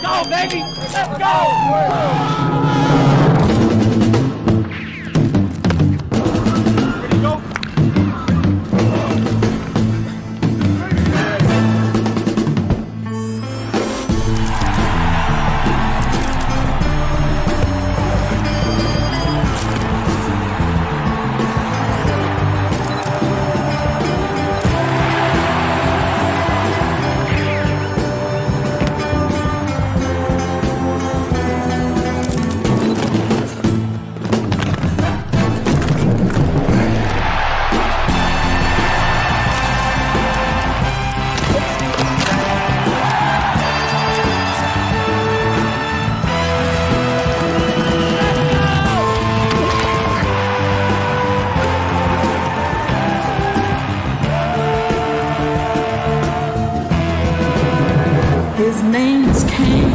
go, baby! Let's go! His name is Cain.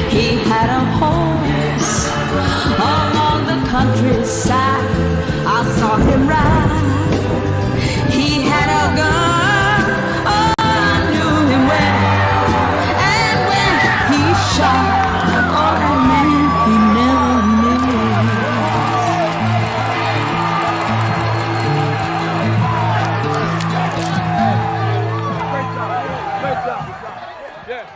He had a horse along the countryside. I saw him ride. He had a gun. Oh, I knew him well. And when he shot, oh, that man, he never knew. Great job. Yes.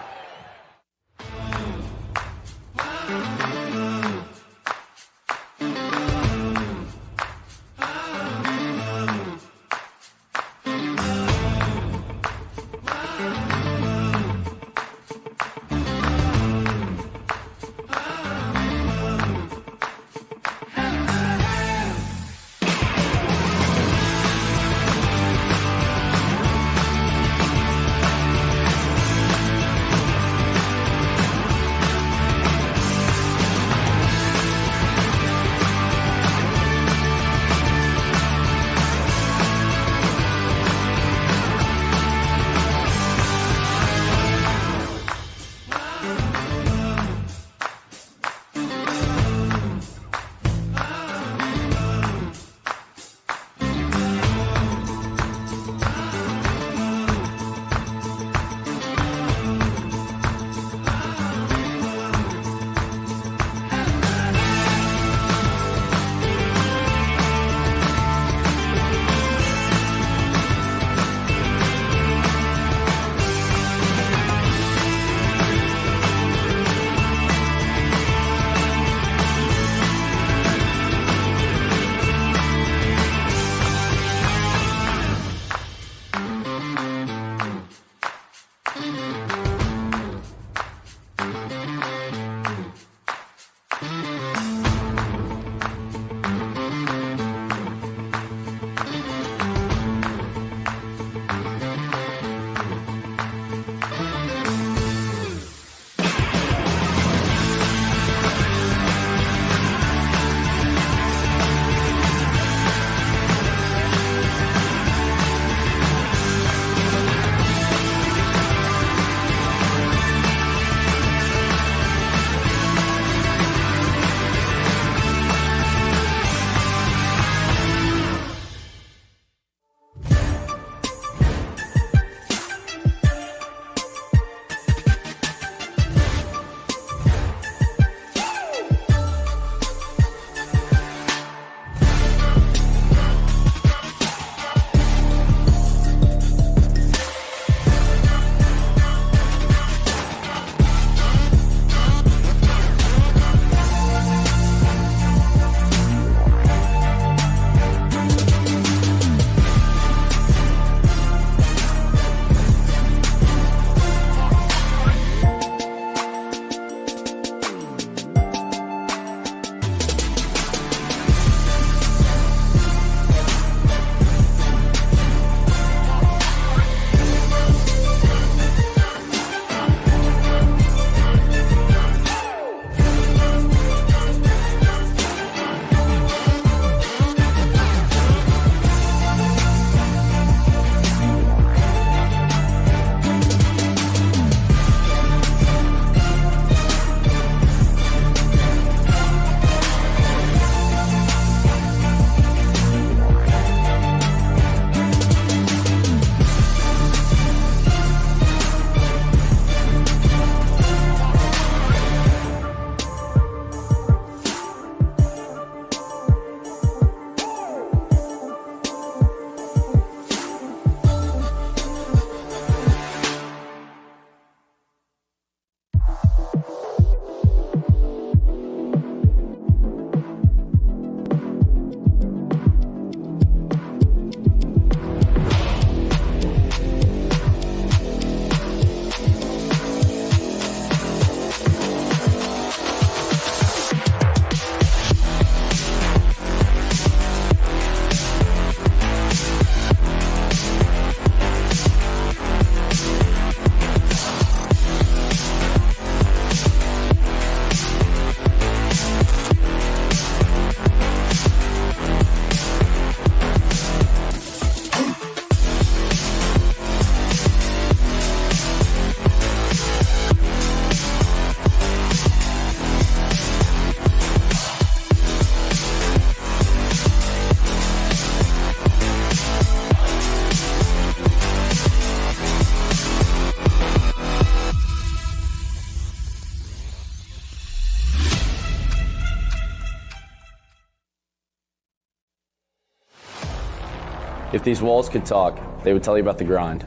If these walls could talk, they would tell you about the grind.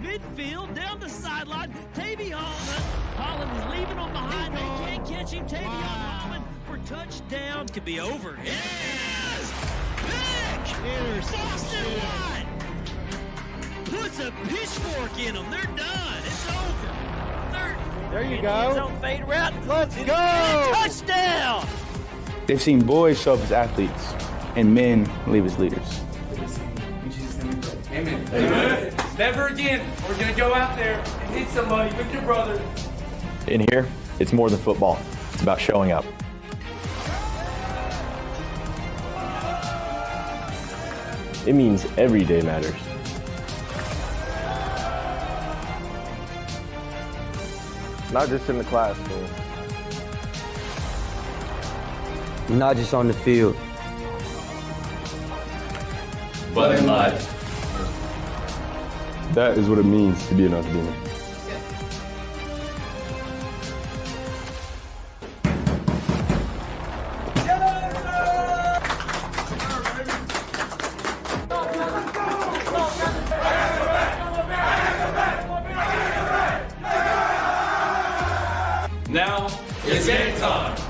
Midfield, down the sideline, Tavy Holland. Holland is leaving on behind. They can't catch him. Tavy Holland for touchdown. Could be over. Yes! Big! Boston line! Puts a pitchfork in them. They're done. It's over. There you go. Zone fade route. Let's It's go. a touchdown! They've seen boys show up as athletes and men leave as leaders. Amen. Never again. We're going to go out there and hit somebody with your brother. In here, it's more than football. It's about showing up. It means every day matters. Not just in the classroom. Not just on the field, But in life. That is what it means to be an academic. Now it's game time.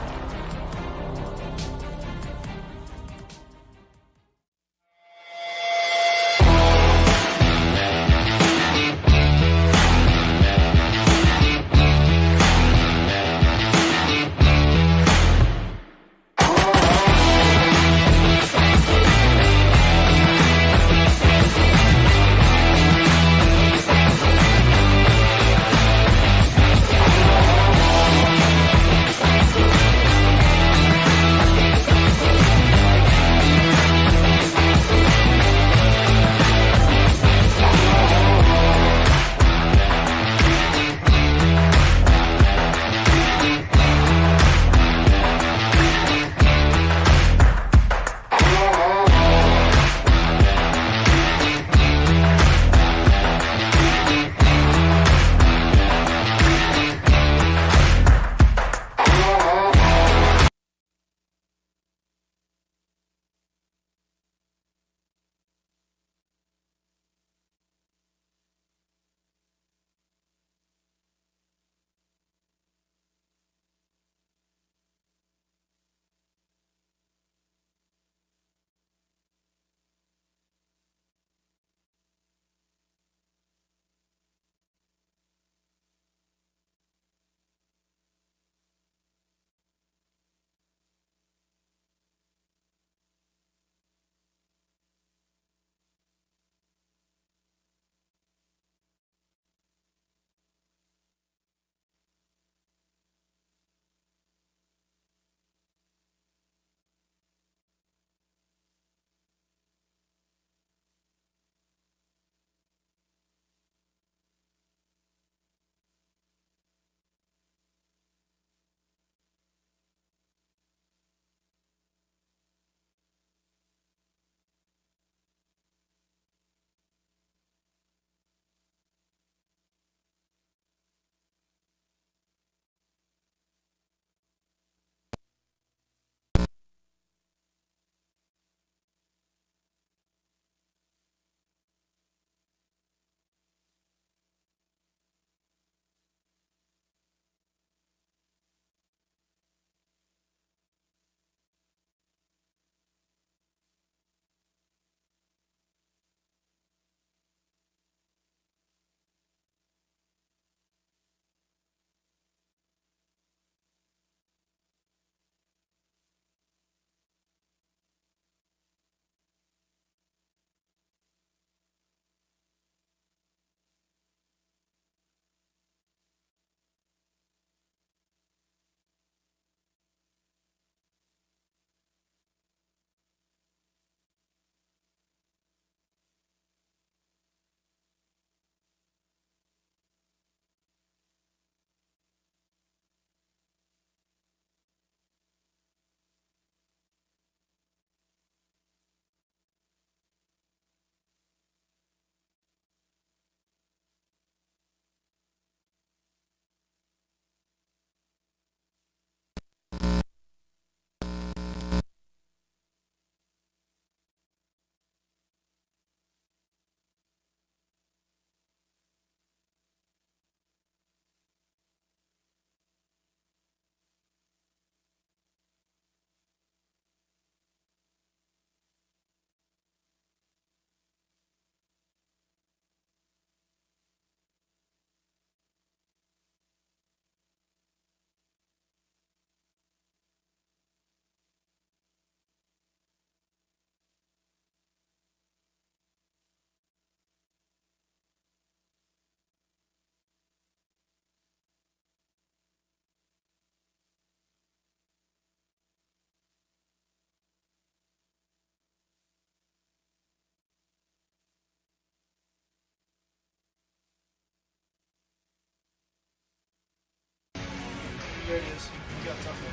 There it is. You got something.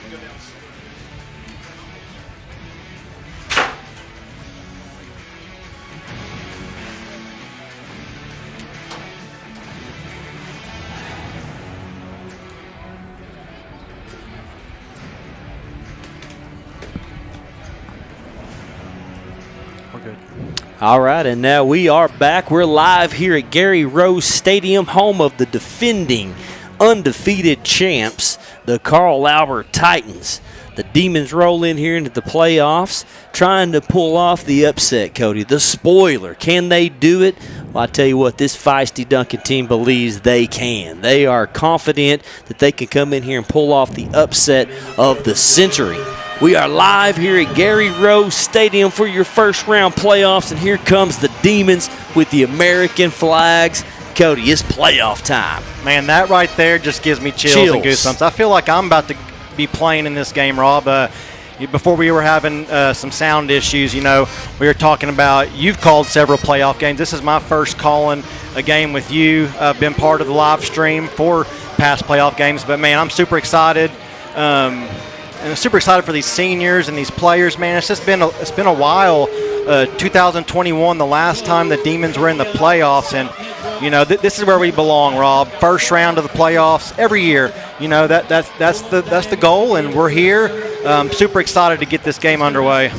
Go down slow. All right, and now we are back. We're live here at Gary Rose Stadium, home of the defending undefeated champs, the Carl Albert Titans. The Demons roll in here into the playoffs, trying to pull off the upset, Cody. The spoiler. Can they do it? Well, I tell you what, this feisty Duncan team believes they can. They are confident that they can come in here and pull off the upset of the century. We are live here at Gary Rose Stadium for your first round playoffs, and here comes the Demons with the American flags. Cody, it's playoff time. Man, that right there just gives me chills and goosebumps. I feel like I'm about to be playing in this game, Rob. Before we were having some sound issues, we were talking about, you've called several playoff games. This is my first calling a game with you. I've been part of the live stream for past playoff games, but man, I'm super excited. And I'm super excited for these seniors and these players, man. It's been a while. 2021, the last time the Demons were in the playoffs, and this is where we belong, Rob. First round of the playoffs every year. That's the goal, and we're here. Super excited to get this game underway.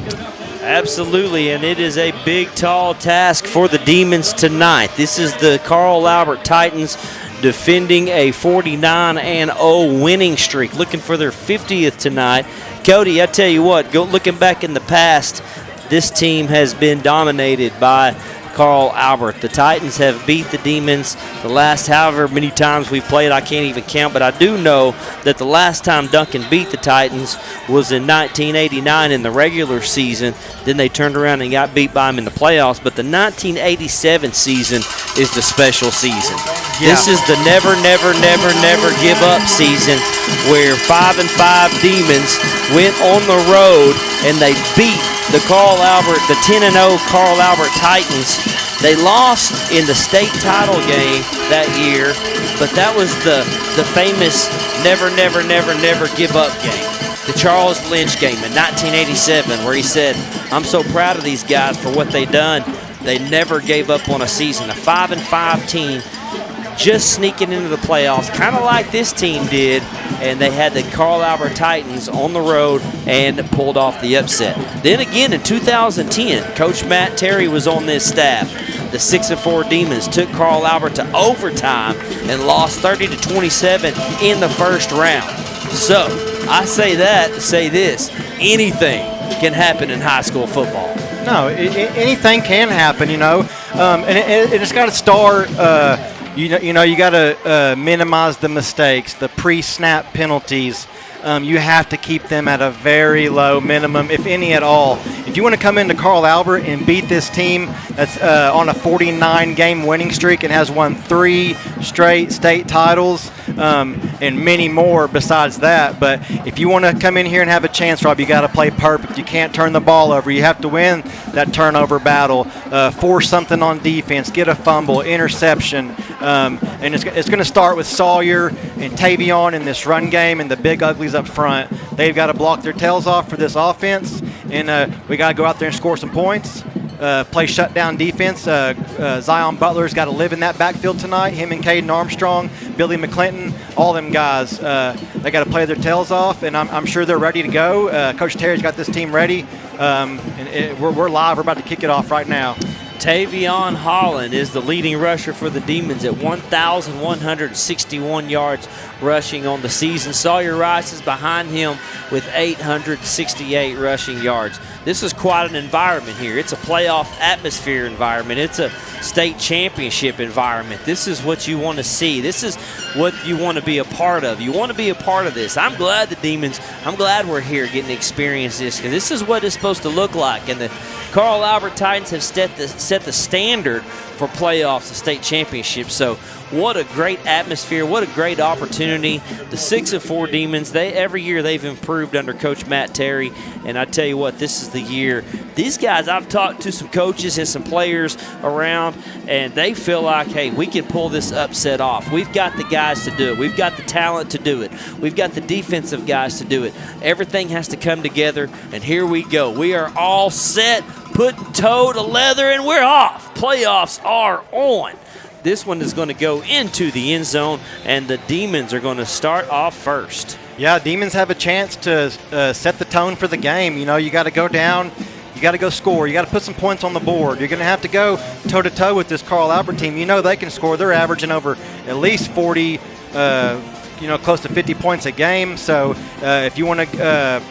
Absolutely, and it is a big, tall task for the Demons tonight. This is the Carl Albert Titans defending a 49-0 winning streak, looking for their 50th tonight. Cody, I tell you what, looking back in the past, this team has been dominated by Carl Albert. The Titans have beat the Demons the last however many times we've played. I can't even count, but I do know that the last time Duncan beat the Titans was in 1989 in the regular season. Then they turned around and got beat by them in the playoffs. But the 1987 season is the special season. Yeah. This is the never, never, never, never give up season, where 5-5 Demons went on the road and they beat the 10-0 Carl Albert Titans. They lost in the state title game that year, but that was the famous never, never, never, never give up game. The Charles Lynch game in 1987, where he said, I'm so proud of these guys for what they done. They never gave up on a season. A 5-5 team just sneaking into the playoffs, kind of like this team did, and they had the Carl Albert Titans on the road and pulled off the upset. Then again in 2010, Coach Matt Terry was on this staff. The 6-4 Demons took Carl Albert to overtime and lost 30-27 in the first round. So I say that to say this: anything can happen in high school football. No, anything can happen, and it's got to start. You got to minimize the mistakes, the pre-snap penalties. You have to keep them at a very low minimum, if any at all. If you want to come into Carl Albert and beat this team that's on a 49-game winning streak and has won 3 straight state titles and many more besides that, but if you want to come in here and have a chance, Rob, you got to play perfect. You can't turn the ball over. You have to win that turnover battle, force something on defense, get a fumble, interception, and it's going to start with Sawyer and Tavion in this run game and the big uglies up front. They've got to block their tails off for this offense, and we got to go out there and score some points. Play shutdown defense. Zion Butler's got to live in that backfield tonight. Him and Caden Armstrong, Billy McClinton, all them guys. They got to play their tails off, and I'm sure they're ready to go. Coach Terry's got this team ready, and we're live. We're about to kick it off right now. Tavion Holland is the leading rusher for the Demons at 1,161 yards rushing on the season. Sawyer Rice is behind him with 868 rushing yards. This is quite an environment here. It's a playoff atmosphere environment. It's a state championship environment. This is what you want to see. This is what you want to be a part of. You want to be a part of this. I'm glad the Demons, I'm glad we're here getting to experience this, because this is what it's supposed to look like. And the Carl Albert Titans have set the standard for playoffs and state championships. So What a great atmosphere. What a great opportunity. The 6-4 Demons, every year they've improved under Coach Matt Terry. And I tell you what, this is the year. These guys, I've talked to some coaches and some players around, and they feel like, hey, we can pull this upset off. We've got the guys to do it. We've got the talent to do it. We've got the defensive guys to do it. Everything has to come together, and here we go. We are all set, put toe to leather, and we're off. Playoffs are on. This one is going to go into the end zone, and the Demons are going to start off first. Yeah, Demons have a chance to set the tone for the game. You know, you got to go down. You got to go score. You got to put some points on the board. You're going to have to go toe-to-toe with this Carl Albert team. You know they can score. They're averaging over at least 40, close to 50 points a game. So if you want to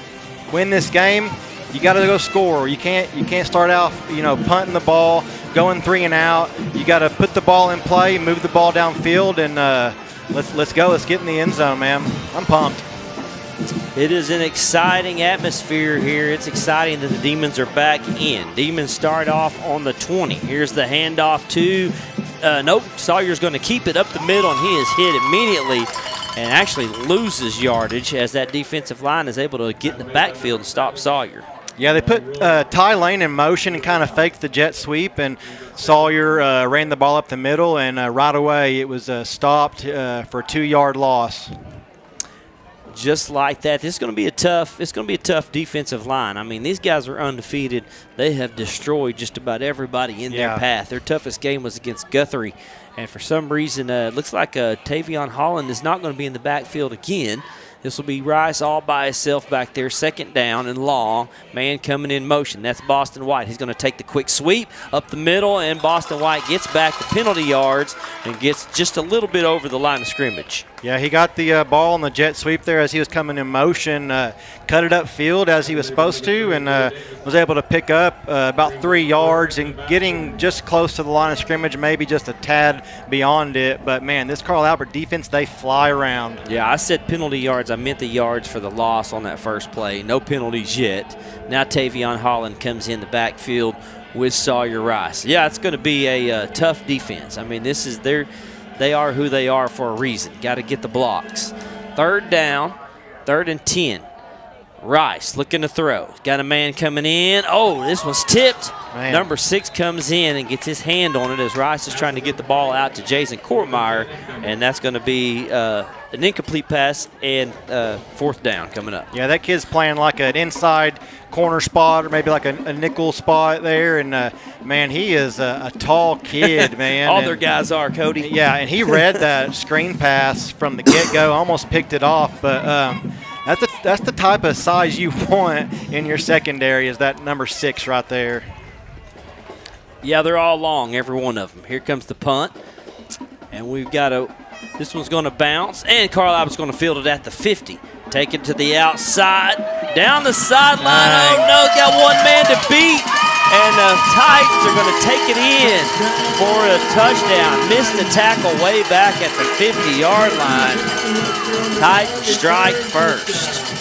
win this game, you got to go score. You can't start out, punting the ball, going 3 and out. You got to put the ball in play, move the ball downfield, and let's go. Let's get in the end zone, man. I'm pumped. It is an exciting atmosphere here. It's exciting that the Demons are back in. Demons start off on the 20. Here's the handoff to, nope, Sawyer's going to keep it up the middle, and he is hit immediately and actually loses yardage as that defensive line is able to get in the backfield and stop Sawyer. Yeah, they put Ty Lane in motion and kind of faked the jet sweep, and Sawyer ran the ball up the middle, and right away it was stopped for a 2-yard loss. Just like that, it's going to be a tough defensive line. I mean, these guys are undefeated. They have destroyed just about everybody in their path. Their toughest game was against Guthrie, and for some reason, it looks like Tavion Holland is not going to be in the backfield again. This will be Rice all by himself back there, second down and long. Man coming in motion. That's Boston White. He's going to take the quick sweep up the middle, and Boston White gets back the penalty yards and gets just a little bit over the line of scrimmage. Yeah, he got the ball on the jet sweep there as he was coming in motion, cut it upfield as he was supposed to, and was able to pick up about 3 yards and getting just close to the line of scrimmage, maybe just a tad beyond it. But, man, this Carl Albert defense, they fly around. Yeah, I said penalty yards. I meant the yards for the loss on that first play. No penalties yet. Now Tavion Holland comes in the backfield with Sawyer Rice. Yeah, it's going to be a tough defense. I mean, they are who they are for a reason. Got to get the blocks. Third down, 3rd and 10. Rice looking to throw. Got a man coming in. Oh, this one's tipped. Man. Number 6 comes in and gets his hand on it as Rice is trying to get the ball out to Jason Courtmeyer, and that's going to be an incomplete pass and 4th down coming up. Yeah, that kid's playing like an inside corner spot or maybe like a nickel spot there, and man, he is a tall kid, man. All their guys are, Cody. Yeah, and he read that screen pass from the get-go, almost picked it off, but that's the type of size you want in your secondary, is that number 6 right there. Yeah, they're all long, every one of them. Here comes the punt, and we've got this one's going to bounce, and Carl Albert's going to field it at the 50. Take it to the outside, down the sideline. Oh, no, got one man to beat, and the Titans are going to take it in for a touchdown. Missed the tackle way back at the 50-yard line. Titans strike first.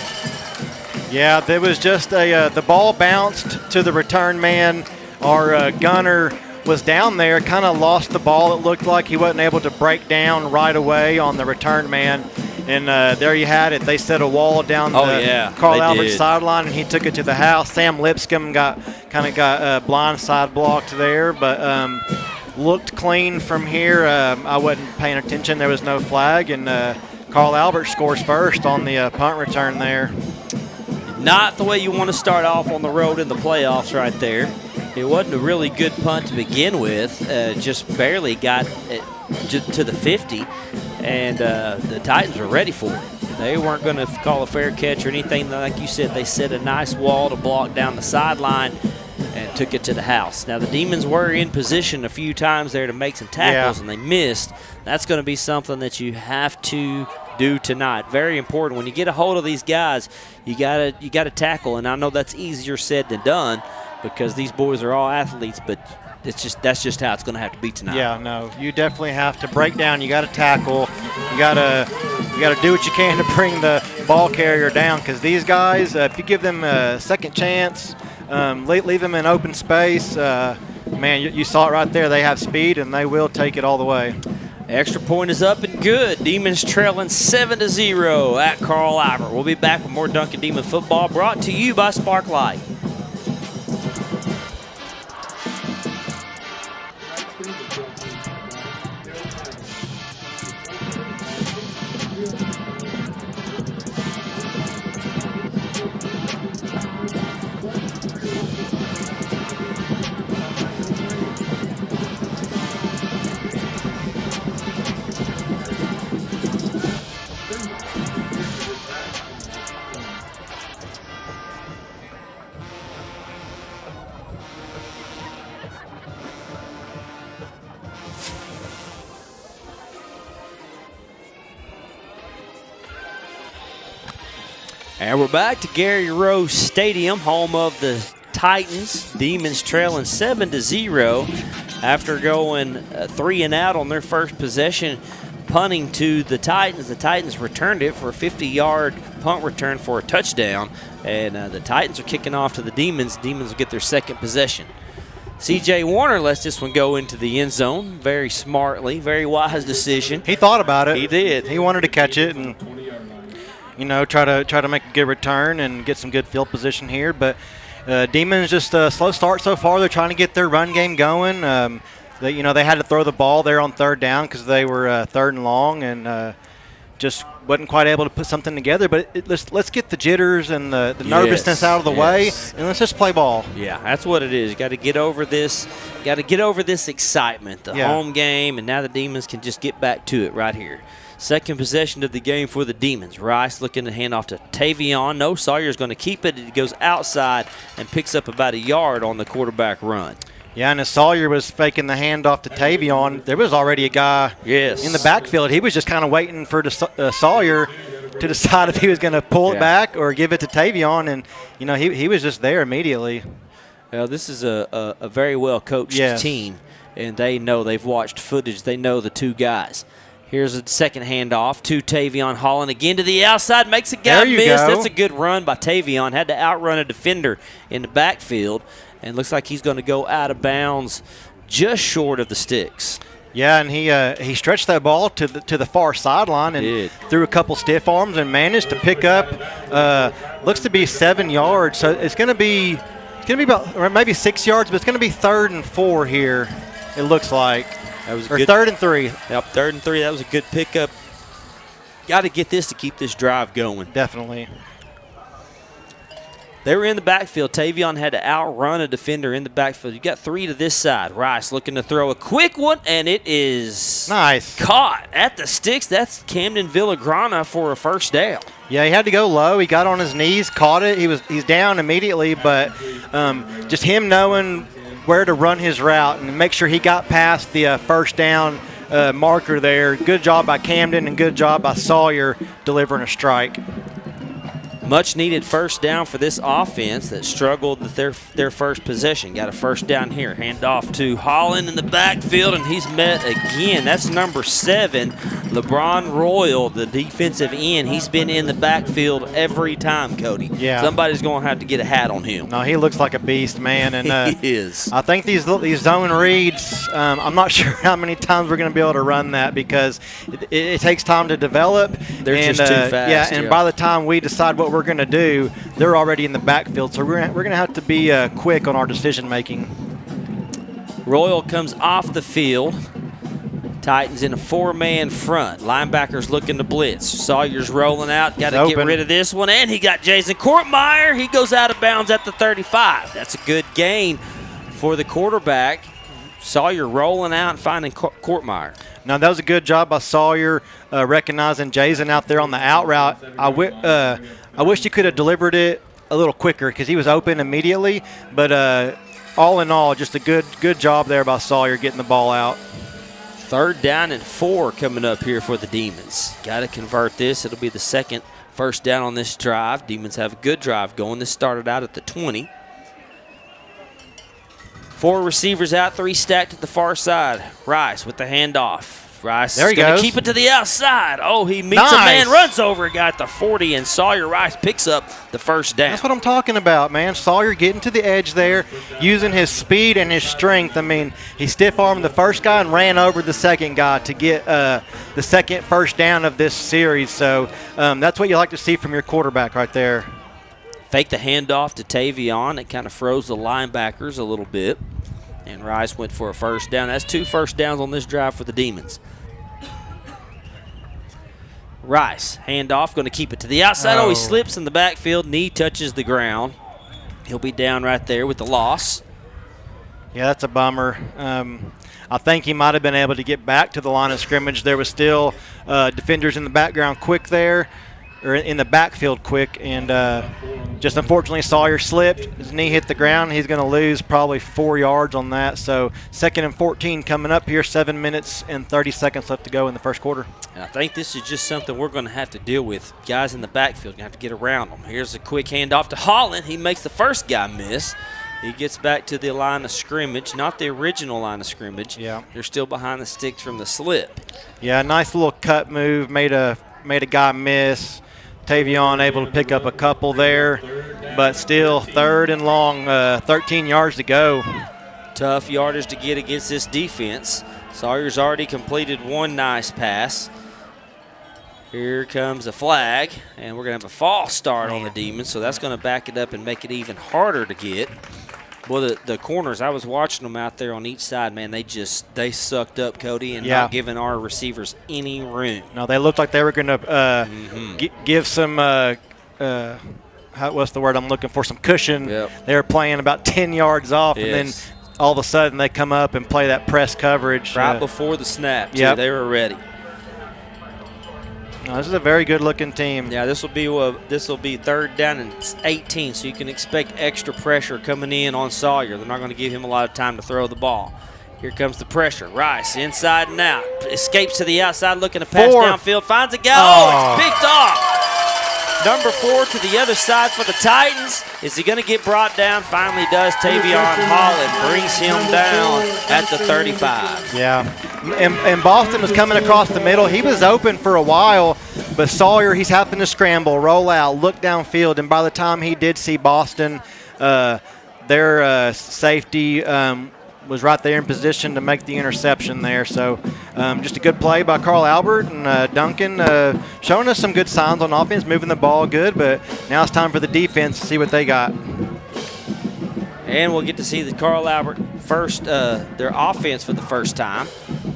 Yeah, there was just the ball bounced to the return man. Our gunner was down there, kind of lost the ball. It looked like he wasn't able to break down right away on the return man. And there you had it. They set a wall down Carl Albert's sideline, and he took it to the house. Sam Lipscomb got blindside blocked there, but looked clean from here. I wasn't paying attention. There was no flag, and Carl Albert scores first on the punt return there. Not the way you want to start off on the road in the playoffs right there. It wasn't a really good punt to begin with. Just barely got it to the 50, and the Titans were ready for it. They weren't going to call a fair catch or anything. Like you said, they set a nice wall to block down the sideline and took it to the house. Now, the Demons were in position a few times there to make some tackles, and they missed. That's going to be something that you have to do tonight. Very important. When you get a hold of these guys, you gotta tackle, and I know that's easier said than done because these boys are all athletes, but that's just how it's going to have to be tonight. Yeah, no, you definitely have to break down. You got to tackle. You got to do what you can to bring the ball carrier down, because these guys, if you give them a second chance, leave them in open space, man, you saw it right there. They have speed, and they will take it all the way. Extra point is up and good. Demons trailing 7-0 at Carl Albert. We'll be back with more Duncan Demon football brought to you by Sparklight. And we're back to Gary Rose Stadium, home of the Titans. Demons trailing 7-0 after going 3 and out on their first possession, punting to the Titans. The Titans returned it for a 50-yard punt return for a touchdown, and the Titans are kicking off to the Demons. Demons will get their second possession. C.J. Warner lets this one go into the end zone very smartly, very wise decision. He thought about it. He did. He wanted to catch it and, you know, try to make a good return and get some good field position here. But Demons just a slow start so far. They're trying to get their run game going. They had to throw the ball there on third down because they were third and long and just wasn't quite able to put something together. But let's get the jitters and the nervousness out of the way, and let's just play ball. Yeah, that's what it is. You got to get over this. Got to get over this excitement, the home game, and now the Demons can just get back to it right here. Second possession of the game for the Demons. Rice looking to hand off to Tavion. No, Sawyer's going to keep it. It goes outside and picks up about a yard on the quarterback run. Yeah, and as Sawyer was faking the handoff to Tavion, there was already a guy in the backfield. He was just kind of waiting for Sawyer to decide if he was going to pull it back or give it to Tavion, and he was just there immediately. Well, this is a very well coached team, and they know, they've watched footage. They know the two guys. Here's a second handoff to Tavion Holland. Again to the outside. Makes a guy miss. That's a good run by Tavion. Had to outrun a defender in the backfield. And looks like he's going to go out of bounds just short of the sticks. Yeah, and he stretched that ball to the far sideline and threw a couple stiff arms and managed to pick up, looks to be 7 yards. So it's going to be about, or maybe 6 yards, but it's going to be 3rd and 4 here, it looks like. That was or 3rd and 3. Yep, 3rd and 3. That was a good pickup. Got to get this to keep this drive going. Definitely. They were in the backfield. Tavion had to outrun a defender in the backfield. You got 3 to this side. Rice looking to throw a quick one, and it is caught at the sticks. That's Camden Villagrana for a first down. Yeah, he had to go low. He got on his knees, caught it. He's down immediately, but just him knowing where to run his route and make sure he got past the first down marker there. Good job by Camden and good job by Sawyer delivering a strike. Much needed first down for this offense that struggled with their first possession. Got a first down here. Hand off to Holland in the backfield, and he's met again. That's number 7, LeBron Royal, the defensive end. He's been in the backfield every time, Cody. Yeah. Somebody's going to have to get a hat on him. No, he looks like a beast, man. And he is. I think these zone reads, I'm not sure how many times we're going to be able to run that because it takes time to develop. They're just too fast. Yeah, and by the time we decide what we're going to do, they're already in the backfield. So we're going to have to be quick on our decision making. Royal comes off the field. Titans in a 4-man front. Linebackers looking to blitz. Sawyer's rolling out. Got to get rid of this one. And he got Jason Courtmeyer. He goes out of bounds at the 35. That's a good gain for the quarterback. Sawyer rolling out and finding Courtmeyer. Now, that was a good job by Sawyer recognizing Jason out there on the out route. I wish he could have delivered it a little quicker because he was open immediately. But all in all, just a good job there by Sawyer getting the ball out. 3rd down and 4 coming up here for the Demons. Got to convert this. It'll be the second first down on this drive. Demons have a good drive going. This started out at the 20. 4 receivers out, 3 stacked at the far side. Rice with the handoff. Rice There he going goes. to keep it to the outside. Oh, he meets a man, runs over, got the 40, and Sawyer Rice picks up the first down. That's what I'm talking about, man. Sawyer getting to the edge there, using his speed and his strength. I mean, he stiff-armed the first guy and ran over the second guy to get the second first down of this series. So that's what you like to see from your quarterback right there. Fake the handoff to Tavion. It kind of froze the linebackers a little bit. And Rice went for a first down. That's 2 first downs on this drive for the Demons. Rice, handoff, going to keep it to the outside. Oh, he slips in the backfield. Knee touches the ground. He'll be down right there with the loss. Yeah, that's a bummer. I think he might have been able to get back to the line of scrimmage. There was still defenders in the background quick there, or in the backfield quick, and just unfortunately Sawyer slipped. His knee hit the ground. He's going to lose probably 4 yards on that. So 2nd and 14 coming up here, 7 minutes and 30 seconds left to go in the first quarter. And I think this is just something we're going to have to deal with. Guys in the backfield, going to have to get around them. Here's a quick handoff to Holland. He makes the first guy miss. He gets back to the line of scrimmage, not the original line of scrimmage. Yeah. They're still behind the sticks from the slip. Yeah, nice little cut move, made a guy miss. Tavion able to pick up a couple there, but still 3rd and long, 13 yards to go. Tough yardage to get against this defense. Sawyer's already completed 1 nice pass. Here comes a flag, and we're going to have a false start on the Demons, so that's going to back it up and make it even harder to get. Well, the corners, I was watching them out there on each side, man, they sucked up, Cody, and not giving our receivers any room. No, they looked like they were going to give some, what's the word I'm looking for, some cushion. Yep. They were playing about 10 yards off, and then all of a sudden they come up and play that press coverage. Right before the snap, too. Yep. They were ready. No, this is a very good-looking team. Yeah, this will be 3rd down and 18, so you can expect extra pressure coming in on Sawyer. They're not going to give him a lot of time to throw the ball. Here comes the pressure. Rice inside and out. Escapes to the outside, looking to pass downfield. Finds a guy. Oh, it's picked off. Number 4 to the other side for the Titans. Is he going to get brought down? Finally does. Tavion Holland brings him down at the 35. Yeah, and Boston was coming across the middle. He was open for a while, but Sawyer, he's having to scramble, roll out, look downfield, and by the time he did see Boston, their safety was right there in position to make the interception there. So just a good play by Carl Albert and Duncan, showing us some good signs on offense, moving the ball good, but now it's time for the defense to see what they got. And we'll get to see the Carl Albert first, their offense for the first time.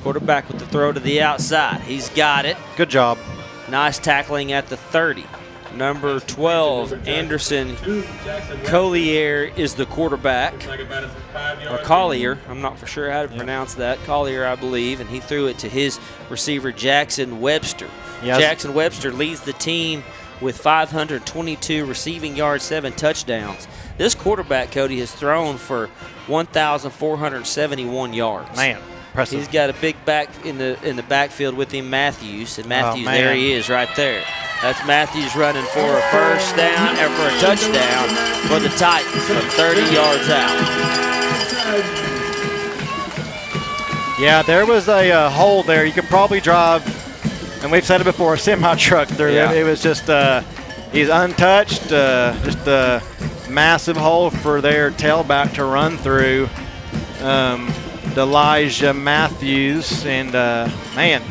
Quarterback with the throw to the outside. He's got it. Good job. Nice tackling at the 30. Number 12, Anderson Collier is the quarterback. Or Collier, I'm not for sure how to pronounce that. Collier, I believe, and he threw it to his receiver, Jackson Webster. Yes. Jackson Webster leads the team with 522 receiving yards, 7 touchdowns. This quarterback, Cody, has thrown for 1,471 yards. Man, impressive. He's got a big back in the backfield with him, Matthews. And Matthews, there he is right there. That's Matthews running for a first down and for a touchdown for the Titans from 30 yards out. Yeah, there was a hole there. You could probably drive, and we've said it before, a semi-truck through. Yeah. It was just, he's untouched, just a massive hole for their tailback to run through. Elijah Matthews, and man.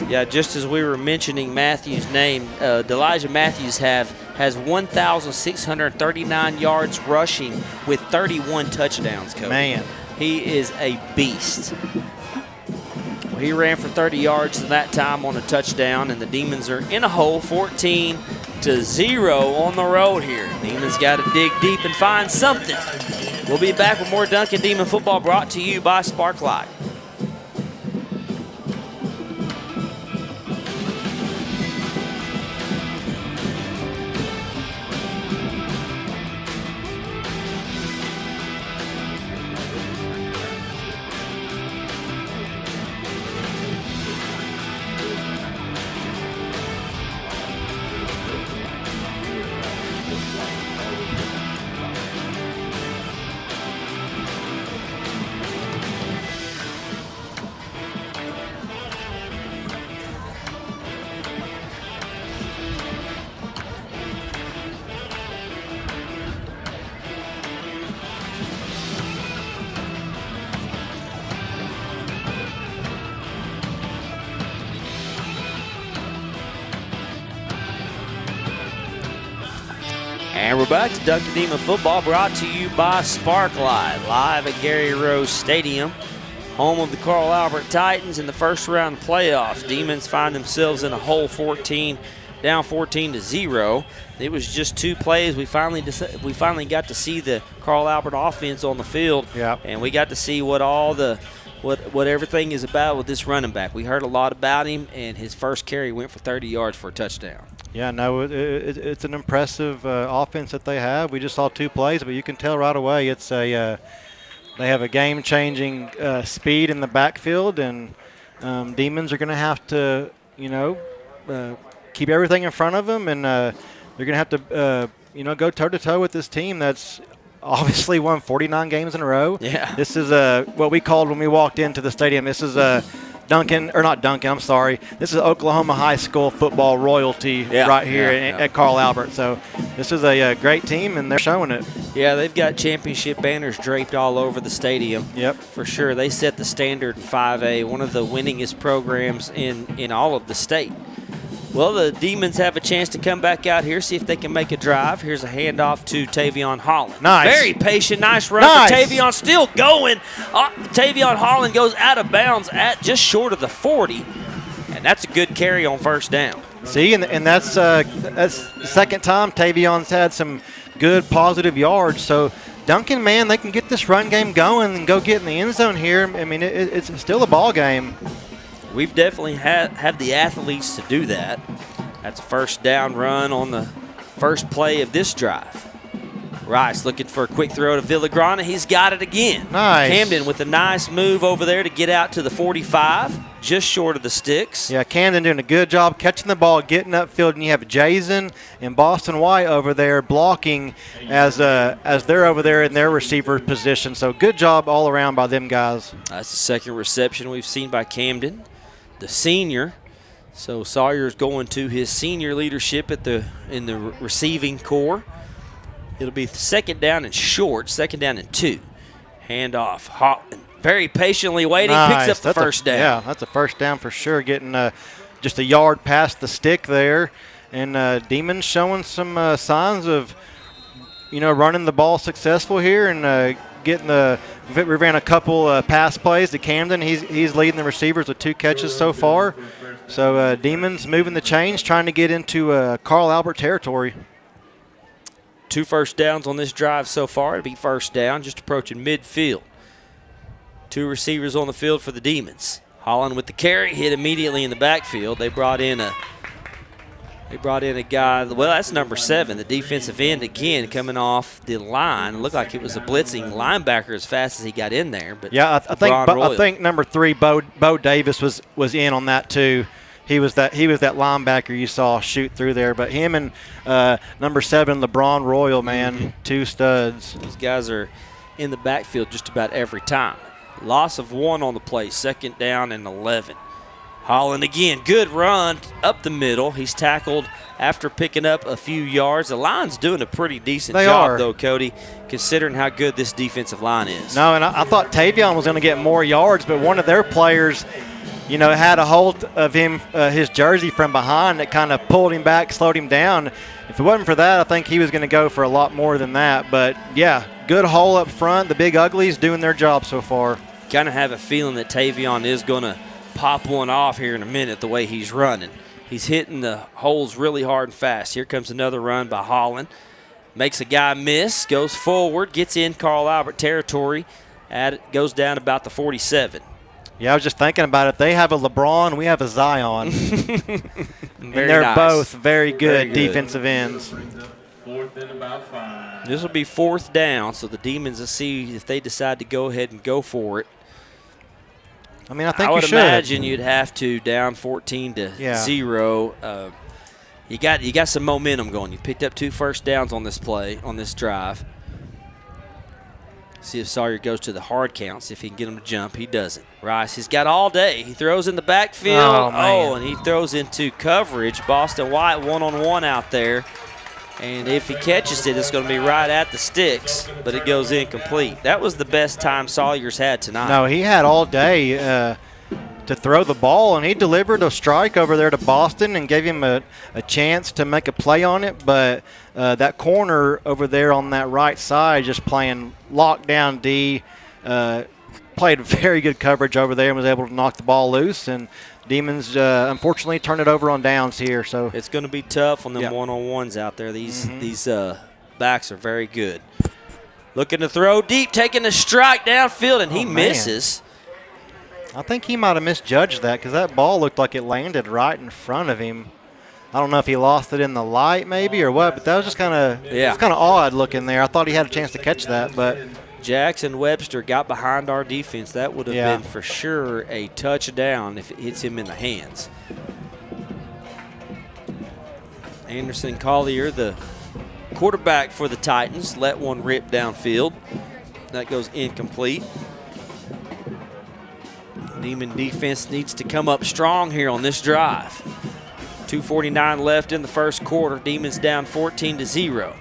Yeah, just as we were mentioning Matthews' name, Elijah Matthews has 1,639 yards rushing with 31 touchdowns, Cody. Man. He is a beast. Well, he ran for 30 yards in that time on a touchdown, and the Demons are in a hole, 14-0 on the road here. Demons got to dig deep and find something. We'll be back with more Duncan Demon football brought to you by Sparklight. And we're back to Duncan Demon Football, brought to you by Sparklight, live at Gary Rose Stadium, home of the Carl Albert Titans in the first round playoffs. Demons find themselves in a hole 14, down 14-0. It was just 2 plays. We finally got to see the Carl Albert offense on the field, and we got to see what everything is about with this running back. We heard a lot about him, and his first carry went for 30 yards for a touchdown. Yeah, no, it's an impressive offense that they have. We just saw 2 plays, but you can tell right away it's they have a game-changing speed in the backfield, and Demons are going to have to, keep everything in front of them, and they're going to have to, go toe-to-toe with this team that's obviously won 49 games in a row. Yeah. This is what we called when we walked into the stadium. This is This is Oklahoma high school football royalty right here at Carl Albert. So this is a great team, and they're showing it. Yeah, they've got championship banners draped all over the stadium. Yep. For sure. They set the standard in 5A, one of the winningest programs in all of the state. Well, the Demons have a chance to come back out here, see if they can make a drive. Here's a handoff to Tavion Holland. Nice. Very patient, nice run for Tavion, still going. Tavion Holland goes out of bounds at just short of the 40, and that's a good carry on first down. See, and that's the second time Tavion's had some good positive yards. So Duncan, man, they can get this run game going and go get in the end zone here. I mean, it's still a ball game. We've definitely have the athletes to do that. That's a first down run on the first play of this drive. Rice looking for a quick throw to Villagrana. He's got it again. Nice. Camden with a nice move over there to get out to the 45, just short of the sticks. Yeah, Camden doing a good job catching the ball, getting upfield, and you have Jason and Boston White over there blocking as they're over there in their receiver position. So good job all around by them guys. That's the second reception we've seen by Camden, the senior. So Sawyer's going to his senior leadership in the receiving core. It'll be second down and short, second down and 2. Handoff. Holland very patiently waiting, picks up the first down. Yeah, that's a first down for sure, getting just a yard past the stick there. And Demons showing some signs of, running the ball successful here and getting we ran a couple pass plays to Camden. He's leading the receivers with 2 catches so far. So Demons moving the chains, trying to get into Carl Albert territory. 2 first downs on this drive so far. It'll be first down, just approaching midfield. 2 receivers on the field for the Demons. Holland with the carry, hit immediately in the backfield. They brought in a guy. Well, that's number 7, the defensive end again, coming off the line. It looked like it was a blitzing linebacker as fast as he got in there. But yeah, I think number 3, Bo Davis was in on that too. He was that linebacker you saw shoot through there. But him and number 7, LeBron Royal, man, 2 studs. Those guys are in the backfield just about every time. Loss of 1 on the play, second down and 11. Holland again, good run up the middle. He's tackled after picking up a few yards. The line's doing a pretty decent job, though, Cody, considering how good this defensive line is. No, and I thought Tavion was going to get more yards, but one of their players – had a hold of him, his jersey from behind that kind of pulled him back, slowed him down. If it wasn't for that, I think he was going to go for a lot more than that. But, yeah, good hole up front. The Big Uglies doing their job so far. Kind of have a feeling that Tavion is going to pop one off here in a minute the way he's running. He's hitting the holes really hard and fast. Here comes another run by Holland. Makes a guy miss, goes forward, gets in Carl Albert territory, goes down about the 47. Yeah, I was just thinking about it. They have a LeBron, we have a Zion. And they're both very good defensive ends. This will be 4th down, so the Demons will see if they decide to go ahead and go for it. I mean, I would imagine you'd have to down 14-0. You got some momentum going. You picked up 2 first downs on this play, on this drive. See if Sawyer goes to the hard count, see if he can get him to jump. He doesn't. Rice, he's got all day. He throws in the backfield. And he throws into coverage. Boston White one-on-one out there. And if he catches it, it's going to be right at the sticks, but it goes incomplete. That was the best time Sawyer's had tonight. No, he had all day. to throw the ball, and he delivered a strike over there to Boston and gave him a chance to make a play on it. But that corner over there on that right side, just playing lockdown D, played very good coverage over there and was able to knock the ball loose. And Demons, unfortunately, turned it over on downs here. So it's going to be tough on them one-on-ones out there. These backs are very good. Looking to throw deep, taking a strike downfield, and he misses. I think he might have misjudged that because that ball looked like it landed right in front of him. I don't know if he lost it in the light maybe or what, but that was just kind of odd looking there. I thought he had a chance to catch that, but Jackson Webster got behind our defense. That would have been for sure a touchdown if it hits him in the hands. Anderson Collier, the quarterback for the Titans, let one rip downfield. That goes incomplete. Demon defense needs to come up strong here on this drive. 2:49 left in the first quarter. Demons down 14-0.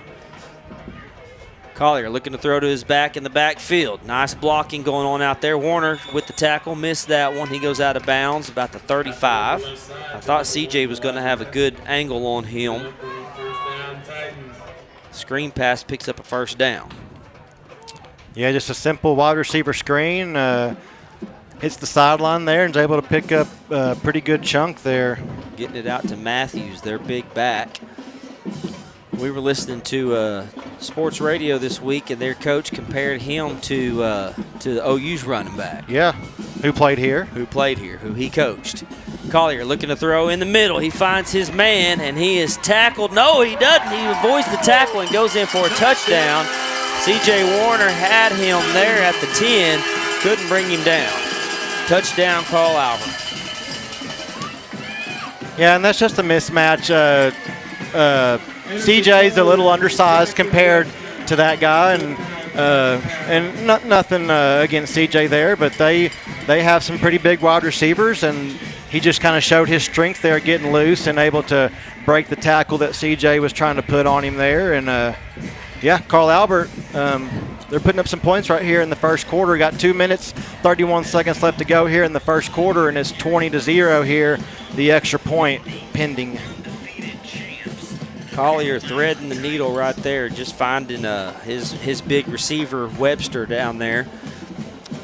Collier looking to throw to his back in the backfield. Nice blocking going on out there. Warner with the tackle, missed that one. He goes out of bounds about the 35. I thought CJ was going to have a good angle on him. Screen pass picks up a first down. Yeah, just a simple wide receiver screen. Hits the sideline there and is able to pick up a pretty good chunk there. Getting it out to Matthews, their big back. We were listening to sports radio this week, and their coach compared him to the OU's running back. Yeah, who played here? Who he coached. Collier looking to throw in the middle. He finds his man, and he is tackled. No, he doesn't. He avoids the tackle and goes in for a touchdown. C.J. Warner had him there at the 10, couldn't bring him down. Touchdown, Carl Albert. Yeah, and that's just a mismatch. CJ's a little undersized compared to that guy, and nothing against CJ there, but they have some pretty big wide receivers, and he just kind of showed his strength there, getting loose and able to break the tackle that CJ was trying to put on him there. And Carl Albert, they're putting up some points right here in the first quarter. Got 2 minutes, 31 seconds left to go here in the first quarter, and it's 20-0 here. The extra point pending. Collier threading the needle right there, just finding his big receiver Webster down there.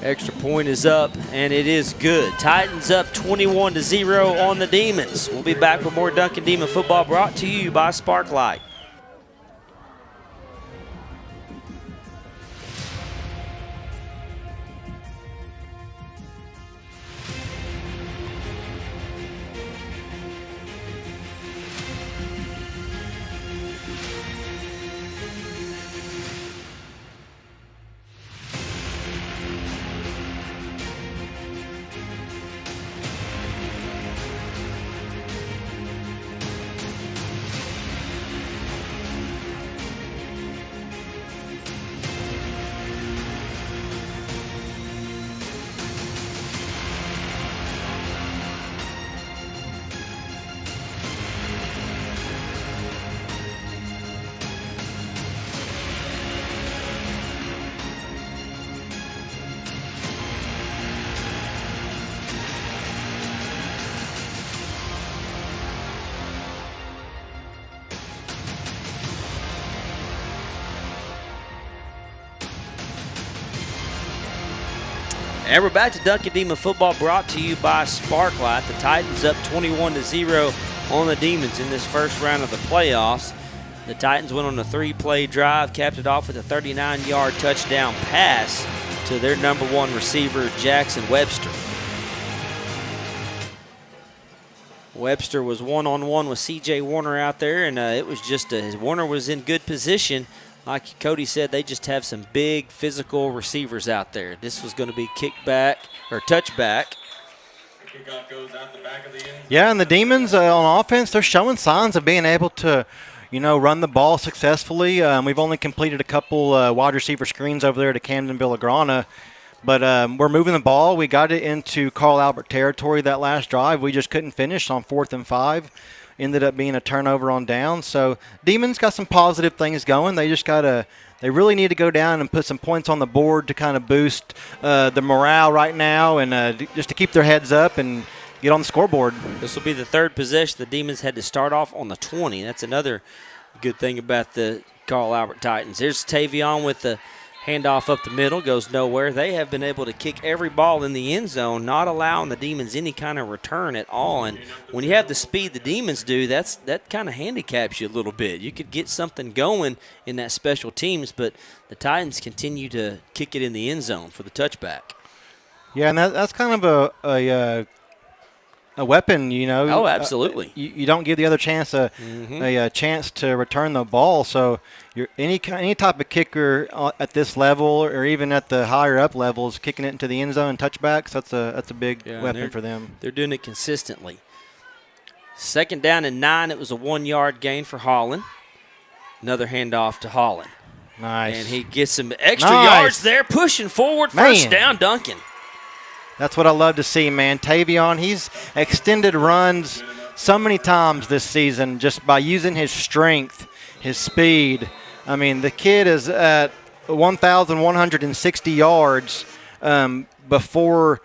Extra point is up, and it is good. Titans up 21-0 on the Demons. We'll be back with more Duncan Demon football brought to you by Sparklight. And we're back to Duncan Demon football brought to you by Sparklight. The Titans up 21-0 on the Demons in this first round of the playoffs. The Titans went on a 3-play drive, capped it off with a 39-yard touchdown pass to their number 1 receiver, Jackson Webster. Webster was one-on-one with C.J. Warner out there, and it was just Warner was in good position. Like Cody said, they just have some big physical receivers out there. This was going to be kickback or touchback. Kickoff goes out the back of the end. Yeah, and the Demons on offense, they're showing signs of being able to, run the ball successfully. We've only completed a couple wide receiver screens over there to Camden Villagrana, But we're moving the ball. We got it into Carl Albert territory that last drive. We just couldn't finish on 4th and 5. Ended up being a turnover on down. So Demons got some positive things going. They just they really need to go down and put some points on the board to kind of boost the morale right now and just to keep their heads up and get on the scoreboard. This will be the 3rd possession. The Demons had to start off on the 20. That's another good thing about the Carl Albert Titans. There's Tavion with the handoff up the middle, goes nowhere. They have been able to kick every ball in the end zone, not allowing the Demons any kind of return at all. And when you have the speed the Demons do, that kind of handicaps you a little bit. You could get something going in that special teams, but the Titans continue to kick it in the end zone for the touchback. Yeah, and that's kind of a weapon, you know. Oh, absolutely. You don't give the other chance a chance to return the ball. So any type of kicker at this level or even at the higher up levels, kicking it into the end zone and touchbacks, that's a big weapon for them. They're doing it consistently. 2nd down and 9. It was a 1-yard gain for Holland. Another handoff to Holland. Nice. And he gets some extra yards there, pushing forward. First down, Duncan. That's what I love to see, man. Tavion, he's extended runs so many times this season just by using his strength, his speed. I mean, the kid is at 1,160 yards before,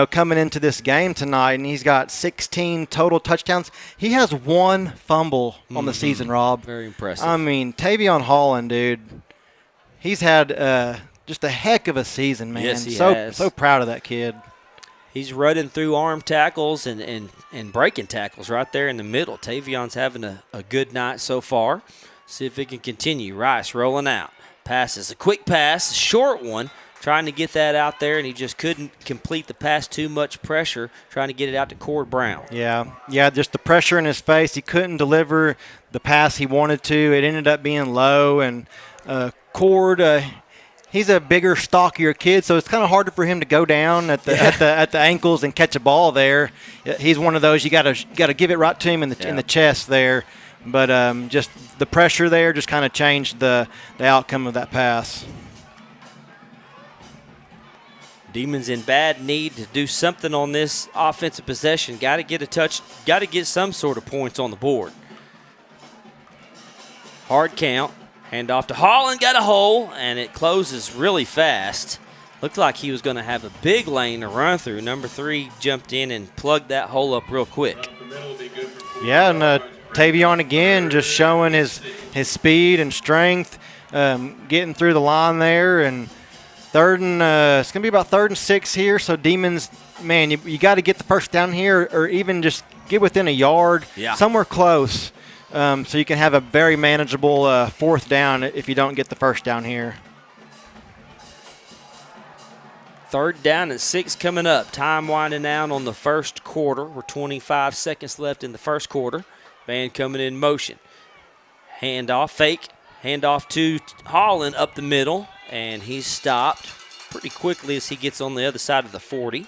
coming into this game tonight, and he's got 16 total touchdowns. He has 1 fumble on the season, Rob. Very impressive. I mean, Tavion Holland, dude, he's had just a heck of a season, man. Yes, he has. So proud of that kid. He's running through arm tackles and breaking tackles right there in the middle. Tavion's having a good night so far. See if it can continue. Rice rolling out. Passes a quick pass, a short one, trying to get that out there, and he just couldn't complete the pass. Too much pressure trying to get it out to Cord Brown. Yeah, just the pressure in his face. He couldn't deliver the pass he wanted to. It ended up being low, and Cord he's a bigger, stockier kid, so it's kind of harder for him to go down at the ankles and catch a ball there. He's one of those you got to give it right to him in the chest there. But just the pressure there just kind of changed the outcome of that pass. Demons in bad need to do something on this offensive possession. Got to get a touch. Got to get some sort of points on the board. Hard count. Hand off to Holland, got a hole, and it closes really fast. Looked like he was going to have a big lane to run through. Number 3 jumped in and plugged that hole up real quick. Yeah, and Tavion again just showing his speed and strength, getting through the line there. And it's going to be about 3rd and 6 here. So Demons, man, you got to get the first down here or even just get within a yard, somewhere close. So you can have a very manageable 4th down if you don't get the first down here. 3rd down and 6 coming up. Time winding down on the first quarter. We're 25 seconds left in the first quarter. Band coming in motion. Handoff, fake. Handoff to Holland up the middle, and he's stopped pretty quickly as he gets on the other side of the 40.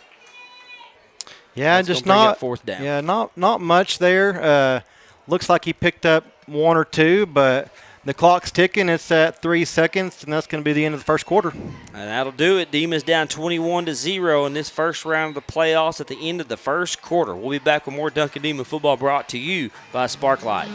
Yeah, That's just not 4th down. Yeah, not much there. Looks like he picked up 1 or 2, but the clock's ticking. It's at 3 seconds, and that's going to be the end of the first quarter. And that'll do it. Demons down 21-0 in this first round of the playoffs at the end of the first quarter. We'll be back with more Duncan Demon football brought to you by Sparklight.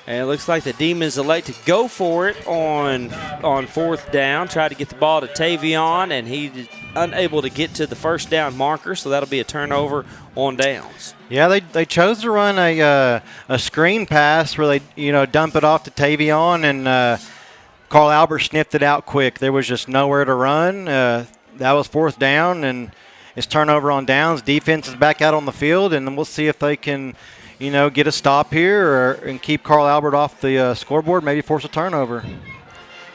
And it looks like the Demons elect to go for it on fourth down. Try to get the ball to Tavion, and he's unable to get to the first down marker, so that'll be a turnover on downs. Yeah, they chose to run a screen pass where they dump it off to Tavion, and Carl Albert sniffed it out quick. There was just nowhere to run. That was fourth down, and it's turnover on downs. Defense is back out on the field, and we'll see if they can get a stop here and keep Carl Albert off the scoreboard, maybe force a turnover.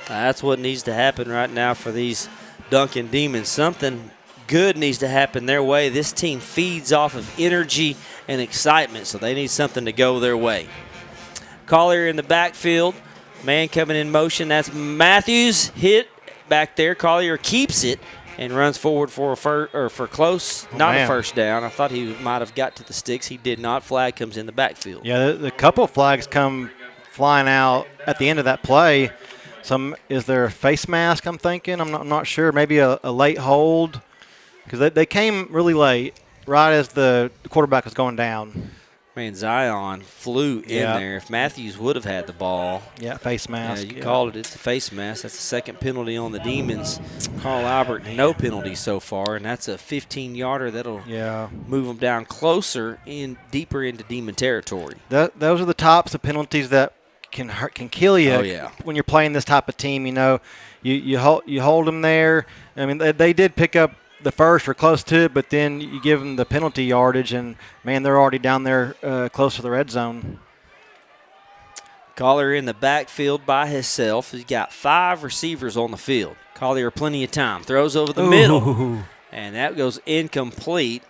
That's what needs to happen right now for these Duncan Demons. Something good needs to happen their way. This team feeds off of energy and excitement, so they need something to go their way. Collier in the backfield. Man coming in motion. That's Matthews. Hit back there. Collier keeps it and runs forward for a first down. I thought he might have got to the sticks. He did not. Flag comes in the backfield. Yeah, the couple flags come flying out at the end of that play. Is there a face mask, I'm thinking? I'm not sure. Maybe a late hold, because they came really late, right as the quarterback was going down. Man, Zion flew in there. If Matthews would have had the ball. Yeah, face mask. You called it. It's the face mask. That's the second penalty on the Demons. Carl Albert, no penalty so far, and that's a 15-yarder that'll move them down closer deeper into Demon territory. Those are the types of penalties that can kill you when you're playing this type of team. You hold them there. I mean, they did pick up the first or close to it, but then you give them the penalty yardage, and, man, they're already down there close to the red zone. Collier in the backfield by himself. He's got 5 receivers on the field. Collier plenty of time. Throws over the middle, and that goes incomplete.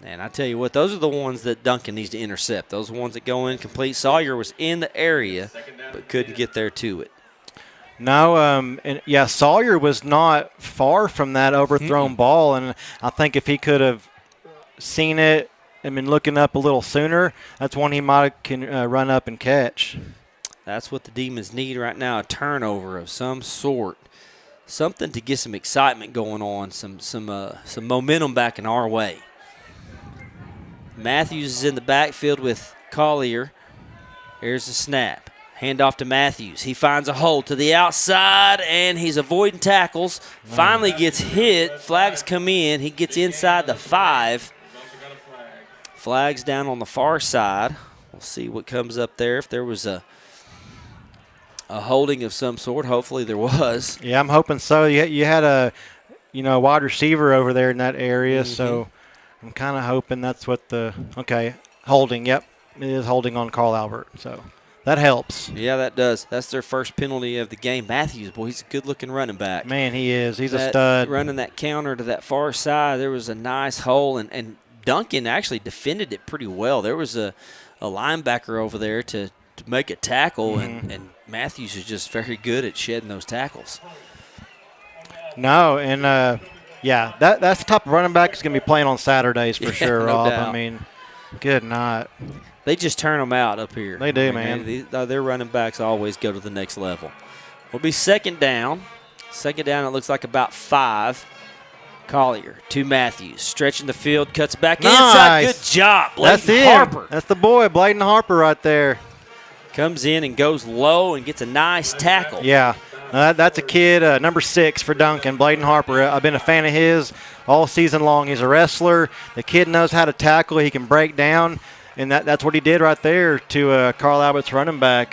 And I tell you what, those are the ones that Duncan needs to intercept. Those are the ones that go incomplete. Sawyer was in the area but couldn't get there to it. No, Sawyer was not far from that overthrown ball, and I think if he could have seen it and been looking up a little sooner, that's one he might can run up and catch. That's what the Demons need right now, a turnover of some sort, something to get some excitement going on, some momentum back in our way. Matthews is in the backfield with Collier. Here's the snap. Handoff to Matthews. He finds a hole to the outside, and he's avoiding tackles. Finally gets hit. Flags come in. He gets inside the 5. Flags down on the far side. We'll see what comes up there. If there was a holding of some sort, hopefully there was. Yeah, I'm hoping so. You had a wide receiver over there in that area, so I'm kind of hoping that's what holding. Yep, it is holding on Carl Albert, so that helps. Yeah, that does. That's their first penalty of the game. Matthews, boy, he's a good-looking running back. Man, he is. He's a stud. Running that counter to that far side, there was a nice hole, and Duncan actually defended it pretty well. There was a linebacker over there to make a tackle, and Matthews is just very good at shedding those tackles. No, and, that's the type of running back that's going to be playing on Saturdays for sure, no Rob. doubt. I mean, good night. They just turn them out up here. They do, man. Their running backs always go to the next level. Will be second down. Second down, it looks like about 5. Collier to Matthews. Stretching the field, cuts back inside. Good job, Bladen Harper. That's the boy, Bladen Harper right there. Comes in and goes low and gets a nice tackle. Yeah, that's a kid, number 6 for Duncan, Bladen Harper. I've been a fan of his all season long. He's a wrestler. The kid knows how to tackle. He can break down. And that's what he did right there to Carl Albert's running back,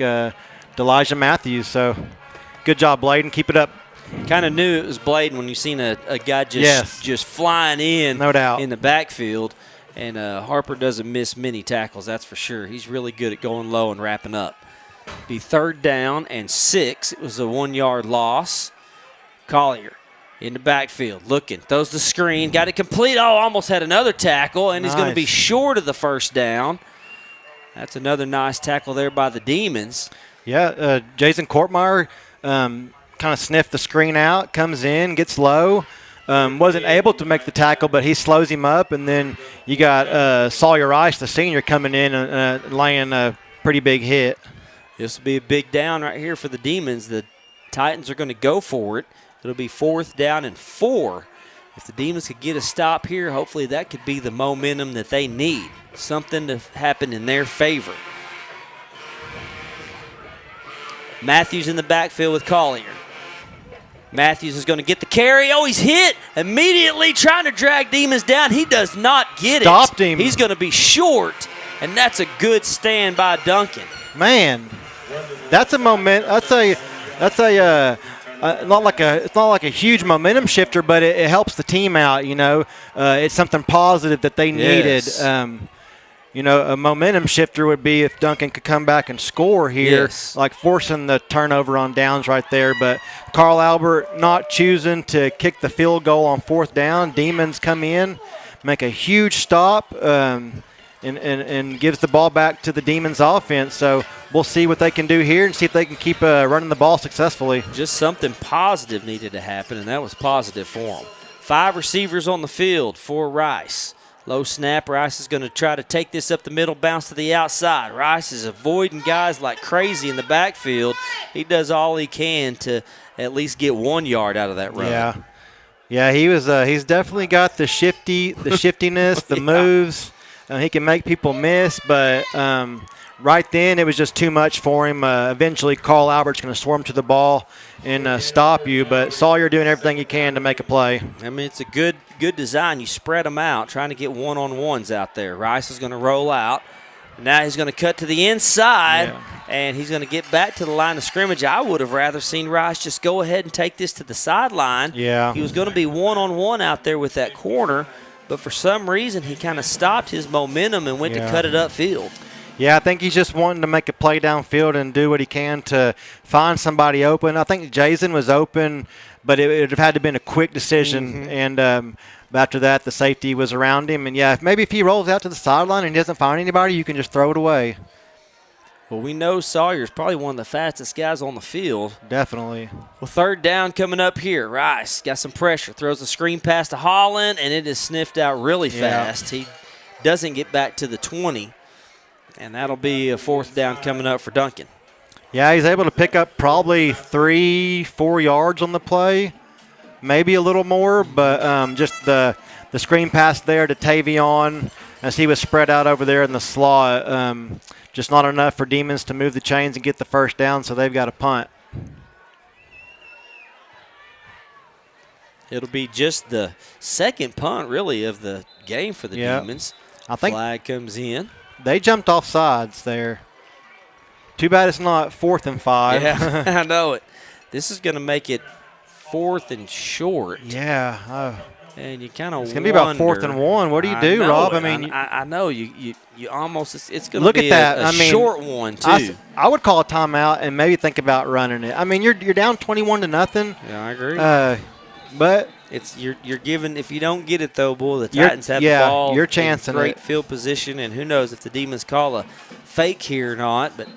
Elijah Matthews. So good job, Bladen. Keep it up. Kind of knew it was Bladen when you seen a guy just flying in, no doubt, in the backfield. And Harper doesn't miss many tackles, that's for sure. He's really good at going low and wrapping up. Be third down and 6. It was a 1-yard loss. Collier in the backfield, looking, throws the screen, got it complete. Almost had another tackle, and he's going to be short of the first down. That's another nice tackle there by the Demons. Yeah, Jason Kortmeyer kind of sniffed the screen out, comes in, gets low. Wasn't able to make the tackle, but he slows him up, and then you got Sawyer Rice, the senior, coming in and laying a pretty big hit. This will be a big down right here for the Demons. The Titans are going to go for it. It'll be 4th down and 4. If the Demons could get a stop here, hopefully that could be the momentum that they need. Something to happen in their favor. Matthews in the backfield with Collier. Matthews is going to get the carry. Oh, he's hit immediately trying to drag Demons down. He does not get Stopped it. him. He's going to be short, and that's a good stand by Duncan. Man, that's a moment. That's not like a huge momentum shifter, but it helps the team out. It's something positive that they needed. Yes. A momentum shifter would be if Duncan could come back and score here, Yes. like forcing the turnover on downs right there. But Carl Albert not choosing to kick the field goal on 4th down. Demons come in, make a huge stop, and gives the ball back to the Demons offense. So we'll see what they can do here and see if they can keep running the ball successfully. Just something positive needed to happen, and that was positive for them. 5 receivers on the field for Rice. Low snap. Rice is going to try to take this up the middle, bounce to the outside. Rice is avoiding guys like crazy in the backfield. He does all he can to at least get 1 yard out of that run. Yeah. He's definitely got the shiftiness, the moves. He can make people miss, but right then it was just too much for him. Eventually, Carl Albert's going to swarm to the ball and stop you, but Sawyer doing everything he can to make a play. I mean, it's a good design. You spread them out, trying to get one-on-ones out there. Rice is going to roll out. Now he's going to cut to the inside, and he's going to get back to the line of scrimmage. I would have rather seen Rice just go ahead and take this to the sideline. Yeah. He was going to be one-on-one out there with that corner, but for some reason he kind of stopped his momentum and went to cut it upfield. Yeah, I think he's just wanting to make a play downfield and do what he can to find somebody open. I think Jason was open, but it would have had to have been a quick decision. And after that, the safety was around him. And, maybe if he rolls out to the sideline and he doesn't find anybody, you can just throw it away. Well, we know Sawyer's probably one of the fastest guys on the field. Definitely. Well, 3rd down coming up here. Rice got some pressure, throws a screen pass to Holland, and it is sniffed out really fast. He doesn't get back to the 20. And that'll be a 4th down coming up for Duncan. Yeah, he's able to pick up probably 3-4 yards on the play, maybe a little more, but just the screen pass there to Tavion as he was spread out over there in the slot, just not enough for Demons to move the chains and get the 1st down, so they've got a punt. It'll be just the 2nd punt, really, of the game for the Demons. I think flag comes in. They jumped off sides there. Too bad it's not 4th and 5. Yeah, I know it. This is going to make it 4th and short. Yeah. And you kind of It's going to be about 4th and 1. What do you do, Rob? I mean, I know you almost. It's going to look be at that. a short one too. I would call a timeout and maybe think about running it. I mean, you're down 21-0. Yeah, I agree. But you're given, if you don't get it though, boy, the Titans have the ball. You're chancing in great it. Field position, and who knows if the Demons call a fake here or not. But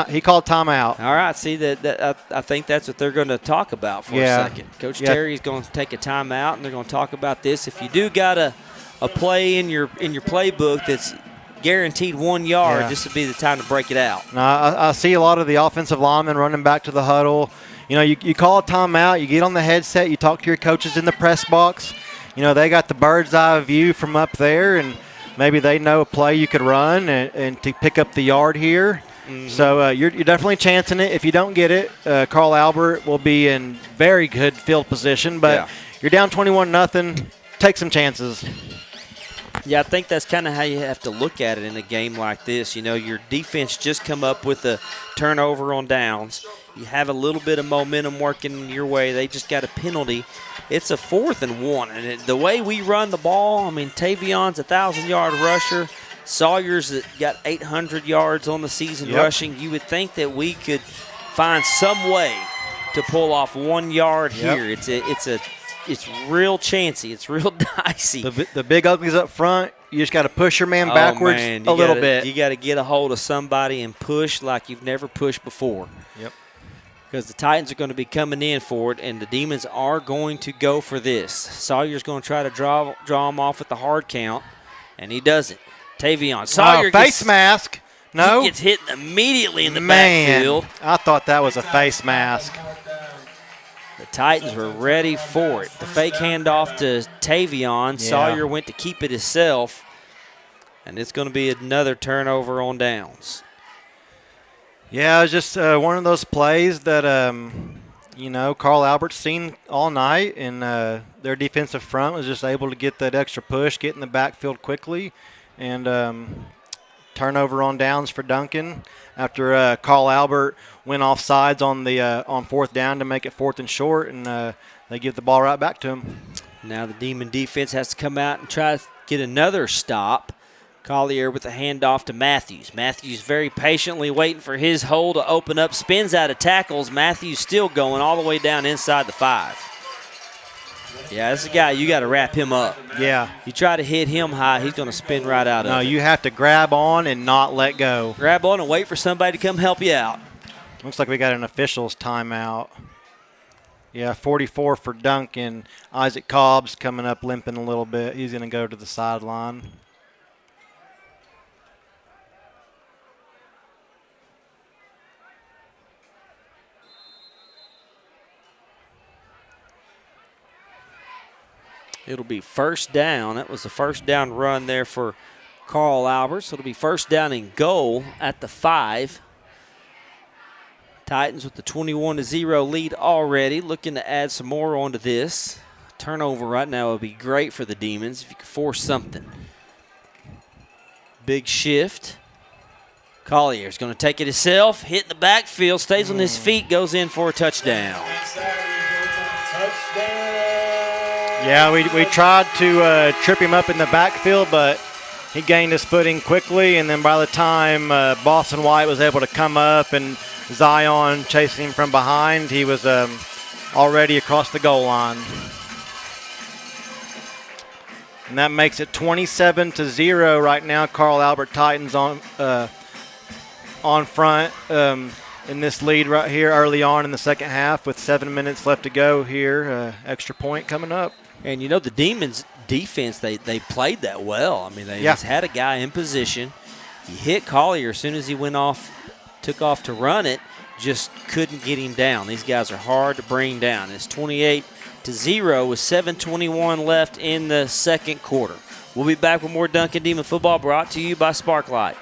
he called timeout. All right, see that I think that's what they're going to talk about for a second. Coach Terry's going to take a timeout, and they're going to talk about this. If you do got a play in your playbook that's guaranteed 1 yard, this would be the time to break it out. Now, I see a lot of the offensive linemen running back to the huddle. You call a timeout, you get on the headset, you talk to your coaches in the press box. They got the bird's eye view from up there, and maybe they know a play you could run and to pick up the yard here. So you're definitely chancing it. If you don't get it, Carl Albert will be in very good field position. But you're down 21-0. Take some chances. Yeah, I think that's kind of how you have to look at it in a game like this. Your defense just come up with a turnover on downs. You have a little bit of momentum working your way. They just got a penalty. It's a 4th and 1. And the way we run the ball, I mean, Tavion's a 1,000-yard rusher. Sawyer's got 800 yards on the season rushing. You would think that we could find some way to pull off 1 yard here. It's real chancy. It's real dicey. The big uglies up front, you just got to push your man backwards a little bit. You got to get a hold of somebody and push like you've never pushed before. Yep. Because the Titans are going to be coming in for it, and the Demons are going to go for this. Sawyer's going to try to draw him off with the hard count, and he doesn't. Tavion. Sawyer face mask. No. He gets hit immediately in the backfield. I thought that was a face mask. The Titans were ready for it. The fake handoff to Tavion. Sawyer went to keep it himself, and it's going to be another turnover on downs. Yeah, it was just one of those plays that, Carl Albert's seen all night, and their defensive front was just able to get that extra push, get in the backfield quickly, and turnover on downs for Duncan after Carl Albert went off sides on 4th down to make it 4th and short, and they give the ball right back to him. Now the Demon defense has to come out and try to get another stop. Collier with a handoff to Matthews. Matthews very patiently waiting for his hole to open up. Spins out of tackles. Matthews still going all the way down inside the 5. Yeah, this is a guy, you got to wrap him up. Yeah. You try to hit him high, he's going to spin right out of it. No, you have to grab on and not let go. Grab on and wait for somebody to come help you out. Looks like we got an official's timeout. Yeah, 44 for Duncan. Isaac Cobb's coming up limping a little bit. He's going to go to the sideline. It'll be first down. That was the first down run there for Carl Albert. So it'll be first down and goal at the 5. Titans with the 21-0 lead already, looking to add some more onto this. Turnover right now would be great for the Demons if you could force something. Big shift. Collier's going to take it himself, hit the backfield, stays on his feet, goes in for a touchdown. Yeah, we tried to trip him up in the backfield, but he gained his footing quickly, and then by the time Boston White was able to come up and Zion chasing him from behind, he was already across the goal line. And that makes it 27-0 right now. Carl Albert Titans on front in this lead right here early on in the second half with 7 minutes left to go here. Extra point coming up. And, the Demons' defense, they played that well. I mean, they just had a guy in position. He hit Collier as soon as he took off to run it, just couldn't get him down. These guys are hard to bring down. It's 28-0 with 7:21 left in the second quarter. We'll be back with more Duncan Demon football brought to you by Sparklight.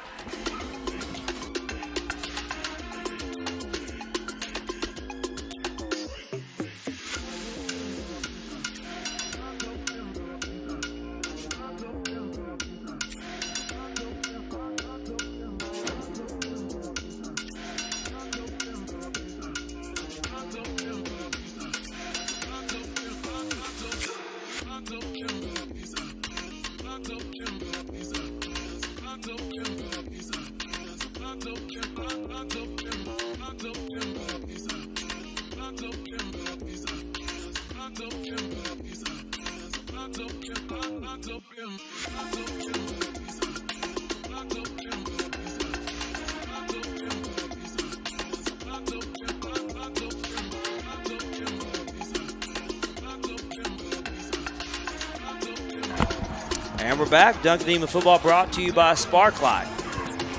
And we're back. Duncan Demon football brought to you by Sparklight.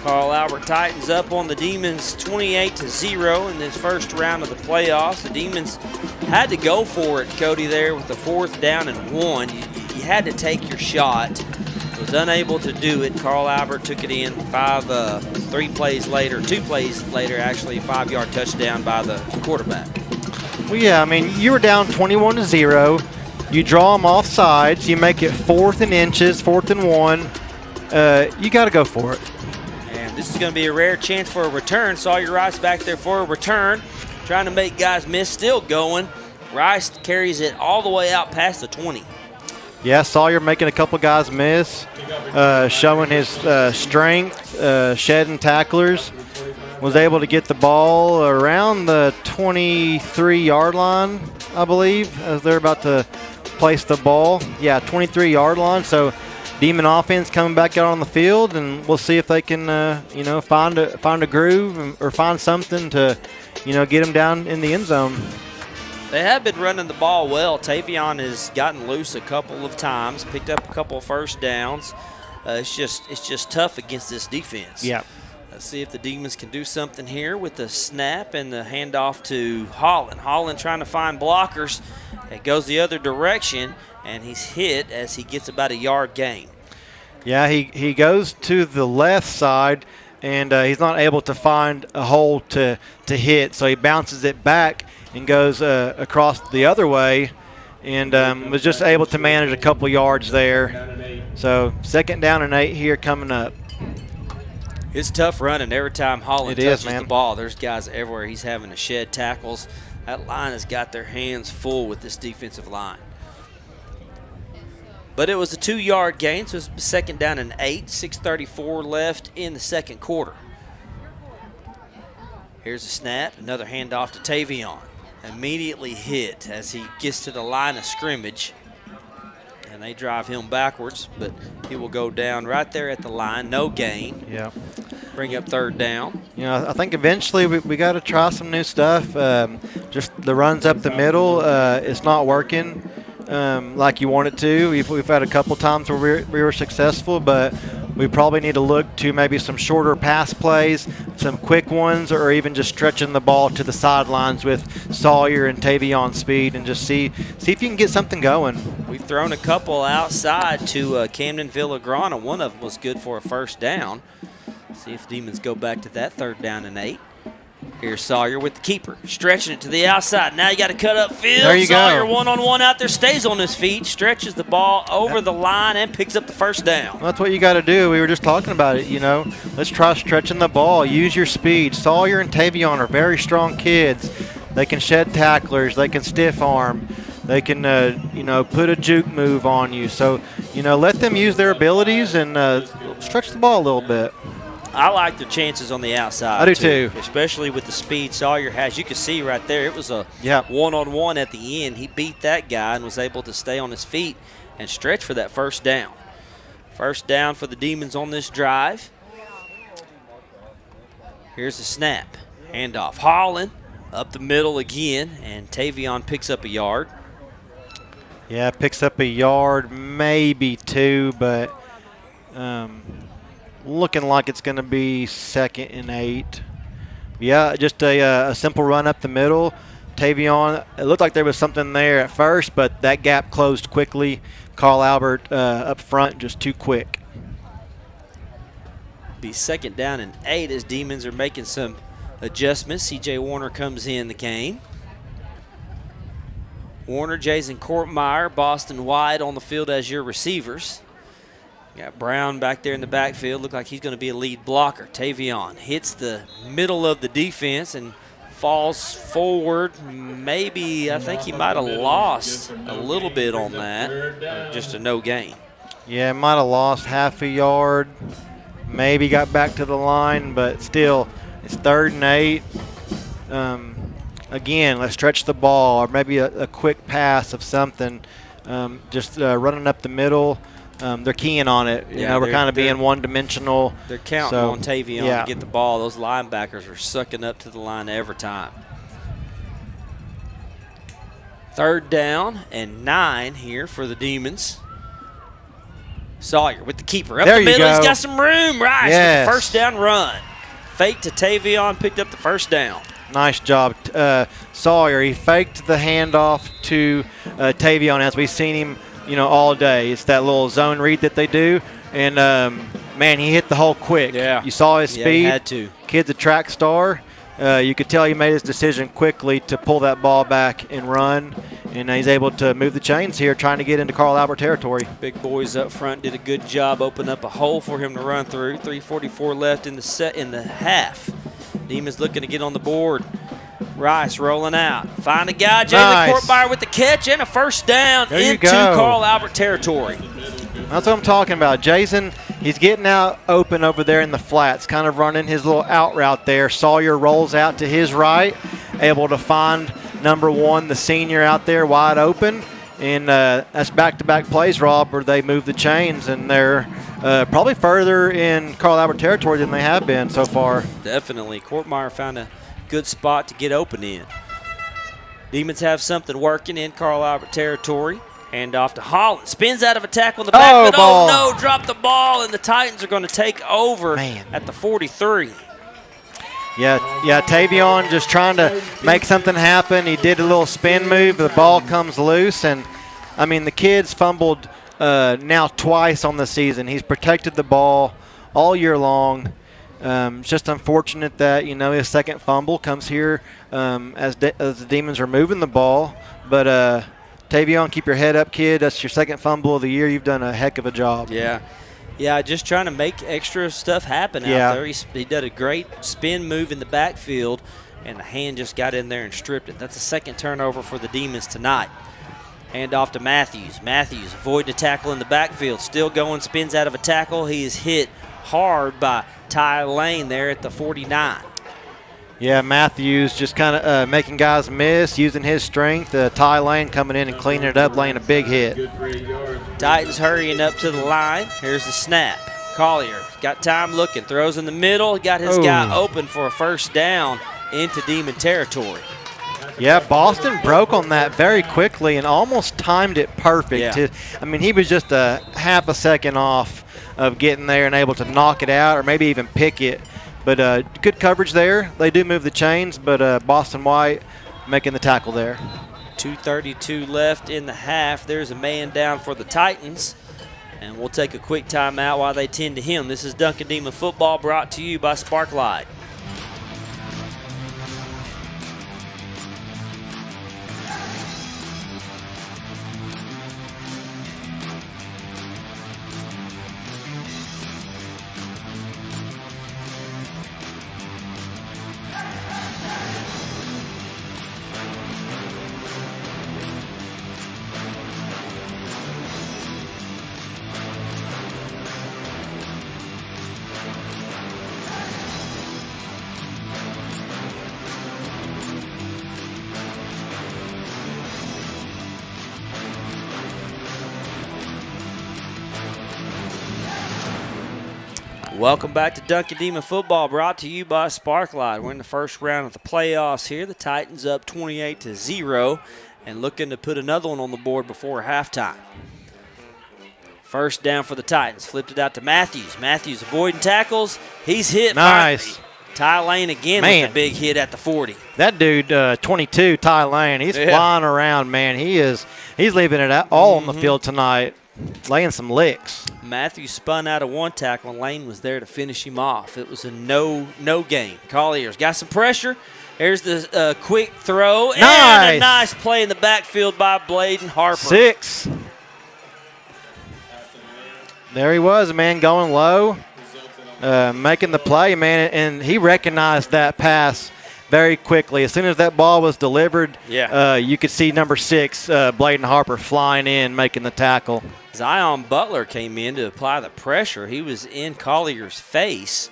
Carl Albert Titans up on the Demons 28-0 in this first round of the playoffs. The Demons had to go for it, Cody, there with the 4th down and 1. You had to take your shot. Was unable to do it. Carl Albert took it in 2 plays later, actually, 5-yard touchdown by the quarterback. Well, yeah, I mean, you were down 21-0. You draw them off sides. You make it 4th and inches, 4th and 1. You got to go for it. And this is going to be a rare chance for a return. Sawyer Rice back there for a return. Trying to make guys miss, still going. Rice carries it all the way out past the 20. Yeah, Sawyer making a couple guys miss, showing his strength, shedding tacklers. Was able to get the ball around the 23-yard line, I believe, as they're about to place the ball. Yeah, 23-yard line. So Demon offense coming back out on the field, and we'll see if they can, find a groove or find something to, get them down in the end zone. They have been running the ball well. Tavion has gotten loose a couple of times, picked up a couple of first downs. It's just tough against this defense. Yeah. Let's see if the Demons can do something here with the snap and the handoff to Holland. Holland trying to find blockers. It goes the other direction, and he's hit as he gets about a yard gain. Yeah, he goes to the left side, and he's not able to find a hole to hit. So he bounces it back and goes across the other way, and was just able to manage a couple yards there. So 2nd down and 8 here coming up. It's tough running every time Holland touches man. the ball. There's guys everywhere. He's having to shed tackles. That line has got their hands full with this defensive line. But it was a 2-yard gain, so it's 2nd down and 8, 6:34 left in the 2nd quarter. Here's a snap, another handoff to Tavion. Immediately hit as he gets to the line of scrimmage. And they drive him backwards, but he will go down right there at the line, no gain. Yeah. Bring up 3rd down. You know, I think eventually we got to try some new stuff. Just the runs up the middle, it's not working like you want it to. We've had a couple times where we were successful, but we probably need to look to maybe some shorter pass plays, some quick ones, or even just stretching the ball to the sidelines with Sawyer and Tavion speed, and just see if you can get something going. We've thrown a couple outside to Camden Villagrana. One of them was good for a 1st down. See if Demons go back to that 3rd down and 8. Here's Sawyer with the keeper, stretching it to the outside. Now you got to cut up field. There you Sawyer go. one-on-one out there, stays on his feet, stretches the ball over the line, and picks up the 1st down. Well, that's what you got to do. We were just talking about it, you know. Let's try stretching the ball. Use your speed. Sawyer and Tavion are very strong kids. They can shed tacklers. They can stiff arm. They can, you know, put a juke move on you. So, you know, let them use their abilities and stretch the ball a little bit. I like their chances on the outside. I do too. Especially with the speed Sawyer has. You can see right there, it was a Yep. one-on-one at the end. He beat that guy and was able to stay on his feet and stretch for that 1st down. 1st down for the Demons on this drive. Here's the snap. Handoff. Holland up the middle again, and Tavion picks up a yard. Yeah, picks up a yard, maybe 2, but looking like it's going to be 2nd and 8. Yeah, just a simple run up the middle. Tavion, it looked like there was something there at first, but that gap closed quickly. Carl Albert up front, just too quick. Be 2nd down and 8 as Demons are making some adjustments. C.J. Warner comes in the game. Warner, Jason Kortmeyer, Boston White on the field as your receivers. Got Brown back there in the backfield. Look like he's going to be a lead blocker. Tavion hits the middle of the defense and falls forward. Maybe, I think he might have lost a little bit on that. Just a no gain. Yeah, might have lost half a yard. Maybe got back to the line, but still, it's 3rd and 8. Again, let's stretch the ball, or maybe a quick pass of something. Just running up the middle. They're keying on it. You know, we're kind of being one-dimensional. They're counting on Tavion to get the ball. Those linebackers are sucking up to the line every time. 3rd down and 9 here for the Demons. Sawyer with the keeper. Up there the middle, he's got some room. Rice yes. with the 1st down run. Fake to Tavion, picked up the 1st down. Nice job. Sawyer, he faked the handoff to Tavion, as we've seen him, you know, all day. It's that little zone read that they do. And, man, he hit the hole quick. Yeah. You saw his speed. He had to. Kid's a track star. You could tell he made his decision quickly to pull that ball back and run. And he's able to move the chains here, trying to get into Carl Albert territory. Big boys up front did a good job, open up a hole for him to run through. 3:44 left in the half. Demons looking to get on the board. Rice rolling out. Find a guy. Jalen Kortmeyer with the catch and a 1st down into Carl Albert territory. That's what I'm talking about. Jason, he's getting out open over there in the flats, kind of running his little out route there. Sawyer rolls out to his right, able to find number 1, the senior, out there wide open. And that's back-to-back plays, Rob, where they move the chains, and they're probably further in Carl Albert territory than they have been so far. Definitely. Kortmeyer found a good spot to get open in. Demons have something working in Carl Albert territory. Hand off to Holland. Spins out of a tackle in the backfield. Oh, no, dropped the ball, and the Titans are going to take over at the 43. Yeah, Tavion just trying to make something happen. He did a little spin move. The ball comes loose, and, I mean, the kid's fumbled now twice on the season. He's protected the ball all year long. It's just unfortunate that, his second fumble comes here as the Demons are moving the ball. But Tavion, keep your head up, kid. That's your second fumble of the year. You've done a heck of a job. Yeah, just trying to make extra stuff happen out there. He did a great spin move in the backfield, and the hand just got in there and stripped it. That's the second turnover for the Demons tonight. Hand off to Matthews. Matthews avoiding a tackle in the backfield. Still going, spins out of a tackle. He is hit hard by Ty Lane there at the 49. Yeah, Matthews just kind of making guys miss, using his strength. Ty Lane coming in and cleaning it up, laying a big hit. Titans hurrying up to the line. Here's the snap. Collier got time looking, throws in the middle, got his guy open for a first down into Demon territory. Yeah, Boston broke on that very quickly and almost timed it perfect. Yeah. He was just a half a second off of getting there and able to knock it out or maybe even pick it. But good coverage there. They do move the chains, but Boston White making the tackle there. 2:32 left in the half. There's a man down for the Titans. And we'll take a quick timeout while they tend to him. This is Duncan Demon Football brought to you by Sparklight. Welcome back to Duncan Demon Football, brought to you by Sparklight. We're in the first round of the playoffs here. The Titans up 28-0 and looking to put another one on the board before halftime. First down for the Titans. Flipped it out to Matthews. Matthews avoiding tackles. He's hit. Nice. Ty Lane again with a big hit at the 40. That dude, 22, Ty Lane, he's flying around, man. He's leaving it all on the field tonight, laying some licks. Matthews spun out of one tackle, and Lane was there to finish him off. It was a no gain. Collier's got some pressure. Here's the quick throw. Nice. And a nice play in the backfield by Bladen Harper. 6. There he was, man, going low, making the play, man, and he recognized that pass very quickly. As soon as that ball was delivered, you could see number 6, Bladen Harper, flying in, making the tackle. Zion Butler came in to apply the pressure. He was in Collier's face,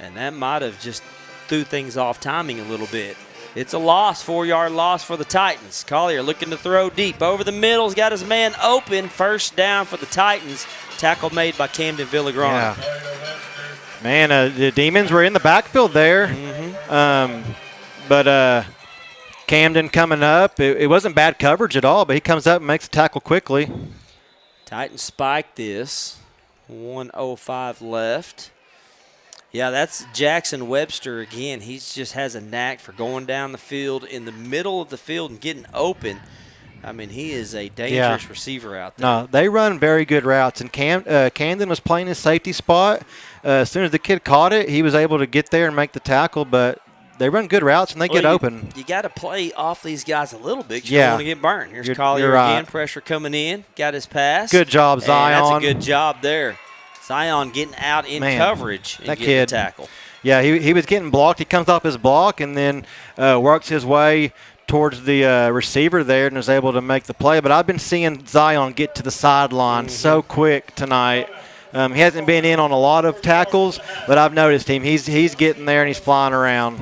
and that might have just threw things off timing a little bit. It's a loss, 4-yard loss for the Titans. Collier looking to throw deep. Over the middle, he's got his man open. First down for the Titans. Tackle made by Camden Villagrana. Yeah. Man, the Demons were in the backfield there. But Camden coming up. It wasn't bad coverage at all, but he comes up and makes the tackle quickly. Titans spike this. 1:05 left. Yeah, that's Jackson Webster again. He just has a knack for going down the field in the middle of the field and getting open. I mean, he is a dangerous receiver out there. No, they run very good routes. And Camden was playing his safety spot. As soon as the kid caught it, he was able to get there and make the tackle. But they run good routes, and they get open. You got to play off these guys a little bit. You don't want to get burned. Here's Collier again. Pressure coming in. Got his pass. Good job, Zion. That's a good job there. Zion getting out in coverage and getting the tackle. Yeah, he was getting blocked. He comes off his block and then works his way towards the receiver there and is able to make the play. But I've been seeing Zion get to the sideline so quick tonight. He hasn't been in on a lot of tackles, but I've noticed him. He's getting there and he's flying around.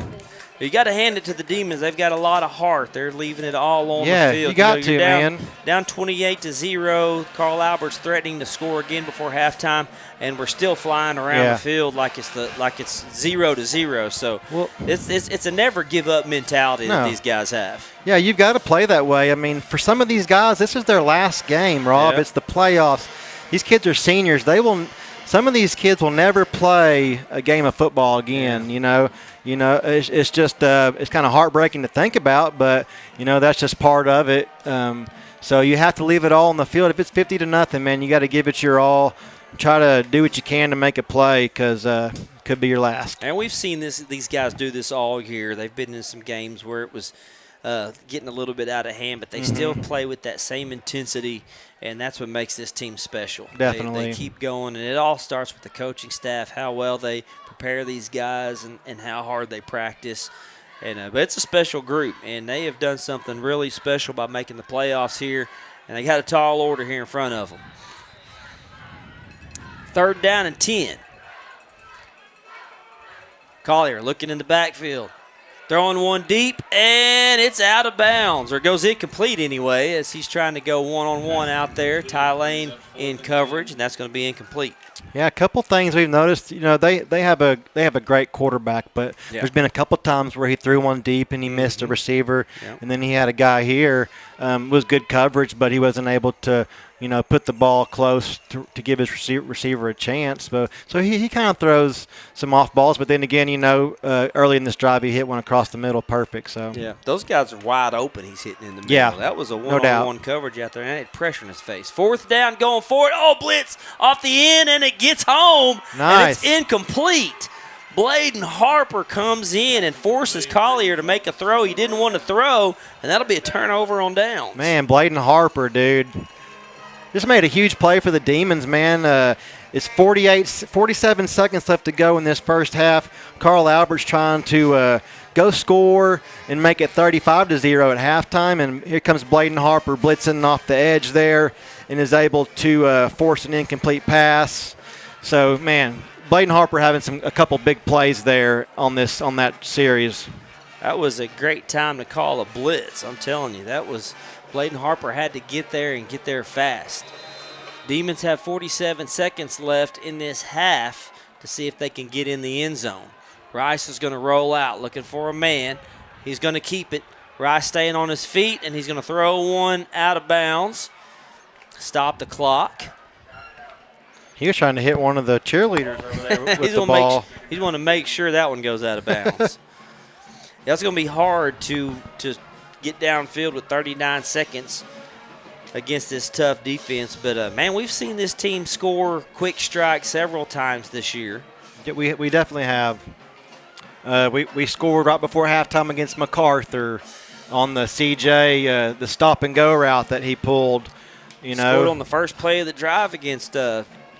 You got to hand it to the Demons. They've got a lot of heart. They're leaving it all on the field. Yeah, you got to, down, man. Down 28-0. Carl Albert's threatening to score again before halftime, and we're still flying around the field like it's 0-0. So it's a never give up mentality that these guys have. Yeah, you've got to play that way. I mean, for some of these guys, this is their last game, Rob. It's the playoffs. These kids are seniors. Some of these kids will never play a game of football again. It's just it's kind of heartbreaking to think about, but that's just part of it. So you have to leave it all on the field. If it's 50-0, man, you got to give it your all. try to do what you can to make a play because could be your last. And we've seen these guys do this all year. They've been in some games where it was getting a little bit out of hand, but they still play with that same intensity, and that's what makes this team special. Definitely. They keep going, and it all starts with the coaching staff, how well they prepare these guys and how hard they practice. And but it's a special group, and they have done something really special by making the playoffs here, and they got a tall order here in front of them. 3rd down and 10. Collier looking in the backfield. Throwing one deep, and it's out of bounds, or goes incomplete anyway, as he's trying to go one-on-one out there. Ty Lane in coverage, and that's going to be incomplete. Yeah, a couple things we've noticed. You know, they have a great quarterback, but there's been a couple times where he threw one deep and he missed a receiver, and then he had a guy here was good coverage, but he wasn't able to, put the ball close to give his receiver a chance. But so he kind of throws some off balls, but then again, early in this drive he hit one across the middle, perfect. So yeah, those guys are wide open. He's hitting in the middle. Yeah, that was a one-on-one coverage out there, and it had pressure in his face. 4th down, going for it. Oh, blitz off the end, and it gets home. Nice. And it's incomplete. Bladen Harper comes in and forces Collier to make a throw he didn't want to throw, and that'll be a turnover on downs. Man, Bladen Harper, dude. Just made a huge play for the Demons, man. It's 47 seconds left to go in this first half. Carl Albert's trying to go score and make it 35-0 at halftime, and here comes Bladen Harper blitzing off the edge there and is able to force an incomplete pass. So, man, Bladen Harper having a couple big plays there on that series. That was a great time to call a blitz. I'm telling you, Bladen Harper had to get there and get there fast. Demons have 47 seconds left in this half to see if they can get in the end zone. Rice is going to roll out, looking for a man. He's going to keep it. Rice staying on his feet, and he's going to throw one out of bounds. Stop the clock. He was trying to hit one of the cheerleaders over there with the ball. He's going to make sure that one goes out of bounds. That's going to be hard to get downfield with 39 seconds against this tough defense. But, man, we've seen this team score quick strikes several times this year. Yeah, we definitely have. We scored right before halftime against MacArthur on the CJ, the stop-and-go route that he pulled. Scored on the first play of the drive against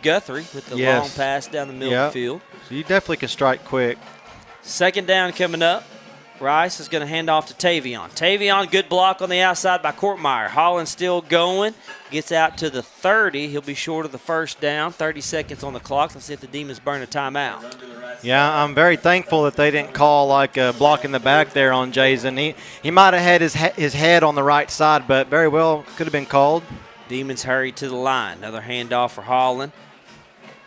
Guthrie with the long pass down the middle of the field. So you definitely can strike quick. 2nd down coming up. Rice is going to hand off to Tavion. Tavion, good block on the outside by Courtmeyer. Holland still going. Gets out to the 30. He'll be short of the first down. 30 seconds on the clock. Let's see if the Demons burn a timeout. Yeah, I'm very thankful that they didn't call like a block in the back there on Jason. He might have had his head on the right side, but very well could have been called. Demons hurry to the line. Another handoff for Holland.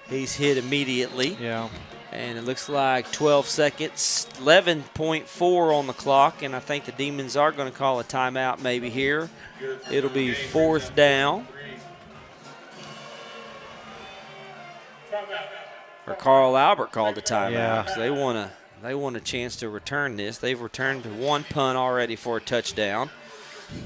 He's hit immediately. Yeah. And it looks like 12 seconds, 11.4 on the clock, and I think the Demons are going to call a timeout maybe here. It'll be 4th down. Or Carl Albert called the timeout. Yeah. So they want a chance to return this. They've returned one punt already for a touchdown.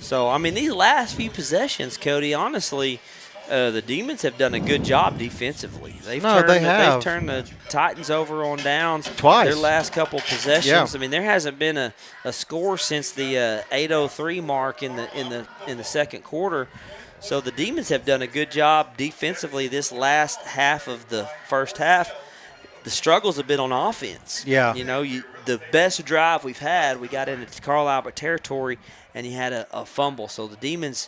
So, I mean, these last few possessions, Cody, honestly, the Demons have done a good job defensively. They've turned the Titans over on downs twice. Their last couple possessions. Yeah. I mean, there hasn't been a score since the 8:03 mark in the second quarter. So the Demons have done a good job defensively this last half of the first half. The struggles have been on offense. Yeah. The best drive we've had, we got into Carl Albert territory, and he had a fumble. So the Demons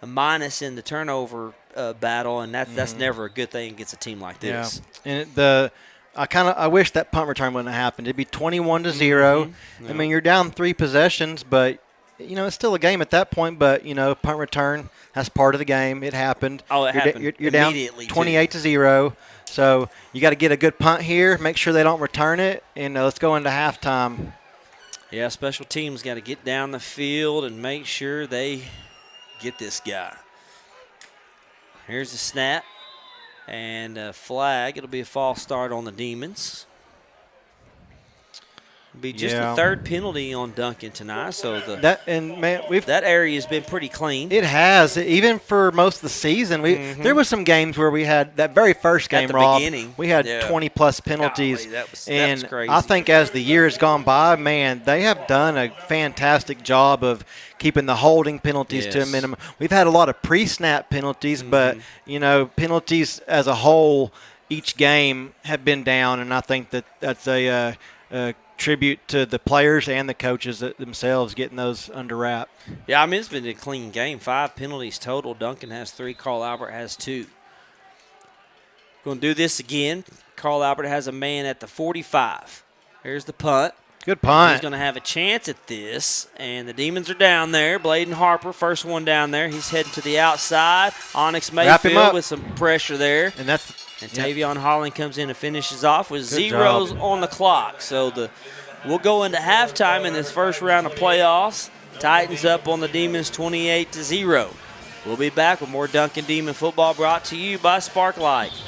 a minus in the turnover battle, and that's never a good thing against a team like this. Yeah. And I wish that punt return wouldn't have happened. It'd be 21-0. Yeah. I mean, you're down 3 possessions, but it's still a game at that point. But punt return, that's part of the game. It happened. Oh, it happened. You're down 28-0. So you got to get a good punt here. Make sure they don't return it, and let's go into halftime. Yeah, special teams got to get down the field and make sure they get this guy. Here's the snap and a flag. It'll be a false start on the Demons. Be just the third penalty on Duncan tonight, so that area has been pretty clean. It has, even for most of the season. There was some games where we had that very first game, at the Rob, beginning. we had 20-plus penalties. Golly, that was crazy. I think as the year has gone by, man, they have done a fantastic job of keeping the holding penalties to a minimum. We've had a lot of pre-snap penalties, but penalties as a whole, each game have been down, and I think that's a tribute to the players and the coaches themselves getting those under wrap. Yeah, I mean, it's been a clean game. 5 penalties total. Duncan has 3. Carl Albert has 2. Going to do this again. Carl Albert has a man at the 45. Here's the punt. Good punt. He's going to have a chance at this, and the Demons are down there. Bladen Harper, first one down there. He's heading to the outside. Onyx Mayfield with some pressure there. And Tavion Holland comes in and finishes off with zeros on the clock. So we'll go into halftime in this first round of playoffs. Titans up on the Demons 28-0. We'll be back with more Duncan Demon football brought to you by Sparklight.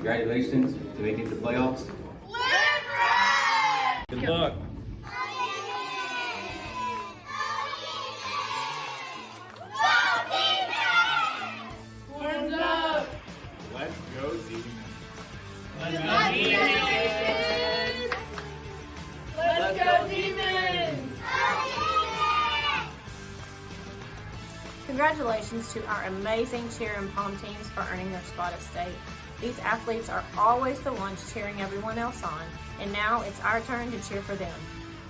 Congratulations to making the playoffs. Good luck. Horns up! Let's go, Demons. Let's go, Demons! Congratulations to our amazing cheer and pom teams for earning their spot at state. These athletes are always the ones cheering everyone else on, and now it's our turn to cheer for them.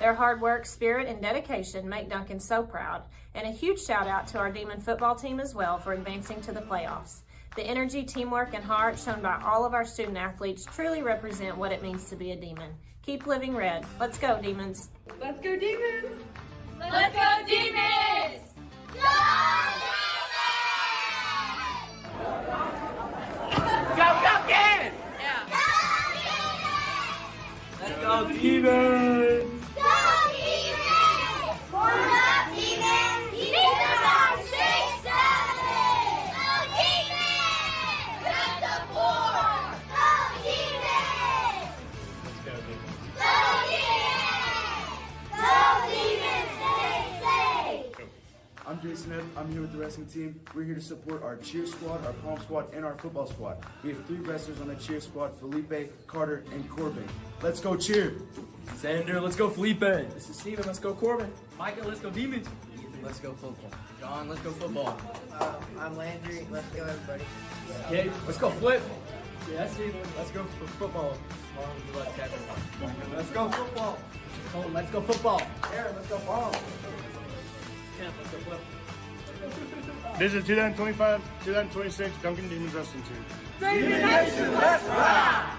Their hard work, spirit, and dedication make Duncan so proud, and a huge shout out to our Demon football team as well for advancing to the playoffs. The energy, teamwork, and heart shown by all of our student athletes truly represent what it means to be a Demon. Keep living red. Let's go, Demons. Let's go, Demons! Let's go, Demons! Go, Duncan! Let's go, Demons! Go, Demons! Horns up, Demons! Keep the rock 6-7! Go, Demons! Back to 4! Go, Demons! Let's go, Demons. Go, Demons! Go, Demons! Stay safe! I'm Jason Ebb. I'm here with the wrestling team. We're here to support our cheer squad, our pom squad, and our football squad. We have 3 wrestlers on the cheer squad, Felipe, Carter, and Corbin. Let's go cheer! Xander, let's go, Felipe. This is Steven, let's go, Corbin. Micah, let's go, Demons. Let's go football. John, let's go football. I'm Landry. Let's go, everybody. Okay, let's go, Flip. Yeah, Steven, let's go for football. Let's go, football. Colin, let's go, football. Aaron, let's go, ball. Kent, let's go, Flip. This is 2025-2026 Duncan Demons Wrestling Team. Demon Nation, let's ride!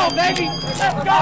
football, baby. Let's go.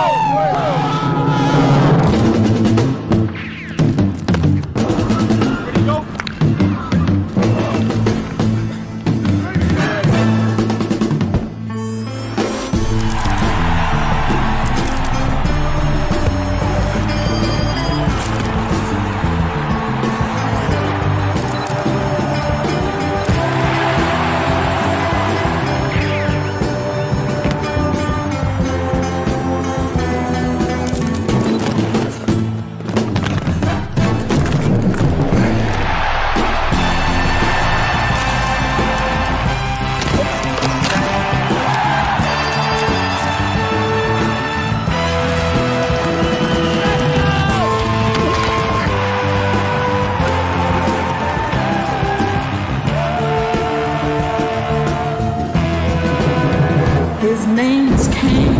His name's Cain.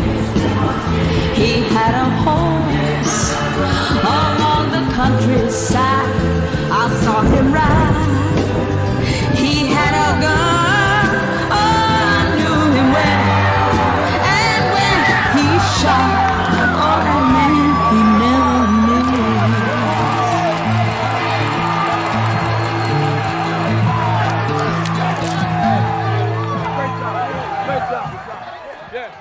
He had a horse along the countryside. I saw him ride. He had a gun. Oh, I knew him well. And when he shot, oh, that man, he never knew. Great job. Yeah.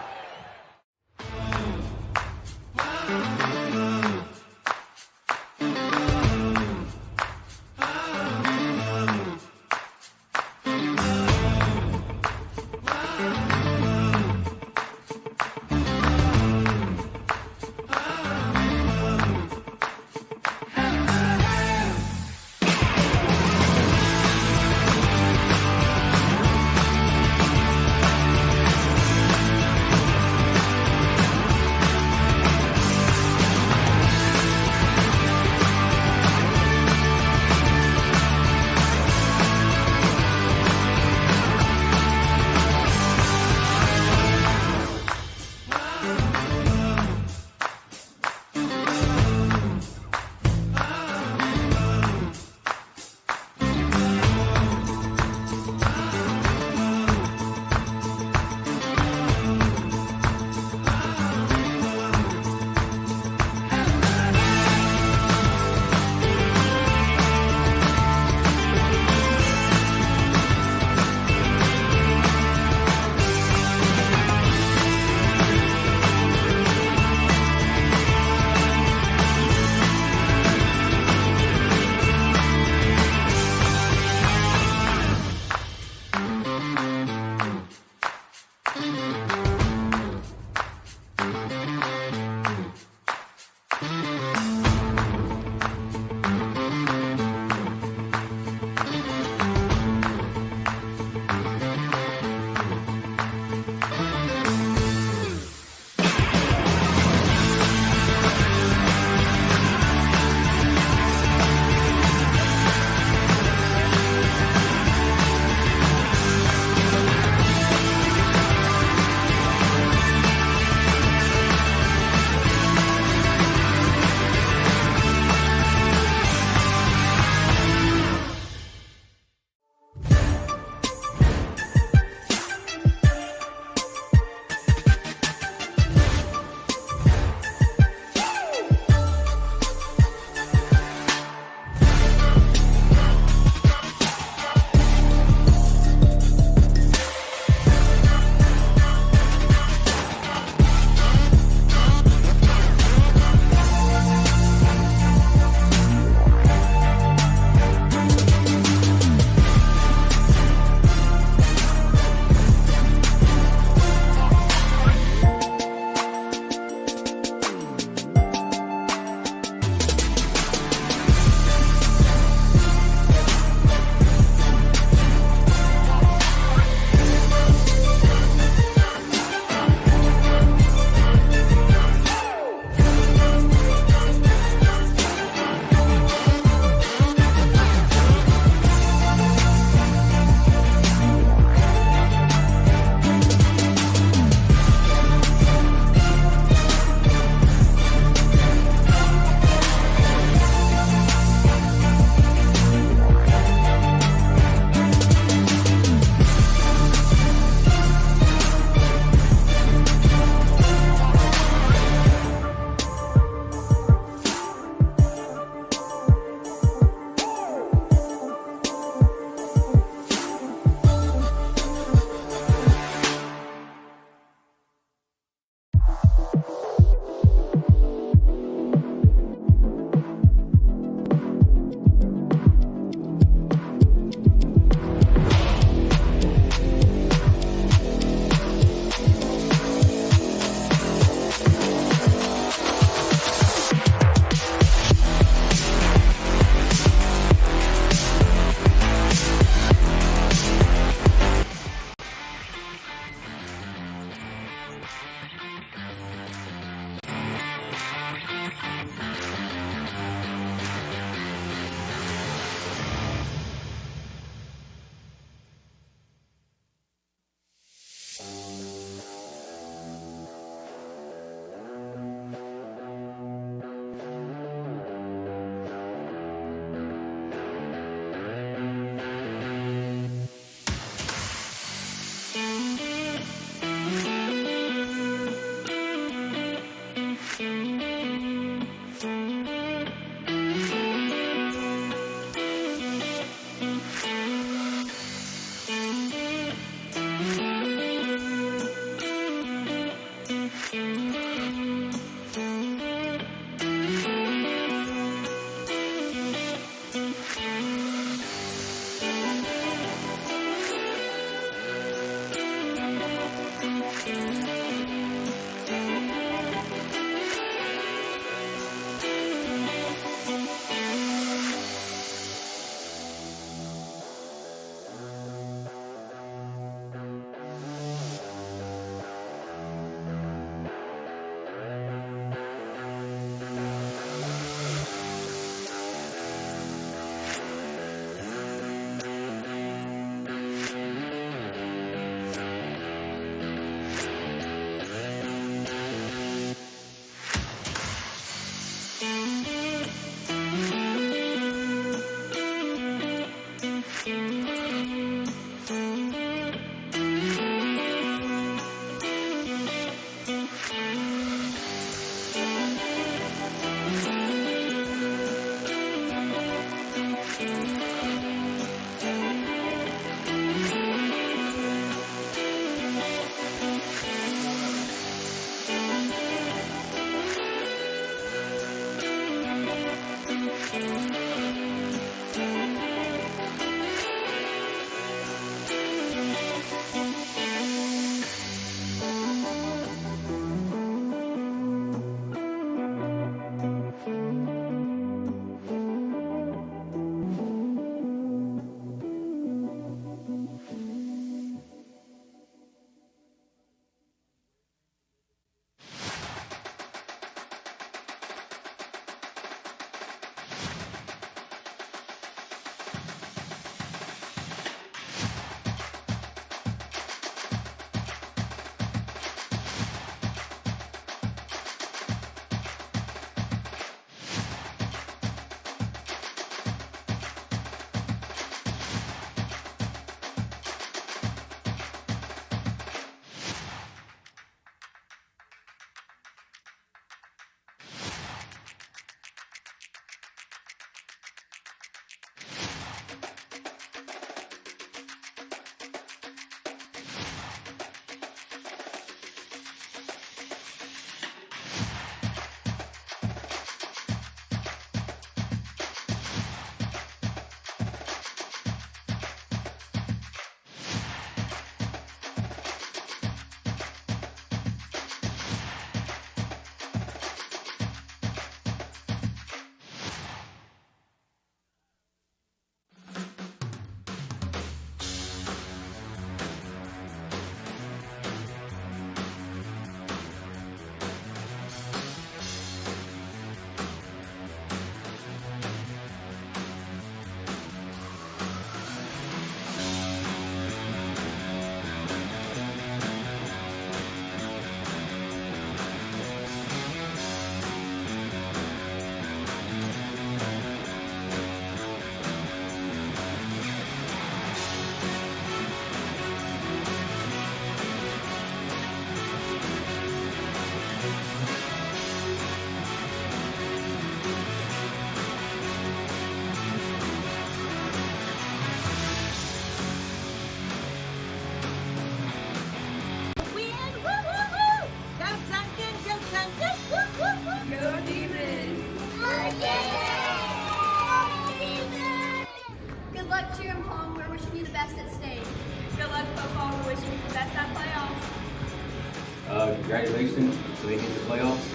Congratulations to making the playoffs.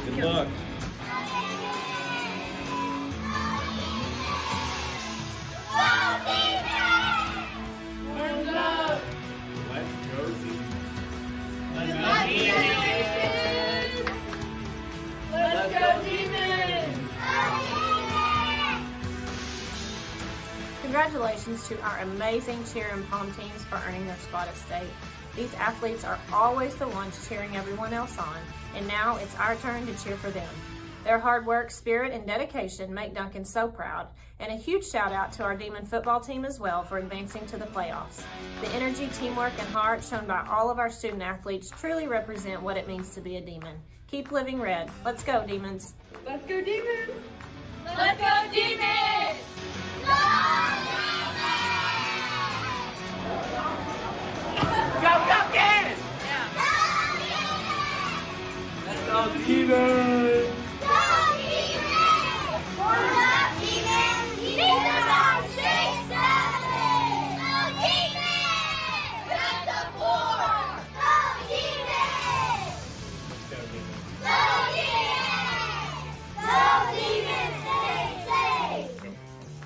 Good luck. Let's go, Demons. Let's go, Demons! Congratulations to our amazing cheer and pom teams for earning their spot at state. These athletes are always the ones cheering everyone else on, and now it's our turn to cheer for them. Their hard work, spirit, and dedication make Duncan so proud, and a huge shout out to our Demon football team as well for advancing to the playoffs. The energy, teamwork, and heart shown by all of our student athletes truly represent what it means to be a Demon. Keep living red. Let's go, Demons. Let's go, Demons! Let's go, Demons! Go, go, kids! Let's go, Demons!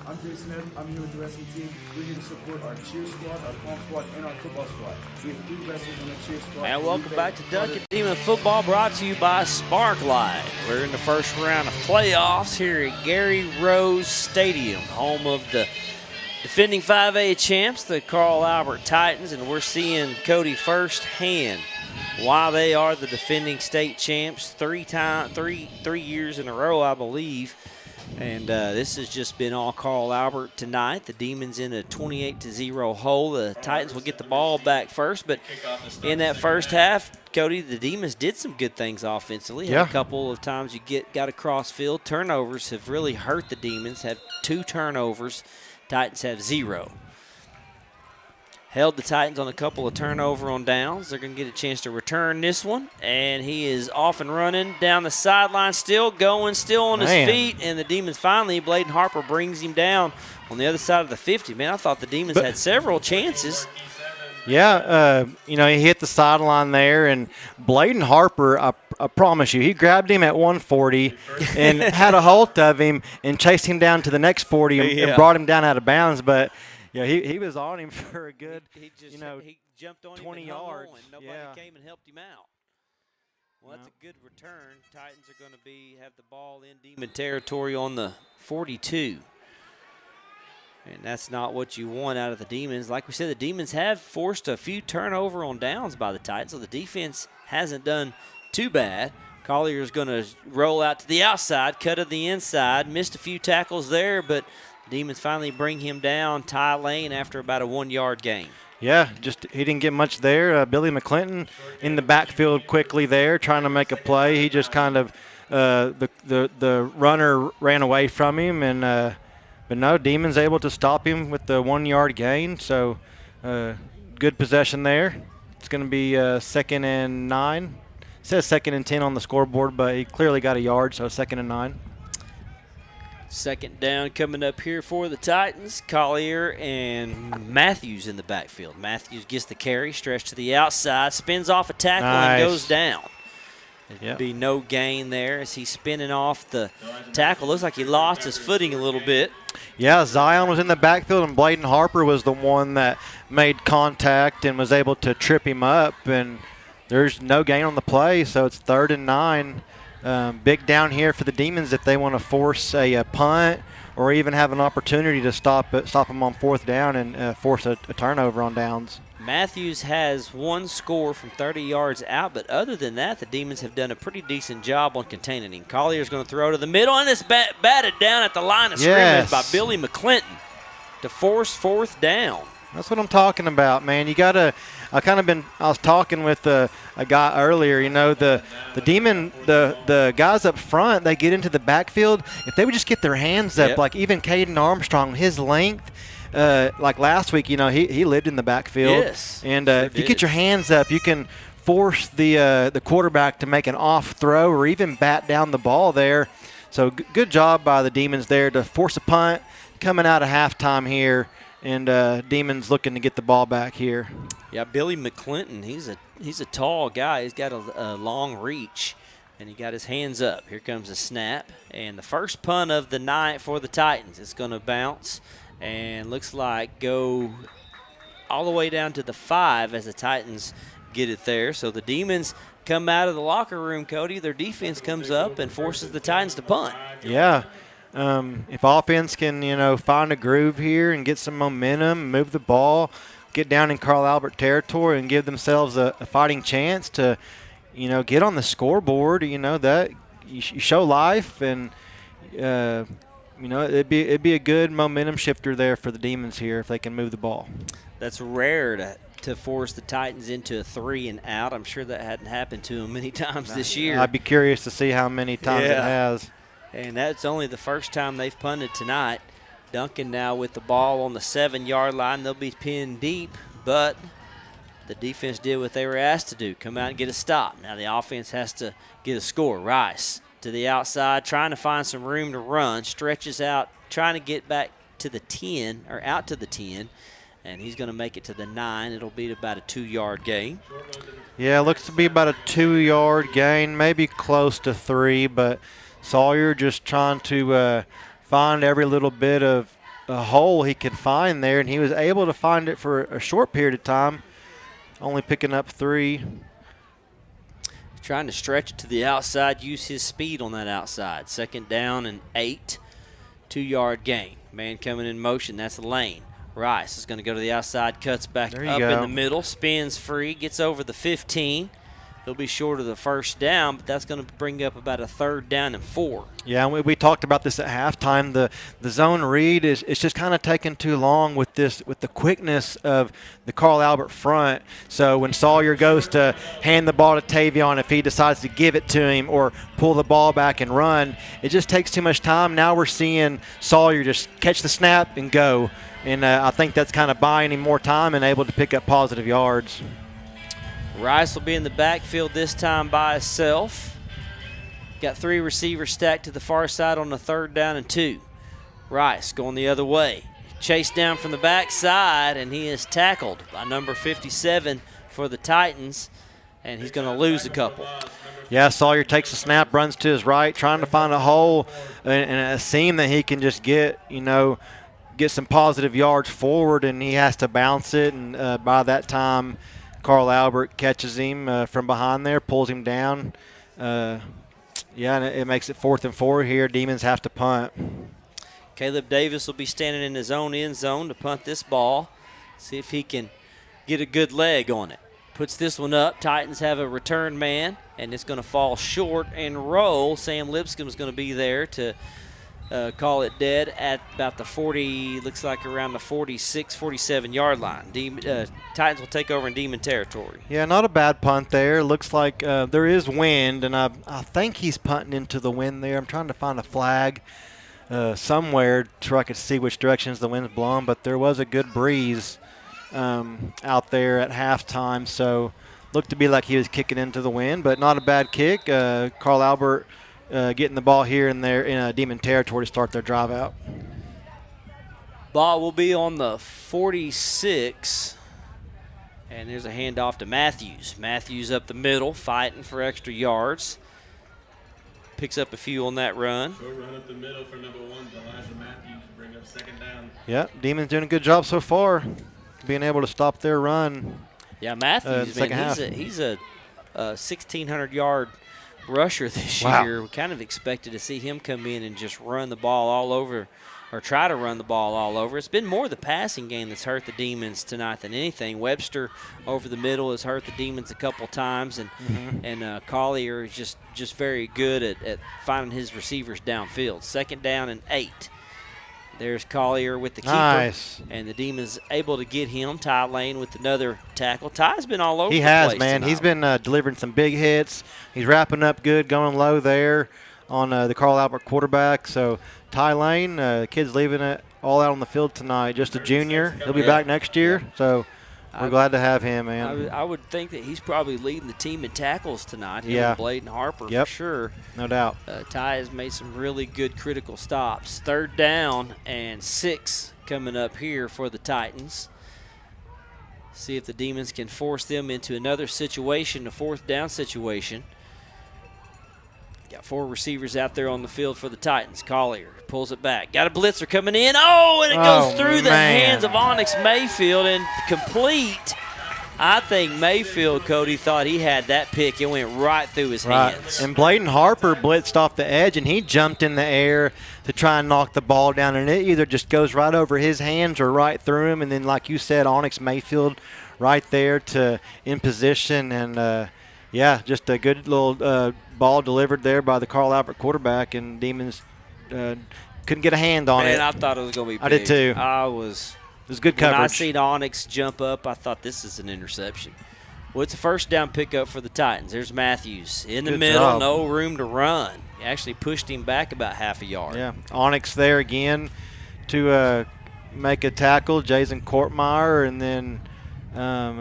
I'm Jason Ed. I'm here with the wrestling team. We're here to support our cheer squad, our pom squad, and our football squad. We have 3 wrestlers on the cheer squad. And welcome back to Duncan Demon Football, brought to you by Sparklight. We're in the first round of playoffs here at Gary Rose Stadium, home of the defending 5A champs, the Carl Albert Titans, and we're seeing Cody firsthand why they are the defending state champs 3 years in a row, I believe. And this has just been all Carl Albert tonight. The Demons in a 28-0 hole. The Titans will get the ball back first, but in that first half, Cody, the Demons did some good things offensively. Yeah. A couple of times you got across field. Turnovers have really hurt the Demons. Had 2 turnovers. Titans have 0. Held the Titans on a couple of turnover on downs. They're going to get a chance to return this one. And he is off and running down the sideline, still going, still on his feet. And the Demons finally, Bladen Harper brings him down on the other side of the 50. Man, I thought the Demons had several chances. Yeah, he hit the sideline there. And Bladen Harper, I promise you, he grabbed him at 140 and had a hold of him and chased him down to the next 40 and brought him down out of bounds. But yeah, he was on him for a good, he jumped on 20 him yards. And nobody came and helped him out. Well, that's a good return. Titans are going to have the ball in Demon territory on the 42. And that's not what you want out of the Demons. Like we said, the Demons have forced a few turnover on downs by the Titans, so the defense hasn't done too bad. Collier's going to roll out to the outside, cut to the inside, missed a few tackles there, but Demons finally bring him down, tie lane after about a 1-yard gain. Yeah, he didn't get much there. Billy McClinton in the backfield quickly there, trying to make a play. He just kind of the runner ran away from him, and but no, Demons able to stop him with the 1-yard gain. So good possession there. It's going to be 2nd and 9. It says 2nd and 10 on the scoreboard, but he clearly got a yard, so 2nd and 9. Second down coming up here for the Titans. Collier and Matthews in the backfield. Matthews gets the carry, stretched to the outside, spins off a tackle and goes down. It'd be no gain there as he's spinning off the tackle. Looks like he lost his footing a little bit. Yeah, Zion was in the backfield, and Bladen Harper was the one that made contact and was able to trip him up. And there's no gain on the play, so it's 3rd and 9. Big down here for the Demons if they want to force a punt or even have an opportunity to stop them on 4th down and force a turnover on downs. Matthews has 1 score from 30 yards out, but other than that, the Demons have done a pretty decent job on containing him. Collier's going to throw to the middle, and it's batted down at the line of scrimmage by Billy McClinton to force 4th down. That's what I'm talking about, man. You got to I was talking with a guy earlier, the guys up front, they get into the backfield. If they would just get their hands up, like even Caden Armstrong, his length, like last week, he lived in the backfield. Yes. And if you get your hands up, you can force the quarterback to make an off throw or even bat down the ball there. So good job by the Demons there to force a punt coming out of halftime here. And Demons looking to get the ball back here. Yeah, Billy McClinton, he's a he's a tall guy. He's got a long reach, and he got his hands up. Here comes a snap, and the first punt of the night for the Titans. It's going to bounce and looks like go all the way down to the 5 as the Titans get it there. So the Demons come out of the locker room, Cody. Their defense comes up and forces the Titans to punt. Yeah. If offense can, find a groove here and get some momentum, move the ball, get down in Carl Albert territory and give themselves a fighting chance to, get on the scoreboard, that you show life and, it'd be a good momentum shifter there for the Demons here if they can move the ball. That's rare to force the Titans into a 3 and out. I'm sure that hadn't happened to them many times this year. I'd be curious to see how many times it has. And that's only the first time they've punted tonight. Duncan now with the ball on the 7-yard line. They'll be pinned deep, but the defense did what they were asked to do, come out and get a stop. Now the offense has to get a score. Rice to the outside, trying to find some room to run, stretches out, trying to get back to the 10, or out to the 10, and he's going to make it to the 9. It'll be about a 2-yard gain. Yeah, looks to be about a 2-yard gain, maybe close to 3, but Sawyer just trying to find every little bit of a hole he can find there, and he was able to find it for a short period of time, only picking up 3. Trying to stretch it to the outside, use his speed on that outside. 2nd down and 8, 2-yard gain. Man coming in motion, that's the lane. Rice is going to go to the outside, cuts back up in the middle, spins free, gets over the 15. He'll be short of the first down, but that's going to bring up about a 3rd down and 4. Yeah, and we talked about this at halftime. The zone read is just kind of taking too long with the quickness of the Carl Albert front. So when Sawyer goes to hand the ball to Tavion, if he decides to give it to him or pull the ball back and run, it just takes too much time. Now we're seeing Sawyer just catch the snap and go. And I think that's kind of buying him more time and able to pick up positive yards. Rice will be in the backfield this time by himself. Got 3 receivers stacked to the far side on the 3rd down and 2. Rice going the other way. Chased down from the backside, and he is tackled by number 57 for the Titans, and he's going to lose a couple. Yeah, Sawyer takes the snap, runs to his right, trying to find a hole and a seam that he can just get some positive yards forward, and he has to bounce it, and by that time Carl Albert catches him from behind there, pulls him down. And it makes it 4th and 4 here. Demons have to punt. Caleb Davis will be standing in his own end zone to punt this ball. See if he can get a good leg on it. Puts this one up. Titans have a return man, and it's going to fall short and roll. Sam Lipscomb's going to be there to call it dead at about the 40, looks like around the 46, 47-yard line. Titans will take over in Demon territory. Yeah, not a bad punt there. Looks like there is wind, and I think he's punting into the wind there. I'm trying to find a flag somewhere so I could see which directions the wind's blowing, but there was a good breeze out there at halftime, so looked to be like he was kicking into the wind, but not a bad kick. Carl Albert getting the ball here and there in Demon territory to start their drive out. Ball will be on the 46, and there's a handoff to Matthews. Matthews up the middle, fighting for extra yards. Picks up a few on that run. Short run up the middle for number 1, Elijah Matthews, to bring up 2nd down. Yep, Demon's doing a good job so far, being able to stop their run. Yeah, Matthews, he's a 1,600-yard rusher this year. We kind of expected to see him come in and just run the ball all over, or try to run the ball all over. It's been more the passing game that's hurt the Demons tonight than anything. Webster over the middle has hurt the Demons a couple times, and Collier is just very good at finding his receivers downfield. 2nd down and 8. There's Collier with the keeper. Nice. And the Demons able to get him. Ty Lane with another tackle. Ty's been all over the place. He has, man. Tonight. He's been delivering some big hits. He's wrapping up good, going low there on the Carl Albert quarterback. So Ty Lane, the kid's leaving it all out on the field tonight. Just a junior. He'll be back next year. So we're glad to have him, man. I would think that he's probably leading the team in tackles tonight. Him and Bladen Harper for sure. No doubt. Ty has made some really good critical stops. 3rd down and 6 coming up here for the Titans. See if the Demons can force them into another situation, a fourth down situation. Got 4 receivers out there on the field for the Titans. Collier pulls it back. Got a blitzer coming in. Oh, and it goes through the hands of Onyx Mayfield and complete. I think Mayfield, Cody, thought he had that pick. It went right through his hands. And Bladen Harper blitzed off the edge, and he jumped in the air to try and knock the ball down, and it either just goes right over his hands or right through him. And then, like you said, Onyx Mayfield right there in position. And, yeah, just a good little ball delivered there by the Carl Albert quarterback, and Demons couldn't get a hand on it. Man, I thought it was going to be big. I did too. It was good coverage. When I seen Onyx jump up, I thought this is an interception. Well, it's a first down pickup for the Titans. There's Matthews in the middle, no room to run. He actually pushed him back about half a yard. Yeah, Onyx there again to make a tackle. Jason Kortmeyer, and then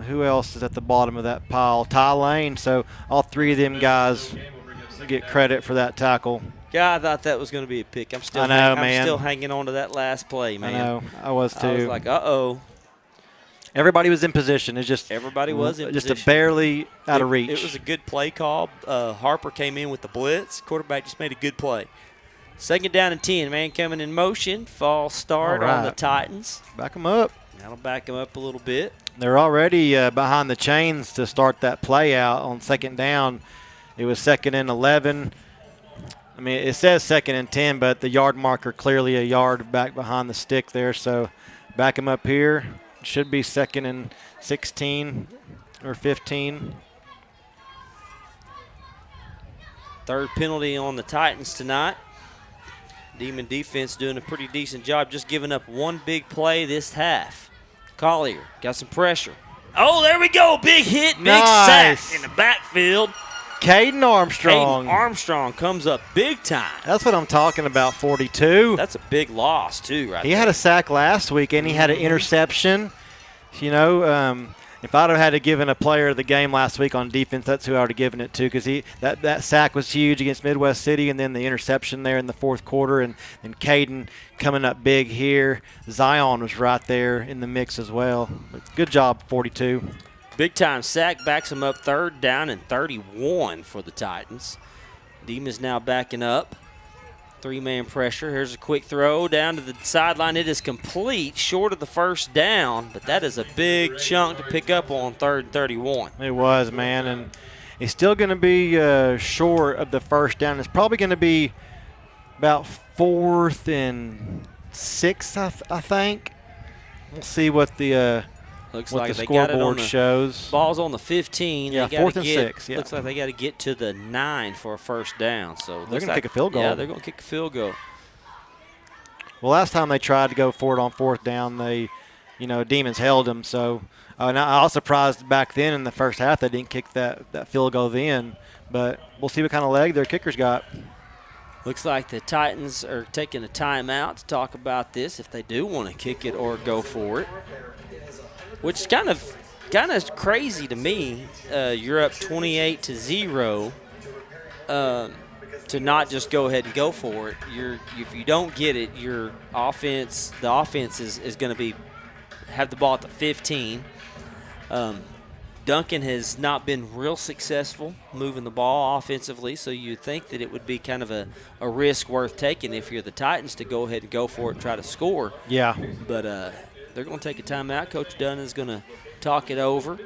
who else is at the bottom of that pile? Ty Lane. So all 3 of them guys get credit for that tackle. Yeah, I thought that was going to be a pick. I'm still hanging on to that last play, man. I know. I was too. I was like, uh-oh. Everybody was in position. It's just everybody was in position. Just barely out of reach. It was a good play call. Harper came in with the blitz. Quarterback just made a good play. 2nd down and 10. Man coming in motion. False start on the Titans. Back them up. That'll back them up a little bit. They're already behind the chains to start that play out on 2nd down. It was 2nd and 11. I mean, it says 2nd and 10, but the yard marker clearly a yard back behind the stick there. So back them up here. Should be 2nd and 16 or 15. 3rd penalty on the Titans tonight. Demon defense doing a pretty decent job, just giving up 1 big play this half. Collier got some pressure. Oh, there we go. Big hit, big sack in the backfield. Caden Armstrong. Caden Armstrong comes up big time. That's what I'm talking about, 42. That's a big loss, too, right He had a sack last week, and he had an interception. You know, if I'd have had to give a player of the game last week on defense, that's who I would have given it to, because that sack was huge against Midwest City, and then the interception there in the 4th quarter, and Caden coming up big here. Zion was right there in the mix as well. Good job, 42. Big-time sack backs him up 3rd down and 31 for the Titans. Demons now backing up. 3-man pressure. Here's a quick throw down to the sideline. It is complete, short of the 1st down, but that is a big chunk to pick up on 3rd and 31. It was, man, and it's still going to be short of the 1st down. It's probably going to be about 4th and 6, I think. We'll see what the Looks what like the they got it on scoreboard the shows. Ball's on the 15. Yeah, 4th and 6. Yeah. Looks like they got to get to the 9 for a 1st down. So they're going to kick a field goal. Yeah, they're going to kick a field goal. Well, last time they tried to go for it on 4th down, Demons held them. So, and I was surprised back then in the first half they didn't kick that field goal then. But we'll see what kind of leg their kickers got. Looks like the Titans are taking a timeout to talk about this, if they do want to kick it or go for it. Which is kind of crazy to me. You're up 28-0 to not just go ahead and go for it. If you don't get it, the offense is going to have the ball at the 15. Duncan has not been real successful moving the ball offensively, so you'd think that it would be kind of a risk worth taking if you're the Titans to go ahead and go for it and try to score. Yeah. But they're going to take a timeout. Coach Dunn is going to talk it over.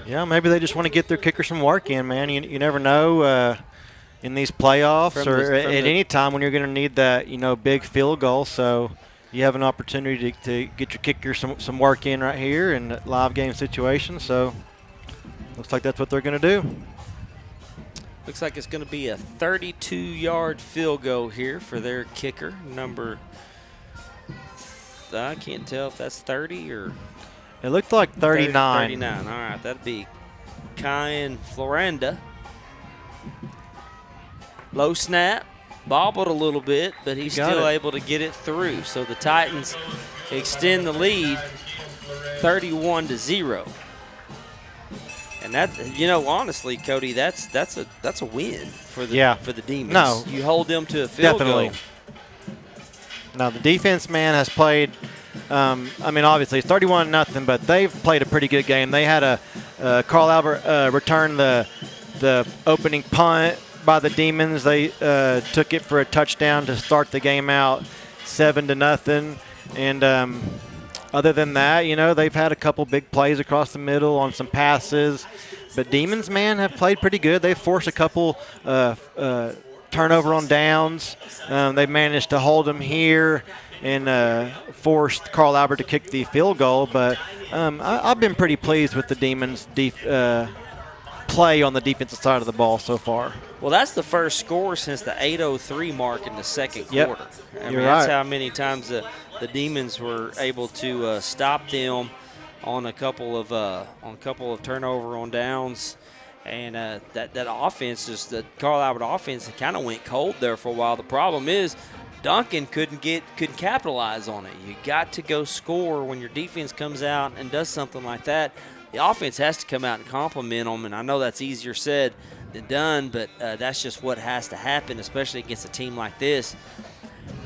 Yeah, maybe they just want to get their kicker some work in, man. You never know in these playoffs or at any time when you're going to need that, big field goal. So you have an opportunity to get your kicker some work in right here in a live game situation. So looks like that's what they're going to do. Looks like it's going to be a 32-yard field goal here for their kicker, number – I can't tell if that's 30 or – It looked like 39. 39. All right, that'd be Kyan Florenda. Low snap, bobbled a little bit, but he's still able to get it through. So the Titans extend the lead 31-0. And that, honestly, Cody, that's a win for the Demons. No, you hold them to a field goal. Now, the defense, man, has played, I mean, obviously it's 31-0, but they've played a pretty good game. They had Carl Albert return the opening punt by the Demons. They took it for a touchdown to start the game out 7-0. And other than that, you know, they've had a couple big plays across the middle on some passes. But Demons, man, have played pretty good. They've forced a couple turnover on downs. They've managed to hold them here and forced Carl Albert to kick the field goal. But I've been pretty pleased with the Demons' play on the defensive side of the ball so far. Well, that's the first score since the 8:03 mark in the second quarter. I mean, You're that's right. how many times the Demons were able to stop them on a couple of turnover on downs. And that offense, just the Carl Albert offense, kind of went cold there for a while. The problem is Duncan couldn't capitalize on it. You got to go score when your defense comes out and does something like that. The offense has to come out and compliment them, and I know that's easier said than done, but that's just what has to happen, especially against a team like this.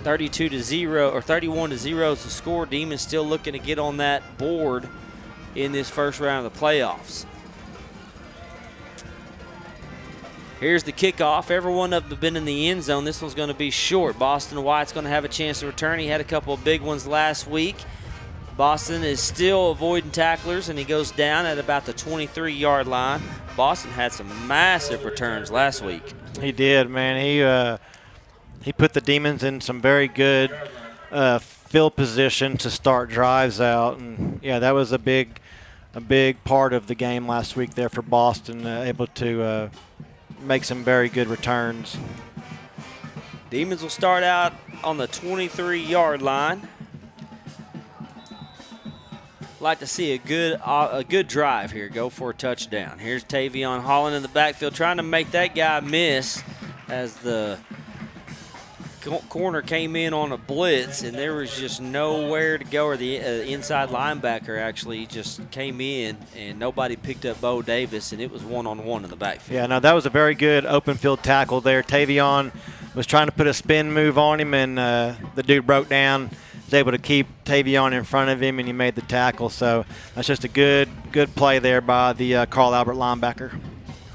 32-0 or 31-0 is the score. Demons still looking to get on that board in this first round of the playoffs. Here's the kickoff. Every one of them have been in the end zone. This one's going to be short. Boston White's going to have a chance to return. He had a couple of big ones last week. Boston is still avoiding tacklers, and he goes down at about the 23-yard line. Boston had some massive returns last week. He did, man. He put the Demons in some very good field position to start drives out, and yeah, that was a big part of the game last week there for Boston, able to make some very good returns. Demons will start out on the 23-yard line. Like to see a good drive here. Go for a touchdown. Here's Tavion Holland in the backfield trying to make that guy miss as the corner came in on a blitz, and there was just nowhere to go, or the inside linebacker actually just came in, and nobody picked up Bo Davis, and it was one-on-one in the backfield. Yeah, no, that was a very good open field tackle there. Tavion was trying to put a spin move on him, and the dude broke down. Was able to keep Tavion in front of him, and he made the tackle. So that's just a good play there by the Carl Albert linebacker.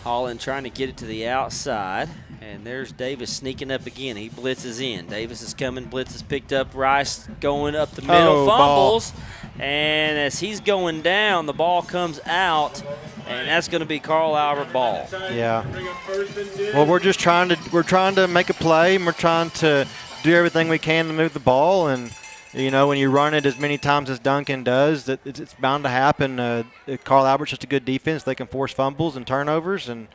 Holland trying to get it to the outside, and there's Davis sneaking up again. He blitzes in. Davis is coming. Blitz is picked up. Rice going up the middle. Fumbles. And as he's going down, the ball comes out, and that's going to be Carl Albert ball. Yeah. Well, we're trying to make a play, and we're trying to do everything we can to move the ball, and you know, when you run it as many times as Duncan does, it's bound to happen. Carl Albert's just a good defense. They can force fumbles and turnovers, and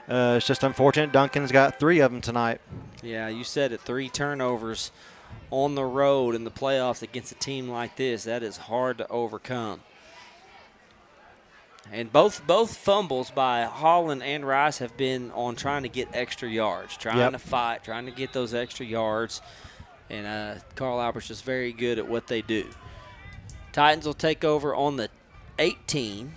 it's just unfortunate Duncan's got 3 of them tonight. Yeah, you said it, 3 turnovers on the road in the playoffs against a team like this. That is hard to overcome. And both fumbles by Holland and Rice have been on trying to get extra yards, trying to fight, trying to get those extra yards. And Carl Albert's just very good at what they do. Titans will take over on the 18.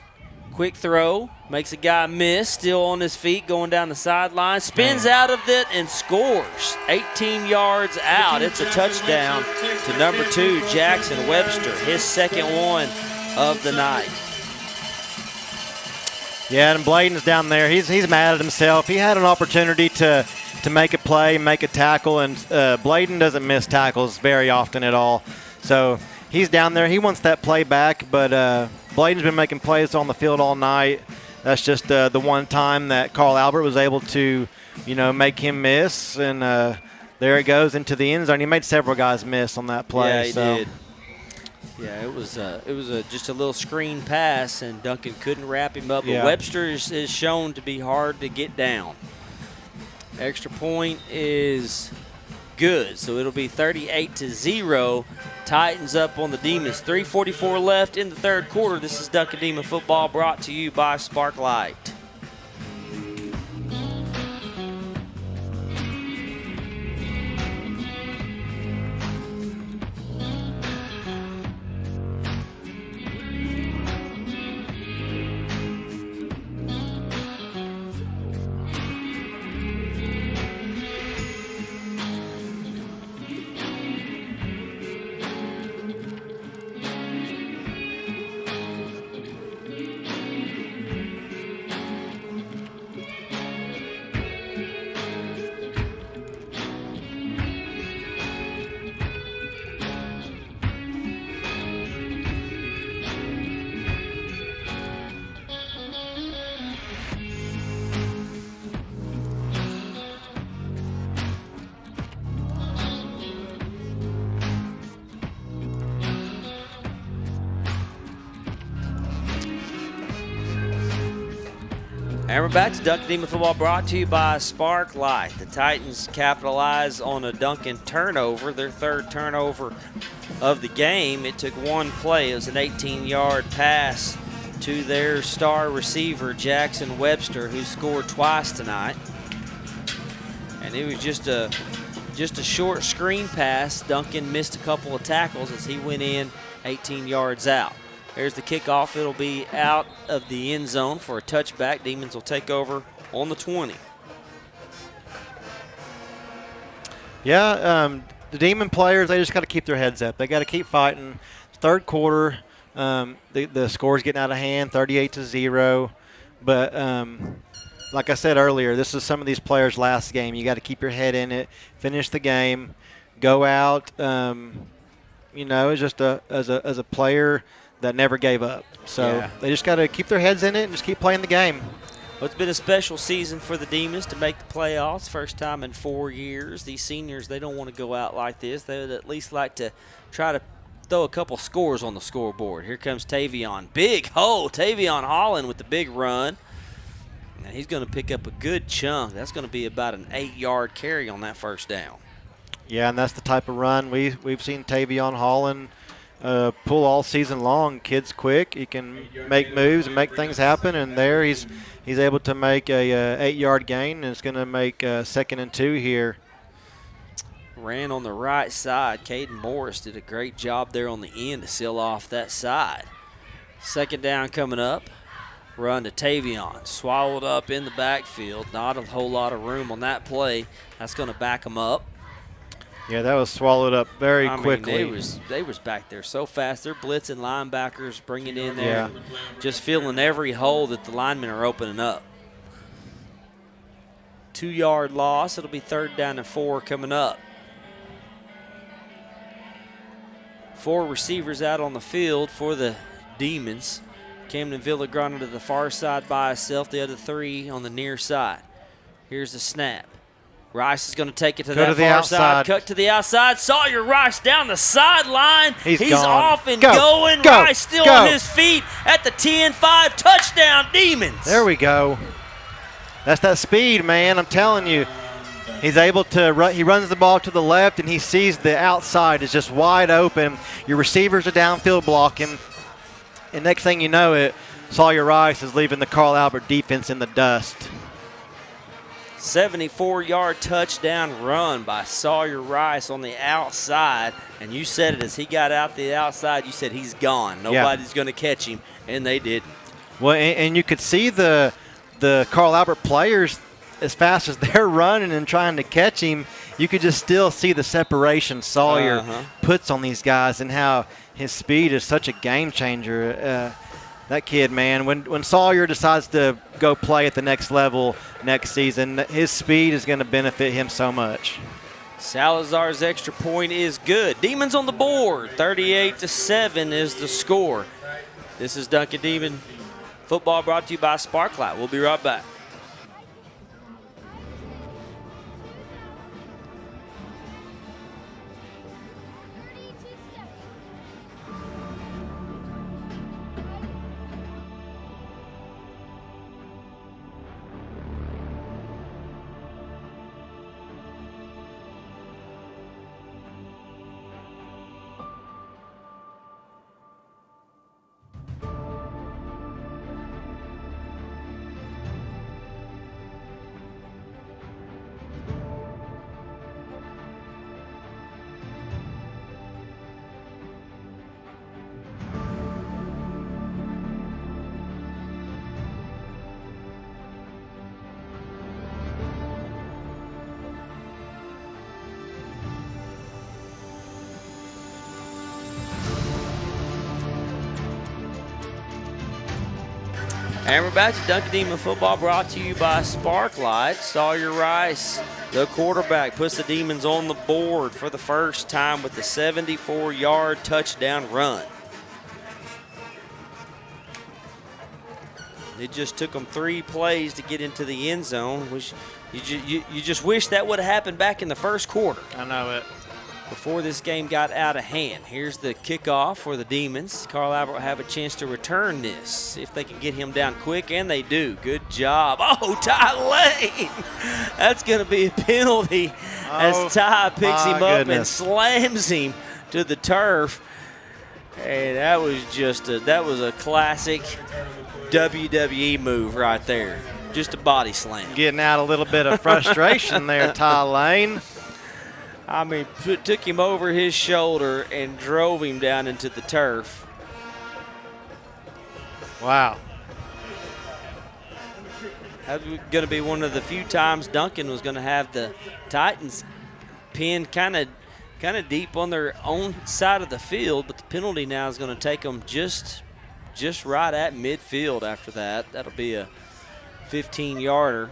Quick throw, makes a guy miss, still on his feet, going down the sideline, spins out of it and scores. 18 yards out. It's a touchdown to number 2, Jackson Webster, his second one of the night. Yeah, and Bladen's down there. He's mad at himself. He had an opportunity to make a play, make a tackle, and Bladen doesn't miss tackles very often at all. So he's down there. He wants that play back, but Bladen's been making plays on the field all night. That's just the one time that Carl Albert was able to, make him miss, and there it goes into the end zone. He made several guys miss on that play. Yeah, he did. Yeah, it was just a little screen pass, and Duncan couldn't wrap him up. But Webster is shown to be hard to get down. Extra point is good, so it'll be 38-0. Titans up on the Demons. 3:44 left in the third quarter. This is Duncan Demon Football brought to you by Sparklight. And we're back to Duncan Demon Football, brought to you by Sparklight. The Titans capitalize on a Duncan turnover, their third turnover of the game. It took one play. It was an 18-yard pass to their star receiver, Jackson Webster, who scored twice tonight. And it was just a short screen pass. Duncan missed a couple of tackles as he went in 18 yards out. There's the kickoff. It'll be out of the end zone for a touchback. Demons will take over on the 20. Yeah, the Demon players, they just got to keep their heads up. They got to keep fighting. Third quarter, the score's getting out of hand, 38-0. But like I said earlier, this is some of these players' last game. You got to keep your head in it, finish the game, go out. As just as a player that never gave up. So they just got to keep their heads in it and just keep playing the game. Well, it's been a special season for the Demons to make the playoffs. First time in 4 years. These seniors, they don't want to go out like this. They would at least like to try to throw a couple scores on the scoreboard. Here comes Tavion. Big hole. Tavion Holland with the big run. And he's going to pick up a good chunk. That's going to be about an 8-yard carry on that first down. Yeah, and that's the type of run we've seen Tavion Holland pull all season long. Kid's quick. He can make moves and make things happen. And there he's able to make a 8-yard gain, and it's going to make 2nd and 2 here. Ran on the right side. Caden Morris did a great job there on the end to seal off that side. 2nd down coming up. Run to Tavion. Swallowed up in the backfield. Not a whole lot of room on that play. That's going to back him up. Yeah, that was swallowed up very quickly. They was back there so fast. They're blitzing linebackers, bringing in there, just filling every hole that the linemen are opening up. 2-yard loss. It'll be 3rd down and 4 coming up. 4 receivers out on the field for the Demons. Camden Villagrana to the far side by himself, the other 3 on the near side. Here's the snap. Rice is going to take it to that far side. Cut to the outside. Sawyer Rice down the sideline. He's off and going. Rice still on his feet at the 10-5. Touchdown, Demons. There we go. That's that speed, man. I'm telling you. He's able to run. He runs the ball to the left, and he sees the outside is just wide open. Your receivers are downfield blocking. And next thing you know it, Sawyer Rice is leaving the Carl Albert defense in the dust. 74-yard touchdown run by Sawyer Rice on the outside. And you said it as he got out the outside, you said he's gone. Nobody's going to catch him, and they didn't. Well, and you could see the Carl Albert players, as fast as they're running and trying to catch him, you could just still see the separation Sawyer puts on these guys and how his speed is such a game changer. That kid, man, when Sawyer decides to go play at the next level next season, his speed is going to benefit him so much. Salazar's extra point is good. Demons on the board. 38-7 is the score. This is Duncan Demon Football brought to you by Sparklight. We'll be right back. And we're back to Duncan Demon Football brought to you by Sparklight. Sawyer Rice, the quarterback, puts the Demons on the board for the first time with the 74-yard touchdown run. It just took them 3 plays to get into the end zone. You just wish that would have happened back in the first quarter. I know it. before this game got out of hand. Here's the kickoff for the Demons. Carl Albert will have a chance to return this. See if they can get him down quick, and they do. Good job. Oh, Ty Lane. That's going to be a penalty as Ty picks him up and slams him to the turf. Hey, that was just that was a classic WWE move right there. Just a body slam. Getting out a little bit of frustration there, Ty Lane. I mean, took him over his shoulder and drove him down into the turf. Wow. That was going to be one of the few times Duncan was going to have the Titans pinned kind of deep on their own side of the field, but the penalty now is going to take them just right at midfield after that. That'll be a 15-yarder,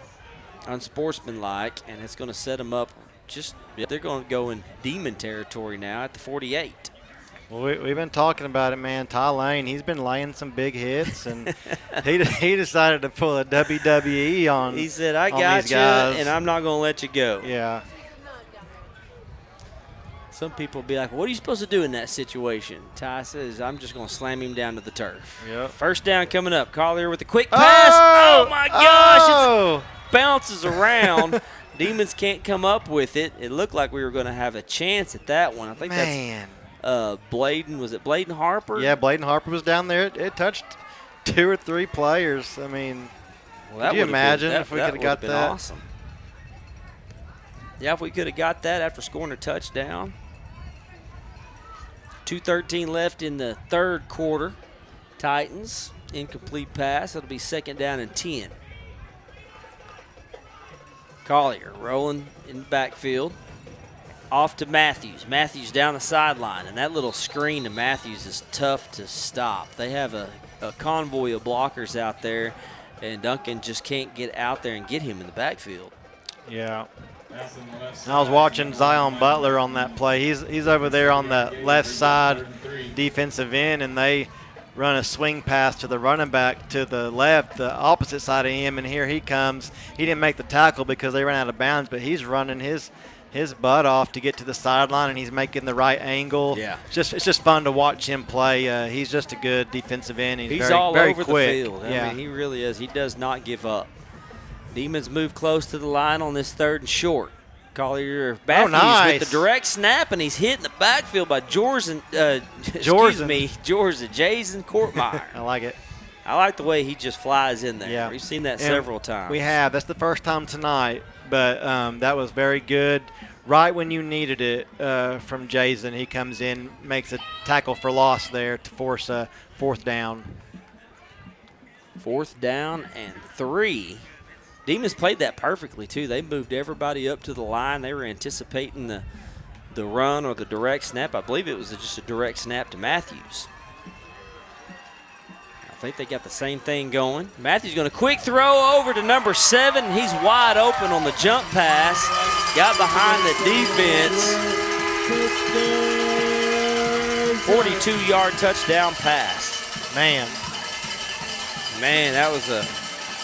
unsportsmanlike, and it's going to set them up. They're going to go in Demon territory now at the 48. Well, we've been talking about it, man. Ty Lane, he's been laying some big hits, and he decided to pull a WWE on. He said, "I got you, and I'm not going to let you go." Yeah. Some people will be like, "What are you supposed to do in that situation?" Ty says, "I'm just going to slam him down to the turf." Yep. First down coming up. Collier with a quick pass. Oh my gosh! It bounces around. Demons can't come up with it. It looked like we were going to have a chance at that one. I think that's Bladen. Was it Bladen Harper? Yeah, Bladen Harper was down there. It touched 2 or 3 players. I mean, could you imagine if we could have got that? Awesome. Yeah, if we could have got that after scoring a touchdown. 2:13 left in the third quarter. Titans, incomplete pass. It'll be 2nd down and 10. Collier rolling in the backfield. Off to Matthews. Matthews down the sideline, and that little screen to Matthews is tough to stop. They have a convoy of blockers out there, and Duncan just can't get out there and get him in the backfield. Yeah. I was watching Zion Butler on that play. He's over there on the left side defensive end, and they run a swing pass to the running back to the left, the opposite side of him, and here he comes. He didn't make the tackle because they ran out of bounds, but he's running his butt off to get to the sideline, and he's making the right angle. Yeah. It's just fun to watch him play. He's just a good defensive end. He's very, all very over quick. the field. I mean, he really is. He does not give up. Demons move close to the line on this 3rd and short. Collier Matthews with the direct snap, and he's hit in the backfield by Jason Courtmeyer. I like it. I like the way he just flies in there. Yeah. We've seen that several times. We have. That's the first time tonight, but that was very good. Right when you needed it from Jason, he comes in, makes a tackle for loss there to force a 4th down. 4th down and 3. Demons played that perfectly, too. They moved everybody up to the line. They were anticipating the run or the direct snap. I believe it was just a direct snap to Matthews. I think they got the same thing going. Matthews going to quick throw over to number 7. He's wide open on the jump pass. Got behind the defense. 42-yard touchdown pass. Man, that was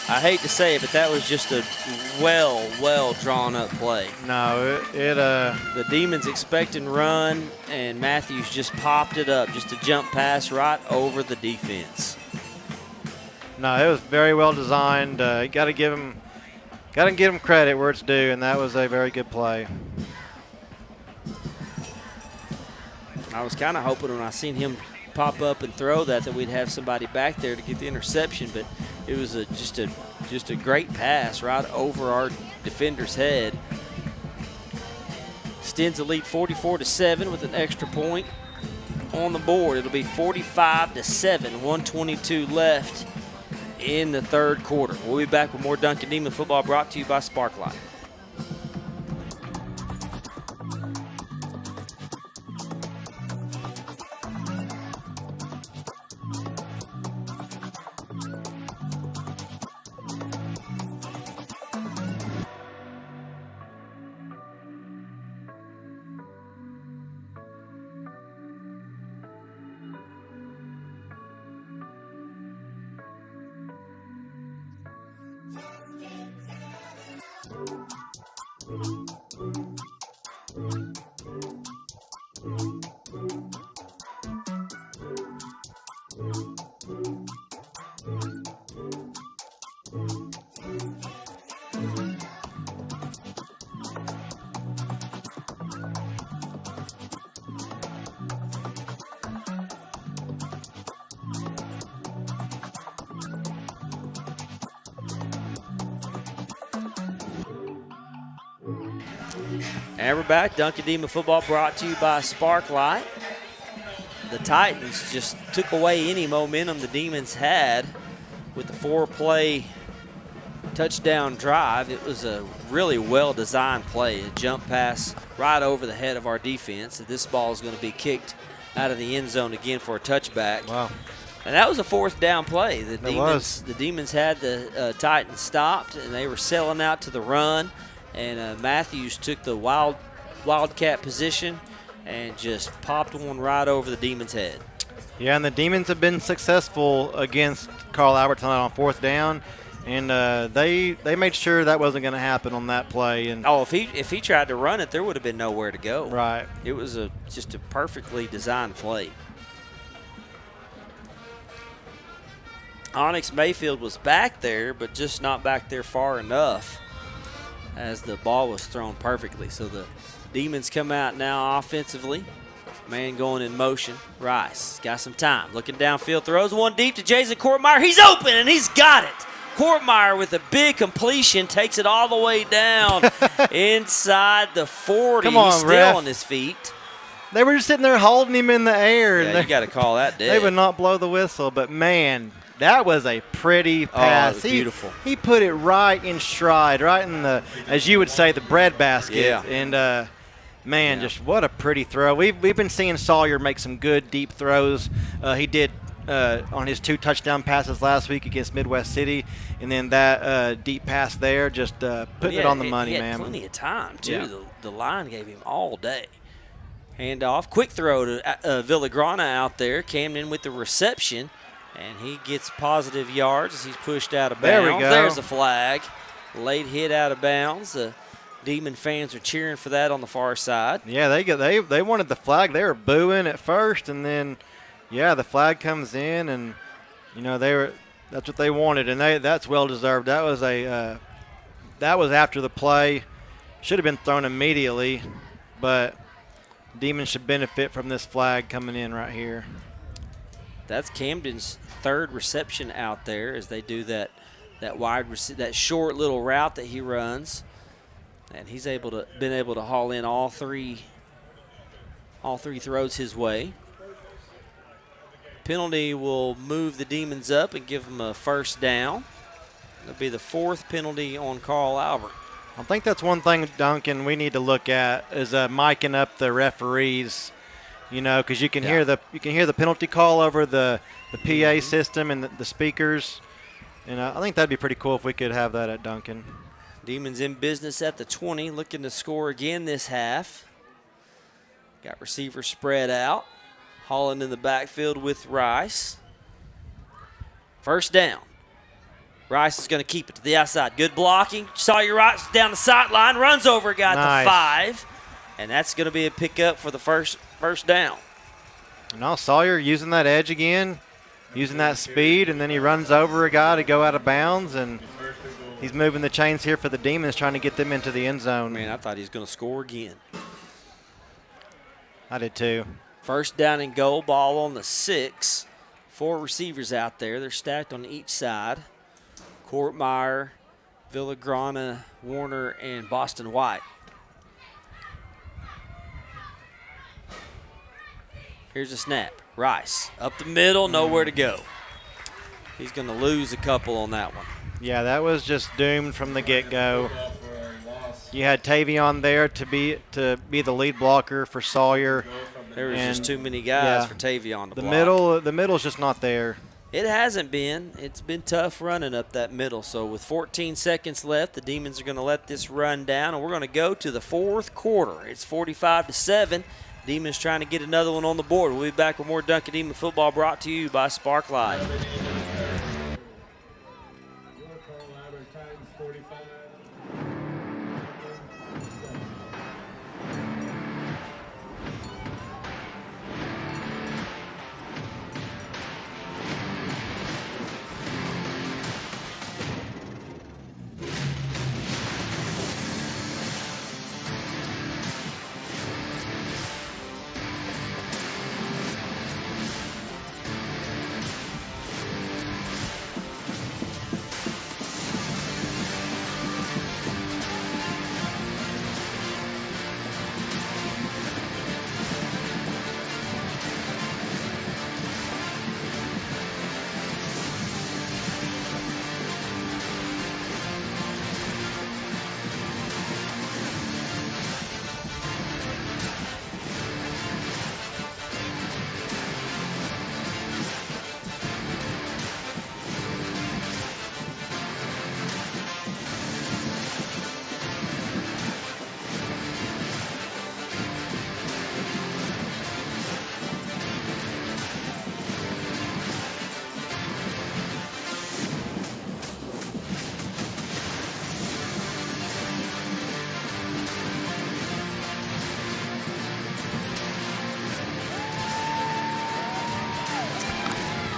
I hate to say it, but that was just a well drawn up play. No, the Demons expecting run, and Matthews just popped it up, just a jump pass right over the defense. No, it was very well designed. Got to give him credit where it's due, and that was a very good play. I was kind of hoping when I seen him pop up and throw that we'd have somebody back there to get the interception, but it was just a great pass right over our defender's head. Extends the lead 44-7 with an extra point on the board. It'll be 45-7, 1:22 left in the 3rd quarter. We'll be back with more Duncan Demon football brought to you by Sparklight. And we're back. Duncan Demon football brought to you by Sparklight. The Titans just took away any momentum the Demons had with the 4-play touchdown drive. It was a really well-designed play, a jump pass right over the head of our defense. This ball is going to be kicked out of the end zone again for a touchback. Wow. And that was a 4th down play. The Demons had the Titans stopped, and they were selling out to the run. And Matthews took the wildcat position and just popped one right over the Demons' head. Yeah, and the Demons have been successful against Carl Albert tonight on 4th down, and they made sure that wasn't going to happen on that play. And if he tried to run it, there would have been nowhere to go. Right. It was just a perfectly designed play. Onyx Mayfield was back there, but just not back there far enough as the ball was thrown perfectly. So the Demons come out now offensively. Man going in motion. Rice got some time. Looking downfield, throws one deep to Jason Courtmeyer. He's open, and he's got it. Courtmeyer with a big completion takes it all the way down inside the 40. Come on, he's still ref. on his feet. They were just sitting there holding him in the air. Yeah, and you got to call that dead. They would not blow the whistle, but man, that was a pretty pass. Oh, it was beautiful. He put it right in stride, right in the, as you would say, the bread basket. Yeah. And man, just what a pretty throw. We've been seeing Sawyer make some good deep throws. He did on his 2 touchdown passes last week against Midwest City, and then that deep pass there, just putting it on the money, he had man. Plenty of time too. Yeah. The line gave him all day. Handoff, quick throw to Villagrana out there. Camden with the reception, and he gets positive yards as he's pushed out of bounds. There we go. There's a flag. Late hit out of bounds. The Demon fans are cheering for that on the far side. Yeah, they wanted the flag. They were booing at first, and then yeah, the flag comes in, and you know that's what they wanted, and that's well deserved. That was that was after the play. Should have been thrown immediately, but Demons should benefit from this flag coming in right here. That's Camden's 3rd reception out there as they do that that short little route that he runs, and he's been able to haul in all three throws his way. Penalty will move the Demons up and give them a 1st down. That'll be the 4th penalty on Carl Albert. I think that's one thing, Duncan, we need to look at is miking up the referees, you know, because you can hear the penalty call over the PA system and the speakers, and I think that'd be pretty cool if we could have that at Duncan. Demons in business at the 20, looking to score again this half. Got receivers spread out. Holland in the backfield with Rice. 1st down. Rice is going to keep it to the outside. Good blocking. Sawyer Rice down the sideline. Runs over a guy at the 5. And that's going to be a pickup for the first down. Now Sawyer using that edge again, using that speed, and then he runs over a guy to go out of bounds, and he's moving the chains here for the Demons, trying to get them into the end zone. Man, I thought he was going to score again. I did too. 1st down and goal, ball on the 6. 4 receivers out there. They're stacked on each side. Courtmeyer, Villagrana, Warner, and Boston White. Here's a snap. Rice up the middle, nowhere to go. He's going to lose a couple on that one. Yeah, that was just doomed from the get-go. You had Tavion there to be the lead blocker for Sawyer. There was just too many guys for Tavion to block. The middle's just not there. It hasn't been. It's been tough running up that middle. So with 14 seconds left, the Demons are going to let this run down, and we're going to go to the 4th quarter. It's 45-7. Demons trying to get another one on the board. We'll be back with more Duncan Demon football brought to you by Sparklight.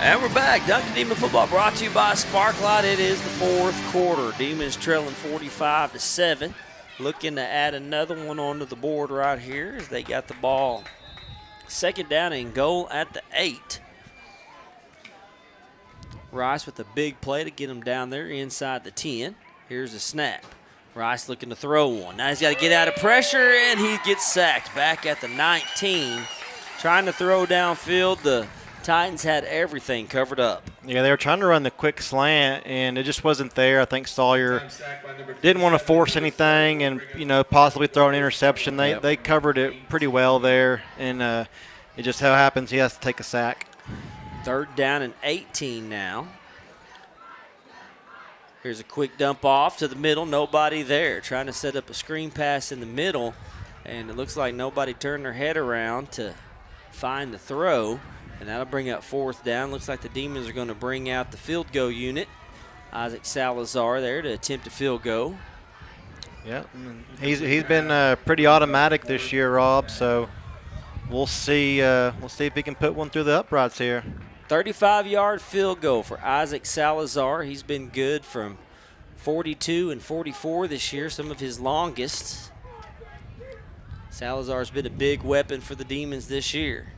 And we're back. Duncan Demon football brought to you by Sparklight. It is the fourth quarter. Demons trailing 45-7. Looking to add another one onto the board right here as they got the ball. Second down and goal at the 8. Rice with a big play to get him down there inside the 10. Here's a snap. Rice looking to throw one. Now he's got to get out of pressure, and he gets sacked back at the 19. Trying to throw downfield. The Titans had everything covered up. Yeah, they were trying to run the quick slant, and it just wasn't there. I think Sawyer didn't want to force anything and, possibly throw an interception. They covered it pretty well there, and it just so happens he has to take a sack. Third down and 18 now. Here's a quick dump off to the middle. Nobody there. Trying to set up a screen pass in the middle, and it looks like nobody turned their head around to find the throw. And that'll bring up fourth down. Looks like the Demons are going to bring out the field goal unit. Isaac Salazar there to attempt a field goal. Yeah, he's been pretty automatic this year, Rob. So we'll see if he can put one through the uprights here. 35-yard field goal for Isaac Salazar. He's been good from 42 and 44 this year, some of his longest. Salazar's been a big weapon for the Demons this year.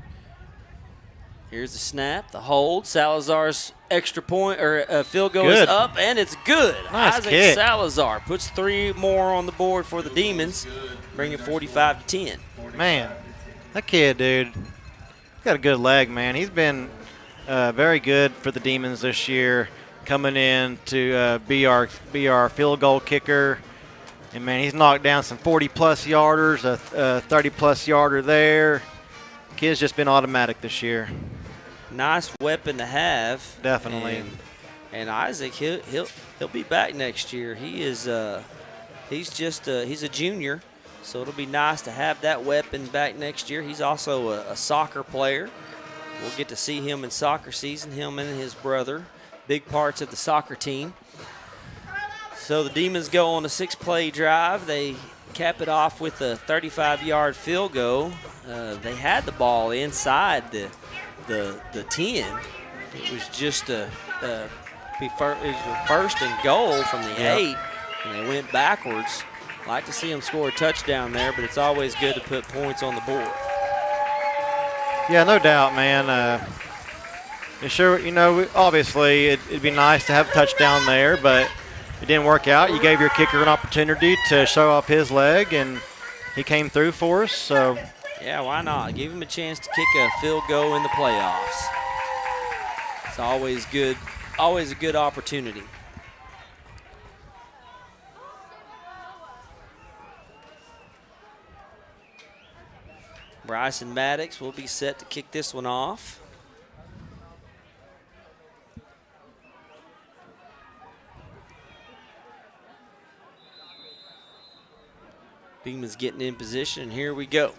Here's the snap, the hold. Salazar's extra point or field goal is up, and it's good. Nice Isaac kick. Salazar puts 3 more on the board for the Demons, bringing 45-10. Man, that kid, dude, he's got a good leg, man. He's been very good for the Demons this year, coming in to be our field goal kicker. And, man, he's knocked down some 40-plus yarders, a 30-plus yarder there. Kid's just been automatic this year. Nice weapon to have. Definitely. And Isaac, he'll be back next year. He is he's a junior, so it'll be nice to have that weapon back next year. He's also a soccer player. We'll get to see him in soccer season, him and his brother, big parts of the soccer team. So the Demons go on a 6-play drive. They cap it off with a 35-yard field goal. They had the ball inside the 10. It was just it was first and goal from the 8, and they went backwards. Like to see them score a touchdown there, but it's always good to put points on the board. Yeah, no doubt, man. Sure, obviously it'd be nice to have a touchdown there, but it didn't work out. You gave your kicker an opportunity to show off his leg, and he came through for us. So yeah, why not? Give him a chance to kick a field goal in the playoffs. It's always good, always a good opportunity. Bryson Maddox will be set to kick this one off. Beeman's getting in position, and here we go.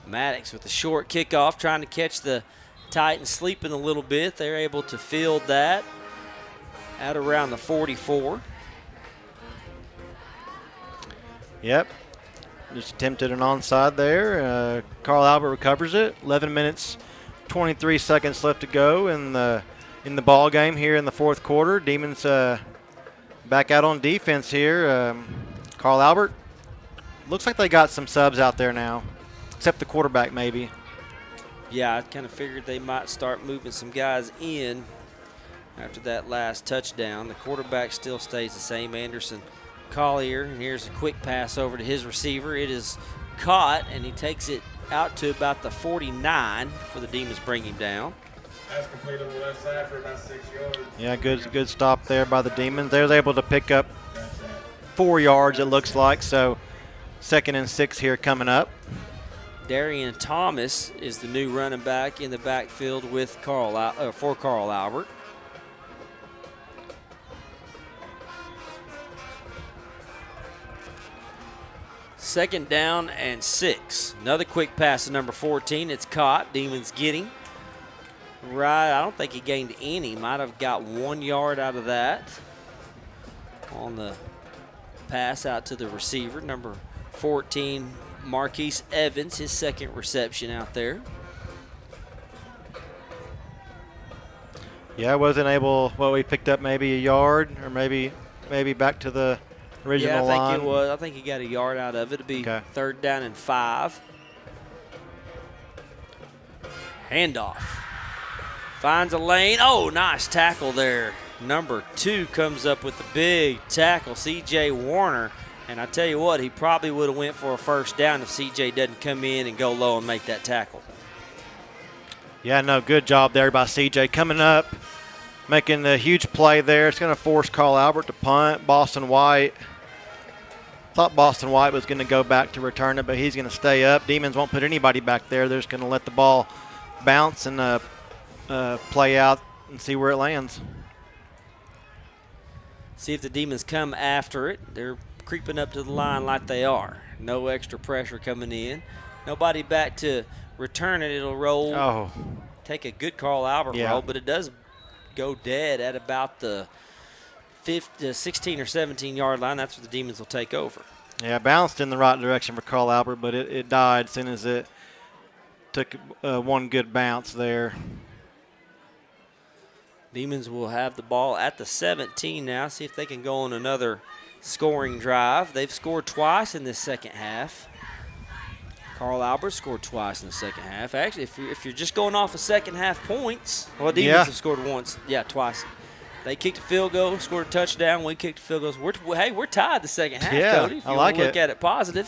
Maddox with a short kickoff, trying to catch the Titans sleeping a little bit. They're able to field that at around the 44. Yep. Just attempted an onside there. Carl Albert recovers it. 11 minutes, 23 seconds left to go in the ball game here in the fourth quarter. Demons back out on defense here. Carl Albert, looks like they got some subs out there now, except the quarterback maybe. Yeah, I kind of figured they might start moving some guys in after that last touchdown. The quarterback still stays the same, Anderson Collier, and here's a quick pass over to his receiver. It is caught, and he takes it out to about the 49 for the Demons bring him down. That's complete on the left side for about 6 yards. Yeah, good stop there by the Demons. They was able to pick up 4 yards, it looks like, so 2nd and 6 here coming up. Darian Thomas is the new running back in the backfield with for Carl Albert. Second down and 6. Another quick pass to number 14. It's caught. Demons getting right. I don't think he gained any. Might have got 1 yard out of that on the pass out to the receiver. Number 14, Marquise Evans, his second reception out there. Yeah, I wasn't able. Well, we picked up maybe a yard, or maybe back to the original line. Yeah, I think it was. I think he got a yard out of it. It'll be 3rd down and 5. Handoff. Finds a lane. Oh, nice tackle there. Number 2 comes up with the big tackle, C.J. Warner. And I tell you what, he probably would have went for a 1st down if C.J. doesn't come in and go low and make that tackle. Yeah, no, good job there by C.J. coming up, making the huge play there. It's going to force Carl Albert to punt. Boston White. Thought Boston White was going to go back to return it, but he's going to stay up. Demons won't put anybody back there. They're just going to let the ball bounce and play out and see where it lands. See if the Demons come after it. They're creeping up to the line like they are. No extra pressure coming in. Nobody back to return it. It'll roll. Oh. Take a good Carl Albert roll, but it does go dead at about the 16 or 17-yard line. That's where the Demons will take over. Yeah, bounced in the right direction for Carl Albert, but it died as soon as it took one good bounce there. Demons will have the ball at the 17 now. See if they can go on another scoring drive. They've scored twice in this second half. Carl Albert scored twice in the second half. Actually, if you're just going off of second half points, well, Demons have scored once. Yeah, twice. They kicked a field goal, scored a touchdown. We kicked a field goal. We're tied the second half, Cody. If you want to look at it positive.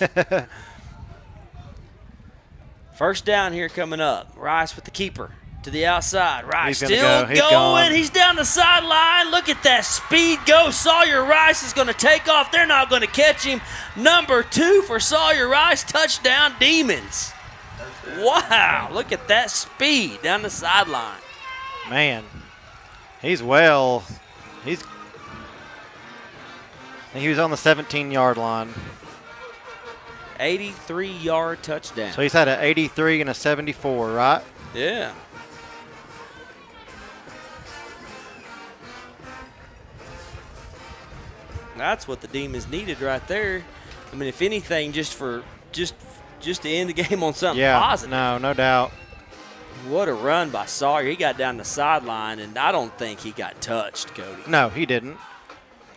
1st down here coming up. Rice with the keeper. To the outside. Rice still going. He's down the sideline. Look at that speed go. Sawyer Rice is going to take off. They're not going to catch him. Number 2 for Sawyer Rice. Touchdown, Demons. Wow. Look at that speed down the sideline. Man, he's well. I think he was on the 17-yard line. 83-yard touchdown. So he's had an 83 and a 74, right? Yeah. That's what the Demons needed right there. I mean, if anything, just to end the game on something positive. No doubt. What a run by Sawyer. He got down the sideline, and I don't think he got touched, Cody. No, he didn't.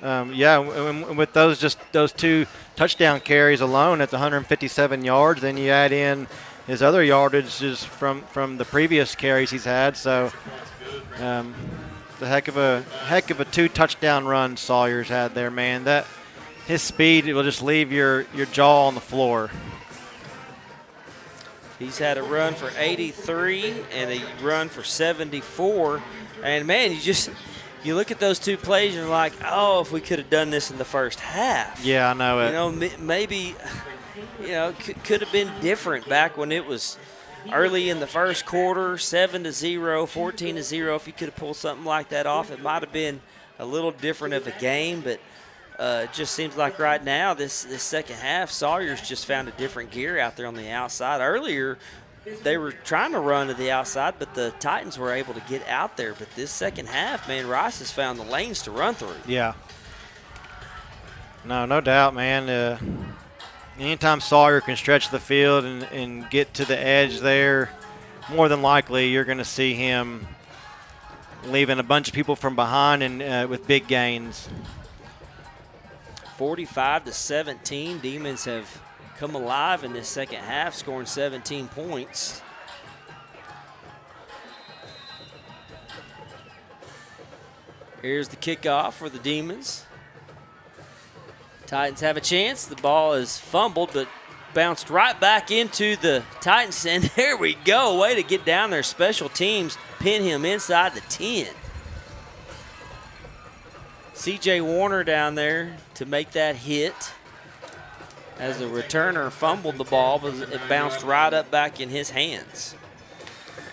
With those 2 touchdown carries alone, it's 157 yards. Then you add in his other yardage is from the previous carries he's had. So it's a heck of a 2 touchdown run Sawyer's had there, man. That his speed will just leave your jaw on the floor. He's had a run for 83 and a run for 74. And man, you look at those 2 plays and you're like, oh, if we could have done this in the first half. Yeah, I know it. You know, maybe, could have been different back when it was early in the first quarter, 7-0, 14-0. If you could have pulled something like that off, it might have been a little different of a game. But it just seems like right now, this second half, Sawyer's just found a different gear out there on the outside. Earlier, they were trying to run to the outside, but the Titans were able to get out there. But this second half, man, Rice has found the lanes to run through. Yeah. No doubt, man. Anytime Sawyer can stretch the field and get to the edge there, more than likely you're going to see him leaving a bunch of people from behind and with big gains. 45-17, Demons have come alive in this second half, scoring 17 points. Here's the kickoff for the Demons. Titans have a chance. The ball is fumbled, but bounced right back into the Titans. And there we go. Way to get down there. Special teams pin him inside the 10. C.J. Warner down there to make that hit. As the returner fumbled the ball, but it bounced right up back in his hands.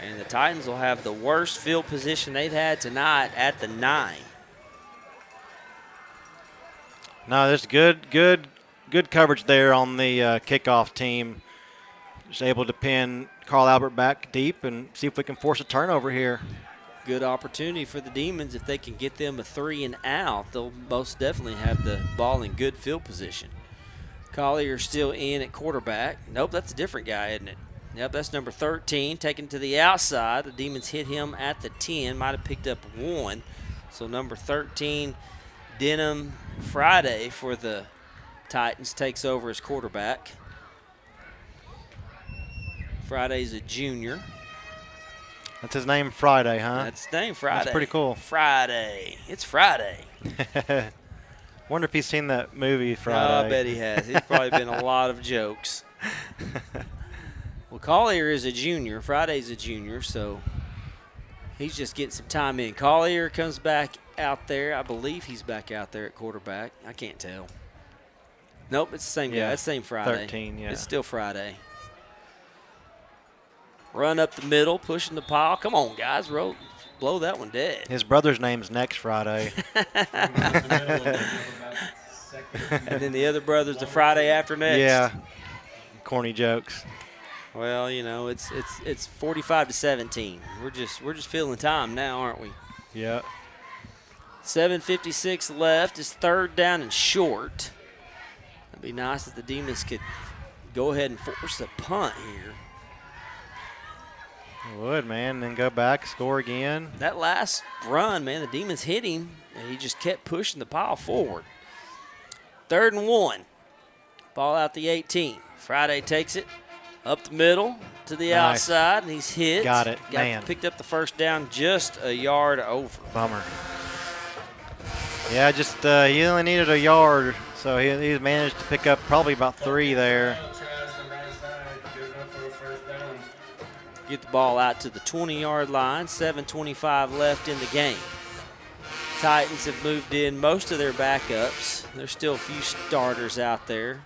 And the Titans will have the worst field position they've had tonight at the 9. No, there's good coverage there on the kickoff team. Just able to pin Carl Albert back deep and see if we can force a turnover here. Good opportunity for the Demons. If they can get them a 3 and out, they'll most definitely have the ball in good field position. Collier still in at quarterback. Nope, that's a different guy, isn't it? Yep, that's number 13, taken to the outside. The Demons hit him at the 10, might have picked up 1. So number 13, Denham Friday for the Titans, takes over as quarterback. Friday's a junior. That's his name, Friday, huh? That's his name, Friday. That's pretty cool. Friday. It's Friday. Wonder if he's seen that movie, Oh, Friday. I bet he has. He's probably been a lot of jokes. Well, Collier is a junior. Friday's a junior, so he's just getting some time in. Collier comes back out there. I believe he's back out there at quarterback. I can't tell. Nope, it's the same guy. It's the same Friday. 13, yeah. It's still Friday. Run up the middle, pushing the pile. Come on, guys. Blow that one dead. His brother's name's next Friday. And then the other brother's the Friday after next. Yeah. Corny jokes. Well, you know, it's 45-17. We're just filling time now, aren't we? Yeah. 7:56 left. It's 3rd down and short. It'd be nice if the Demons could go ahead and force a punt here. It would, man. Then go back, score again. That last run, man, the Demons hit him, and he just kept pushing the pile forward. 3rd and 1. Ball out the 18. Friday takes it up the middle to the outside, and he's hit. Got it, man. Picked up the first down just a yard over. Bummer. Yeah, just he only needed a yard, so he managed to pick up probably about 3 there. Get the ball out to the 20-yard line. 7:25 left in the game. Titans have moved in most of their backups. There's still a few starters out there.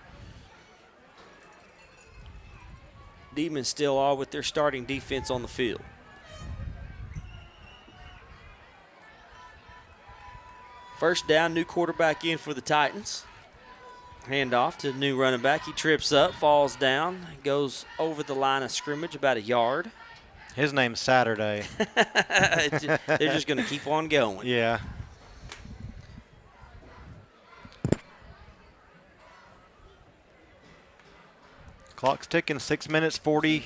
Demons still all with their starting defense on the field. First down, new quarterback in for the Titans. Handoff to the new running back. He trips up, falls down, goes over the line of scrimmage about a yard. His name's Saturday. They're just going to keep on going. Yeah. Clock's ticking. 6 minutes, 40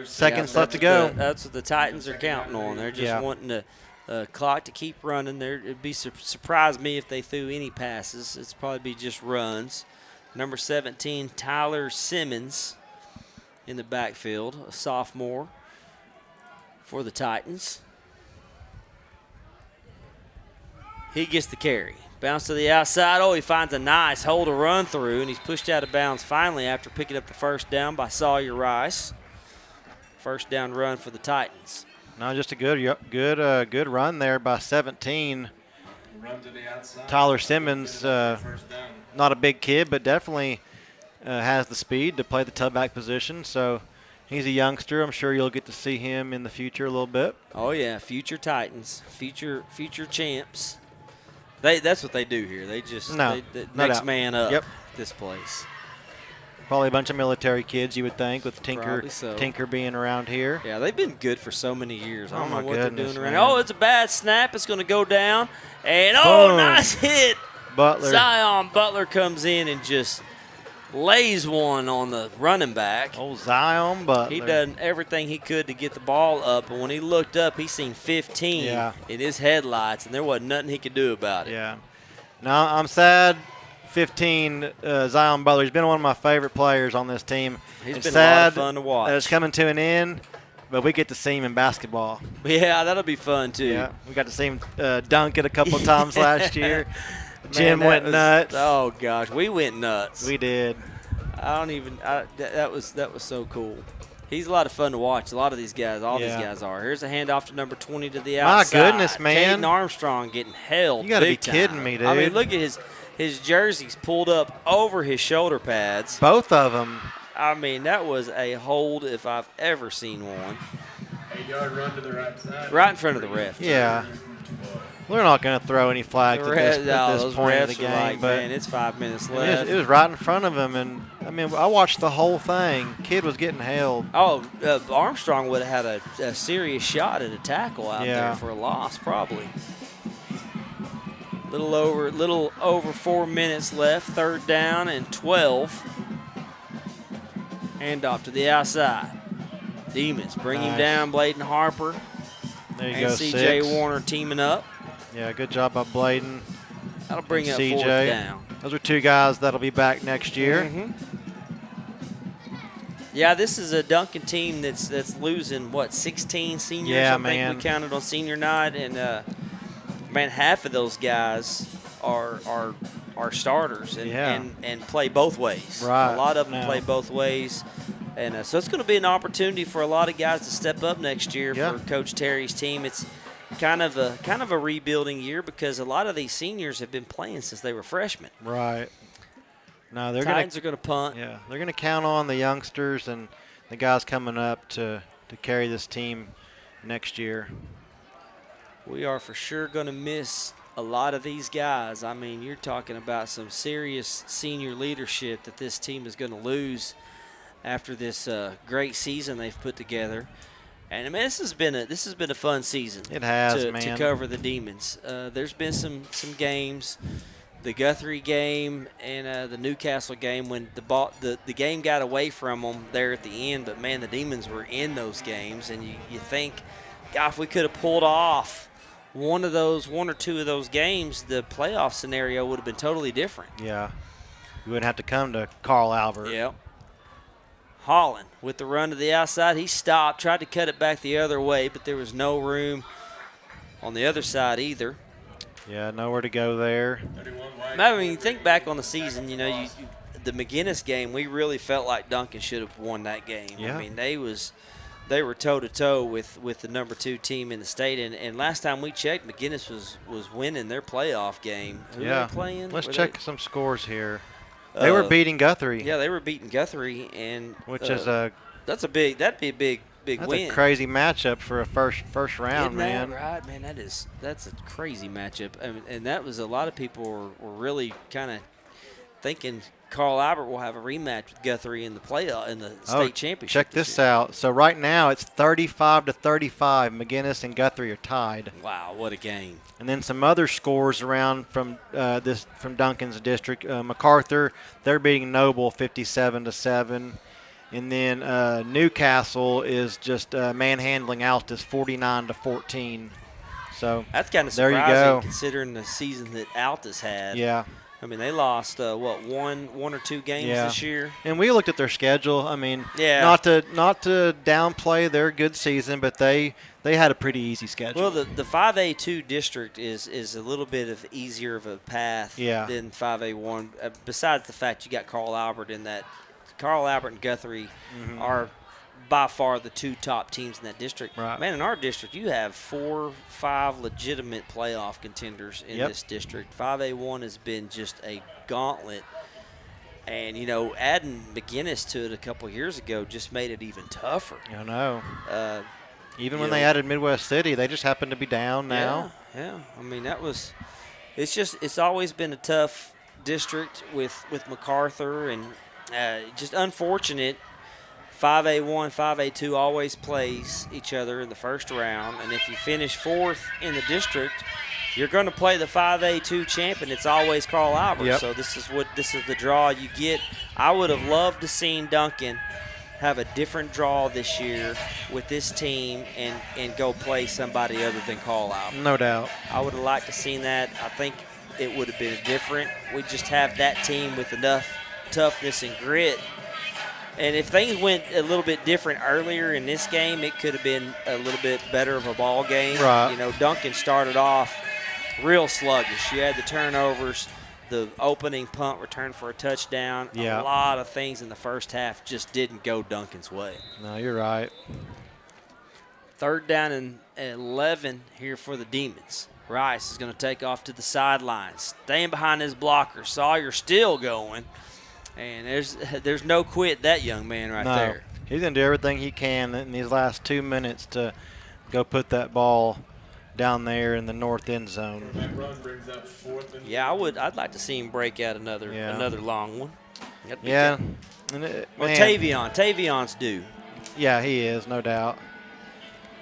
seconds left to go. That's what the Titans are counting on. They're just wanting the clock to keep running. It'd be surprise me if they threw any passes. It's probably be just runs. Number 17, Tyler Simmons in the backfield, a sophomore for the Titans. He gets the carry. Bounce to the outside. Oh, he finds a nice hole to run through, and he's pushed out of bounds finally after picking up the first down by Sawyer Rice. First down run for the Titans. No, just a good run there by 17. Run to the outside. Tyler Simmons, not a big kid, but definitely has the speed to play the tailback position. So he's a youngster. I'm sure you'll get to see him in the future a little bit. Oh yeah, future Titans, future champs. That's what they do here. They just next man up. Yep. This place. Probably a bunch of military kids, you would think, with Tinker so. Tinker being around here. Yeah, they've been good for so many years. I don't know what they're doing around. Man. Oh, it's a bad snap. It's going to go down. And, oh, boom. Nice hit. Butler. Zion Butler comes in and just lays one on the running back. Oh, Zion Butler. He done everything he could to get the ball up, and when he looked up, he seen 15 in his headlights, and there wasn't nothing he could do about it. Yeah. Now, I'm sad 15, Zion Butler. He's been one of my favorite players on this team. He's been a lot of fun to watch. It's coming to an end, but we get to see him in basketball. Yeah, that'll be fun, too. Yeah, we got to see him dunk it a couple of times last year. Jim went nuts. Oh, gosh, we went nuts. We did. That was so cool. He's a lot of fun to watch. A lot of these guys, all these guys are. Here's a handoff to number 20 to the outside. My goodness, man. Caden Armstrong getting held. You got to be time. kidding me, dude. I mean, look at his jerseys pulled up over his shoulder pads. Both of them. I mean, that was a hold if I've ever seen one. 8-yard run to the right side. Right in front of the ref. Yeah. We're not going to throw any flags at this point of the game. Like, but man, it's 5 minutes left. It was right in front of him, and I mean, I watched the whole thing. Kid was getting held. Oh, Armstrong would have had a serious shot at a tackle out there for a loss, probably. Little over 4 minutes left. 3rd down and 12. Handoff to the outside. Demons bring him Nice. down. Bladen Harper There you and go, C.J. 6. Warner teaming up. Yeah, good job by Bladen. That'll bring and up CJ. 4th down. Those are 2 guys that'll be back next year. Yeah, this is a Duncan team that's losing, 16 seniors? Yeah, I think we counted on senior night. And, man, half of those guys are starters and play both ways. Right. A lot of them Now. play both ways. And so it's going to be an opportunity for a lot of guys to step up next year for Coach Terry's team. It's kind of a rebuilding year because a lot of these seniors have been playing since they were freshmen. Right. No, they're Titans are going to punt. Yeah, they're going to count on the youngsters and the guys coming up to carry this team next year. We are for sure going to miss a lot of these guys. I mean, you're talking about some serious senior leadership that this team is going to lose after this great season they've put together. And I mean, this has been a fun season. It has, to man. cover the Demons. There's been some games, the Guthrie game and the Newcastle game when the game got away from them there at the end. But man, the Demons were in those games, and you think, God, if we could have pulled off one or two of those games, the playoff scenario would have been totally different. Yeah, you wouldn't have to come to Carl Albert. Yep. Holland with the run to the outside. He stopped, tried to cut it back the other way, but there was no room on the other side either. Yeah, nowhere to go there. I mean, think back on the season, the McGinnis game, we really felt like Duncan should have won that game. Yeah. I mean, they were toe-to-toe with the number 2 team in the state, and last time we checked, McGinnis was winning their playoff game. Who were they playing? Let's Were check some scores here. They were beating Guthrie. Yeah, they were beating Guthrie, and which is that'd be a big that's win. a crazy matchup for a first round, Isn't man. that right, man? That's a crazy matchup, and that was a lot of people were really kind of thinking Carl Albert will have a rematch with Guthrie in the state championship. Check this out. So right now it's 35-35. McGinnis and Guthrie are tied. Wow, what a game! And then some other scores around from Duncan's district. MacArthur, they're beating Noble 57-7. And then Newcastle is just manhandling Altus 49-14. So that's kind of there you surprising go. Considering the season that Altus had. Yeah. I mean, they lost one or two games this year. And we looked at their schedule. I mean, yeah. not to downplay their good season, but they had a pretty easy schedule. Well, the 5A2 district is a little bit of easier of a path than 5A1. Besides the fact you got Carl Albert in that. Carl Albert and Guthrie are by far the 2 top teams in that district. Right. Man, in our district, you have 4, 5 legitimate playoff contenders in this district. 5A1 has been just a gauntlet. And, adding McGinnis to it a couple years ago just made it even tougher. I know. Even when they added Midwest City, they just happened to be down now. Yeah. I mean, it's always been a tough district with MacArthur and just unfortunate. 5A1, 5A2 always plays each other in the first round, and if you finish 4th in the district, you're going to play the 5A2 champion. It's always Carl Albert. Yep. So this is the draw you get. I would have loved to seen Duncan have a different draw this year with this team and go play somebody other than Carl Albert. No doubt. I would have liked to seen that. I think it would have been different. We just have that team with enough toughness and grit. And if things went a little bit different earlier in this game, it could have been a little bit better of a ball game. Right. Duncan started off real sluggish. You had the turnovers, the opening punt return for a touchdown. Yeah. A lot of things in the first half just didn't go Duncan's way. No, you're right. 3rd down and 11 here for the Demons. Rice is going to take off to the sidelines, staying behind his blocker. Sawyer still going. And there's no quit that young man right there. He's going to do everything he can in these last 2 minutes to go put that ball down there in the north end zone. That run brings up 4th and Yeah, I'd like to see him break out another long one. Yeah. Well, Tavion's due. Yeah, he is, no doubt.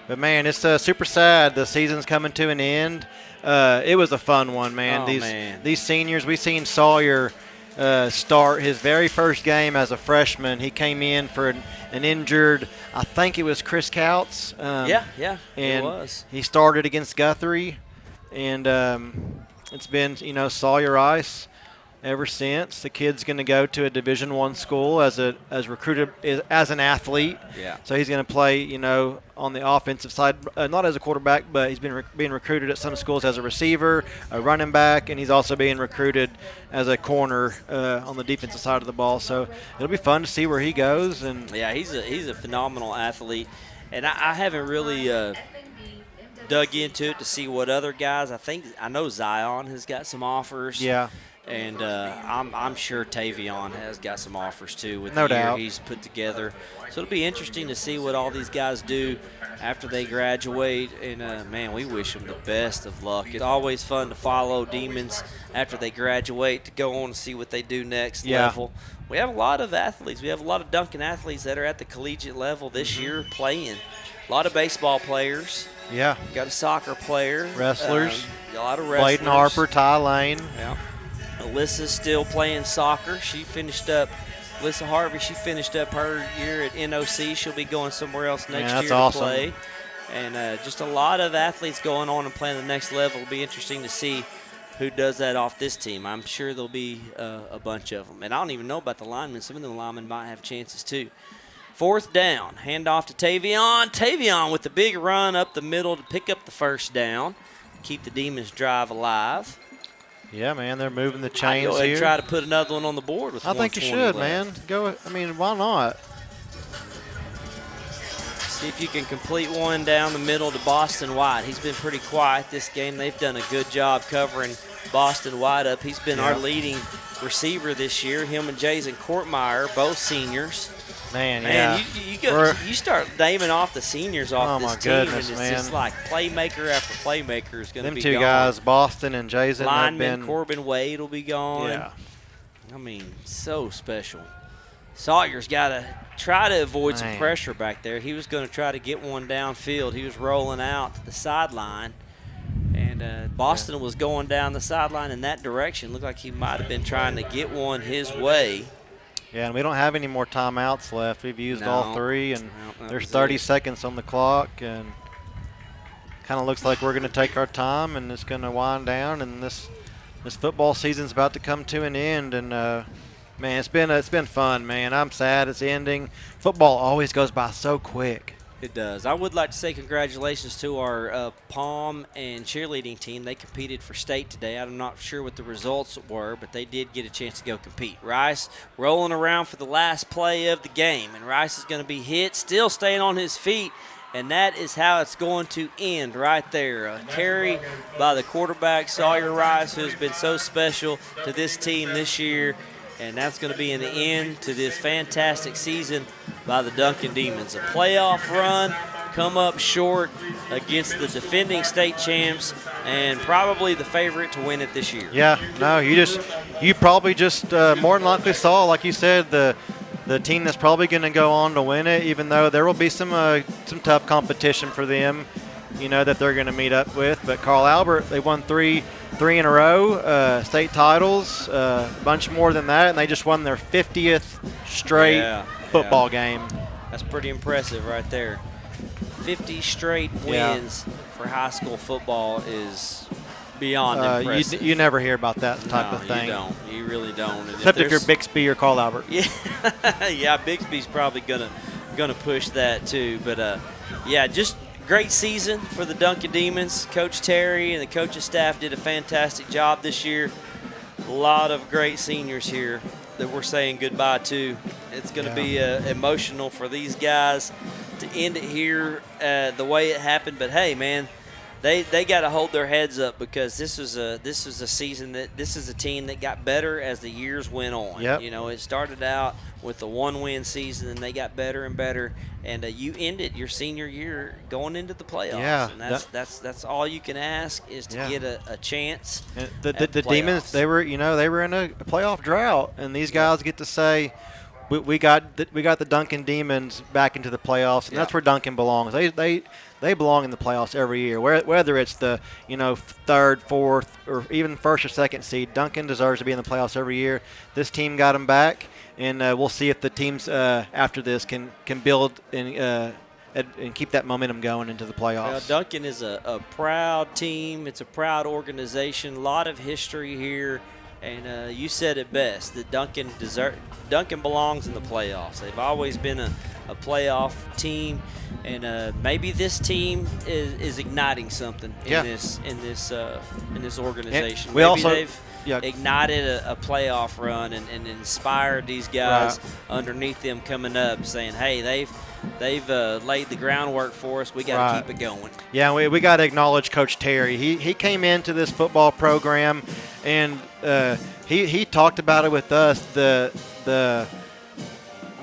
But, man, it's super sad. The season's coming to an end. It was a fun one, man. Oh, man. These seniors, we seen Sawyer start his very first game as a freshman. He came in for an injured, I think it was Chris Couts. Yeah, and it was. He started against Guthrie, and it's been, Sawyer Rice ever since. The kid's going to go to a Division I school as recruited as an athlete. Yeah. So he's going to play, on the offensive side, not as a quarterback, but he's been being recruited at some schools as a receiver, a running back, and he's also being recruited as a corner on the defensive side of the ball. So it'll be fun to see where he goes. And yeah, he's a phenomenal athlete, and I haven't really dug into it to see what other guys. I know Zion has got some offers. Yeah. And I'm sure Tavion has got some offers too with no the year doubt. he's put together. So it'll be interesting to see what all these guys do after they graduate. And, man, we wish them the best of luck. It's always fun to follow Demons after they graduate, to go on and see what they do next level. We have a lot of athletes. We have a lot of Duncan athletes that are at the collegiate level this year playing. A lot of baseball players. Yeah. Got a soccer player. Wrestlers. A lot of wrestlers. Bladen Harper, Ty Lane. Yeah. Alyssa's still playing soccer. Alyssa Harvey, she finished up her year at NOC. She'll be going somewhere else next year to play. And just a lot of athletes going on and playing the next level. It'll be interesting to see who does that off this team. I'm sure there'll be a bunch of them. And I don't even know about the linemen. Some of the linemen might have chances too. 4th down, hand off to Tavion. Tavion with the big run up the middle to pick up the first down, keep the Demons drive alive. Yeah, man, they're moving the chains I'll go ahead here. and try to put another one on the board with I think you should, left. man. Why not? See if you can complete one down the middle to Boston White. He's been pretty quiet this game. They've done a good job covering Boston White up. He's been our leading receiver this year. Him and Jason Courtmeyer, both seniors. Man, yeah. You start naming off the seniors off this team, goodness, and it's man. just like playmaker after playmaker is going to be Them two gone. guys, Boston and Jason, Lineman Corbin Wade will be gone. Yeah. I mean, so special. Sawyer's got to try to avoid some pressure back there. He was going to try to get one downfield. He was rolling out to the sideline, and Boston was going down the sideline in that direction. Looked like he might have been trying to get one his way. Yeah, and we don't have any more timeouts left. We've used all 3, and there's 30 it. seconds on the clock, and kind of looks like we're going to take our time, and it's going to wind down, and this football season's about to come to an end, and man, it's been fun, man. I'm sad it's ending. Football always goes by so quick. It does. I would like to say congratulations to our pom and cheerleading team. They competed for state today. I'm not sure what the results were, but they did get a chance to go compete. Rice rolling around for the last play of the game, and Rice is going to be hit, still staying on his feet, and that is how it's going to end right there. A carry by the quarterback, Sawyer Rice, who's been so special to this team this year. And that's going to be an end to this fantastic season by the Duncan Demons. A playoff run, come up short against the defending state champs and probably the favorite to win it this year. Yeah, no, you probably just more than likely saw, like you said, the team that's probably going to go on to win it, even though there will be some tough competition for them, that they're going to meet up with. But Carl Albert, they won three in a row, state titles, a bunch more than that, and they just won their 50th straight football game. That's pretty impressive right there. 50 straight wins for high school football is beyond impressive. You never hear about that type of thing. You don't. You really don't. And Except if you're Bixby or Carl Albert. Yeah, Bixby's probably gonna push that too. But just great season for the Duncan Demons. Coach Terry and the coaching staff did a fantastic job this year. A lot of great seniors here that we're saying goodbye to. It's going to be emotional for these guys to end it here the way it happened. But hey, man, they got to hold their heads up, because this is a season this is a team that got better as the years went on. Yep. It started out with a 1-win season, and they got better and better. And you ended your senior year going into the playoffs. Yeah, and that's all you can ask is to get a chance. And the Demons, they were in a playoff drought, and these guys get to say, we got the Duncan Demons back into the playoffs, and that's where Duncan belongs. They belong in the playoffs every year. Whether it's the third, fourth, or even first or second seed, Duncan deserves to be in the playoffs every year. This team got him back, and we'll see if the teams after this can build and keep that momentum going into the playoffs. Well, Duncan is a proud team. It's a proud organization. A lot of history here. And you said it best, that Duncan belongs in the playoffs. They've always been a playoff team, and maybe this team is igniting something in this organization. They've ignited a playoff run and inspired these guys underneath them coming up, saying, "Hey, they've laid the groundwork for us. We got to keep it going." Yeah, we got to acknowledge Coach Terry. He came into this football program, and he talked about it with us. The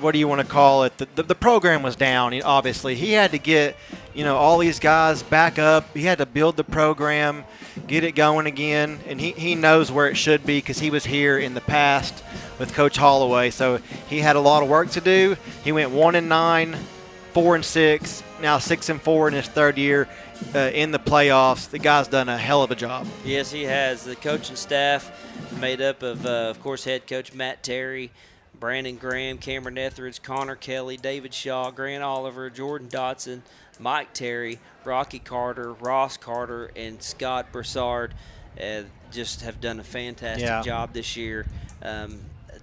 what do you want to call it? The program was down. Obviously, he had to get all these guys back up. He had to build the program, get it going again, and he knows where it should be because he was here in the past with Coach Holloway. So he had a lot of work to do. He went 1-9, 4-6, now 6-4 in his third year in the playoffs. The guy's done a hell of a job. Yes, he has. The coaching staff made up of course, head coach Matt Terry, Brandon Graham, Cameron Etheridge, Connor Kelly, David Shaw, Grant Oliver, Jordan Dotson, Mike Terry, Rocky Carter, Ross Carter, and Scott Broussard just have done a fantastic job this year.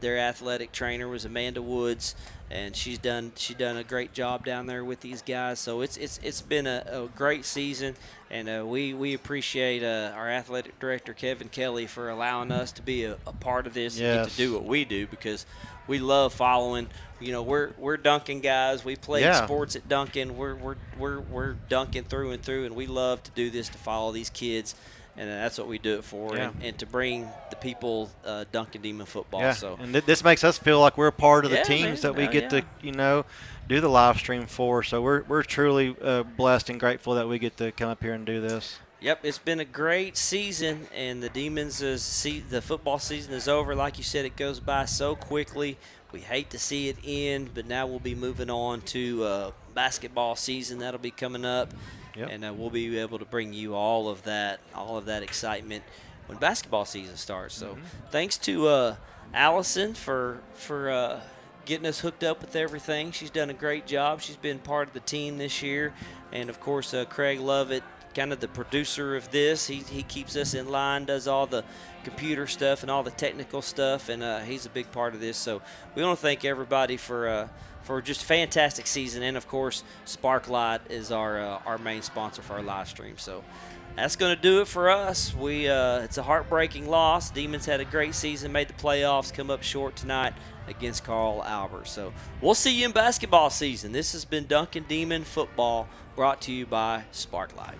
Their athletic trainer was Amanda Woods, and she's done a great job down there with these guys. So it's been a great season, and we appreciate our athletic director Kevin Kelly for allowing us to be a part of this and get to do what we do, because we love following. We're Duncan guys. We played sports at Duncan. We're Duncan through and through, and we love to do this to follow these kids. And that's what we do it for, and to bring the people Duncan Demon football. Yeah. So, and this makes us feel like we're part of the teams that we get to, do the live stream for. So we're truly blessed and grateful that we get to come up here and do this. Yep, it's been a great season, and the Demons, the football season is over. Like you said, it goes by so quickly. We hate to see it end, but now we'll be moving on to basketball season. That'll be coming up. Yep. And we'll be able to bring you all of that excitement when basketball season starts. So thanks to Allison for getting us hooked up with everything. She's done a great job. She's been part of the team this year. And, of course, Craig Lovett, kind of the producer of this. He keeps us in line, does all the computer stuff and all the technical stuff, and he's a big part of this. So we want to thank everybody for just a fantastic season. And, of course, Sparklight is our main sponsor for our live stream. So that's going to do it for us. It's a heartbreaking loss. Demons had a great season, made the playoffs, come up short tonight against Carl Albert. So we'll see you in basketball season. This has been Duncan Demon Football, brought to you by Sparklight.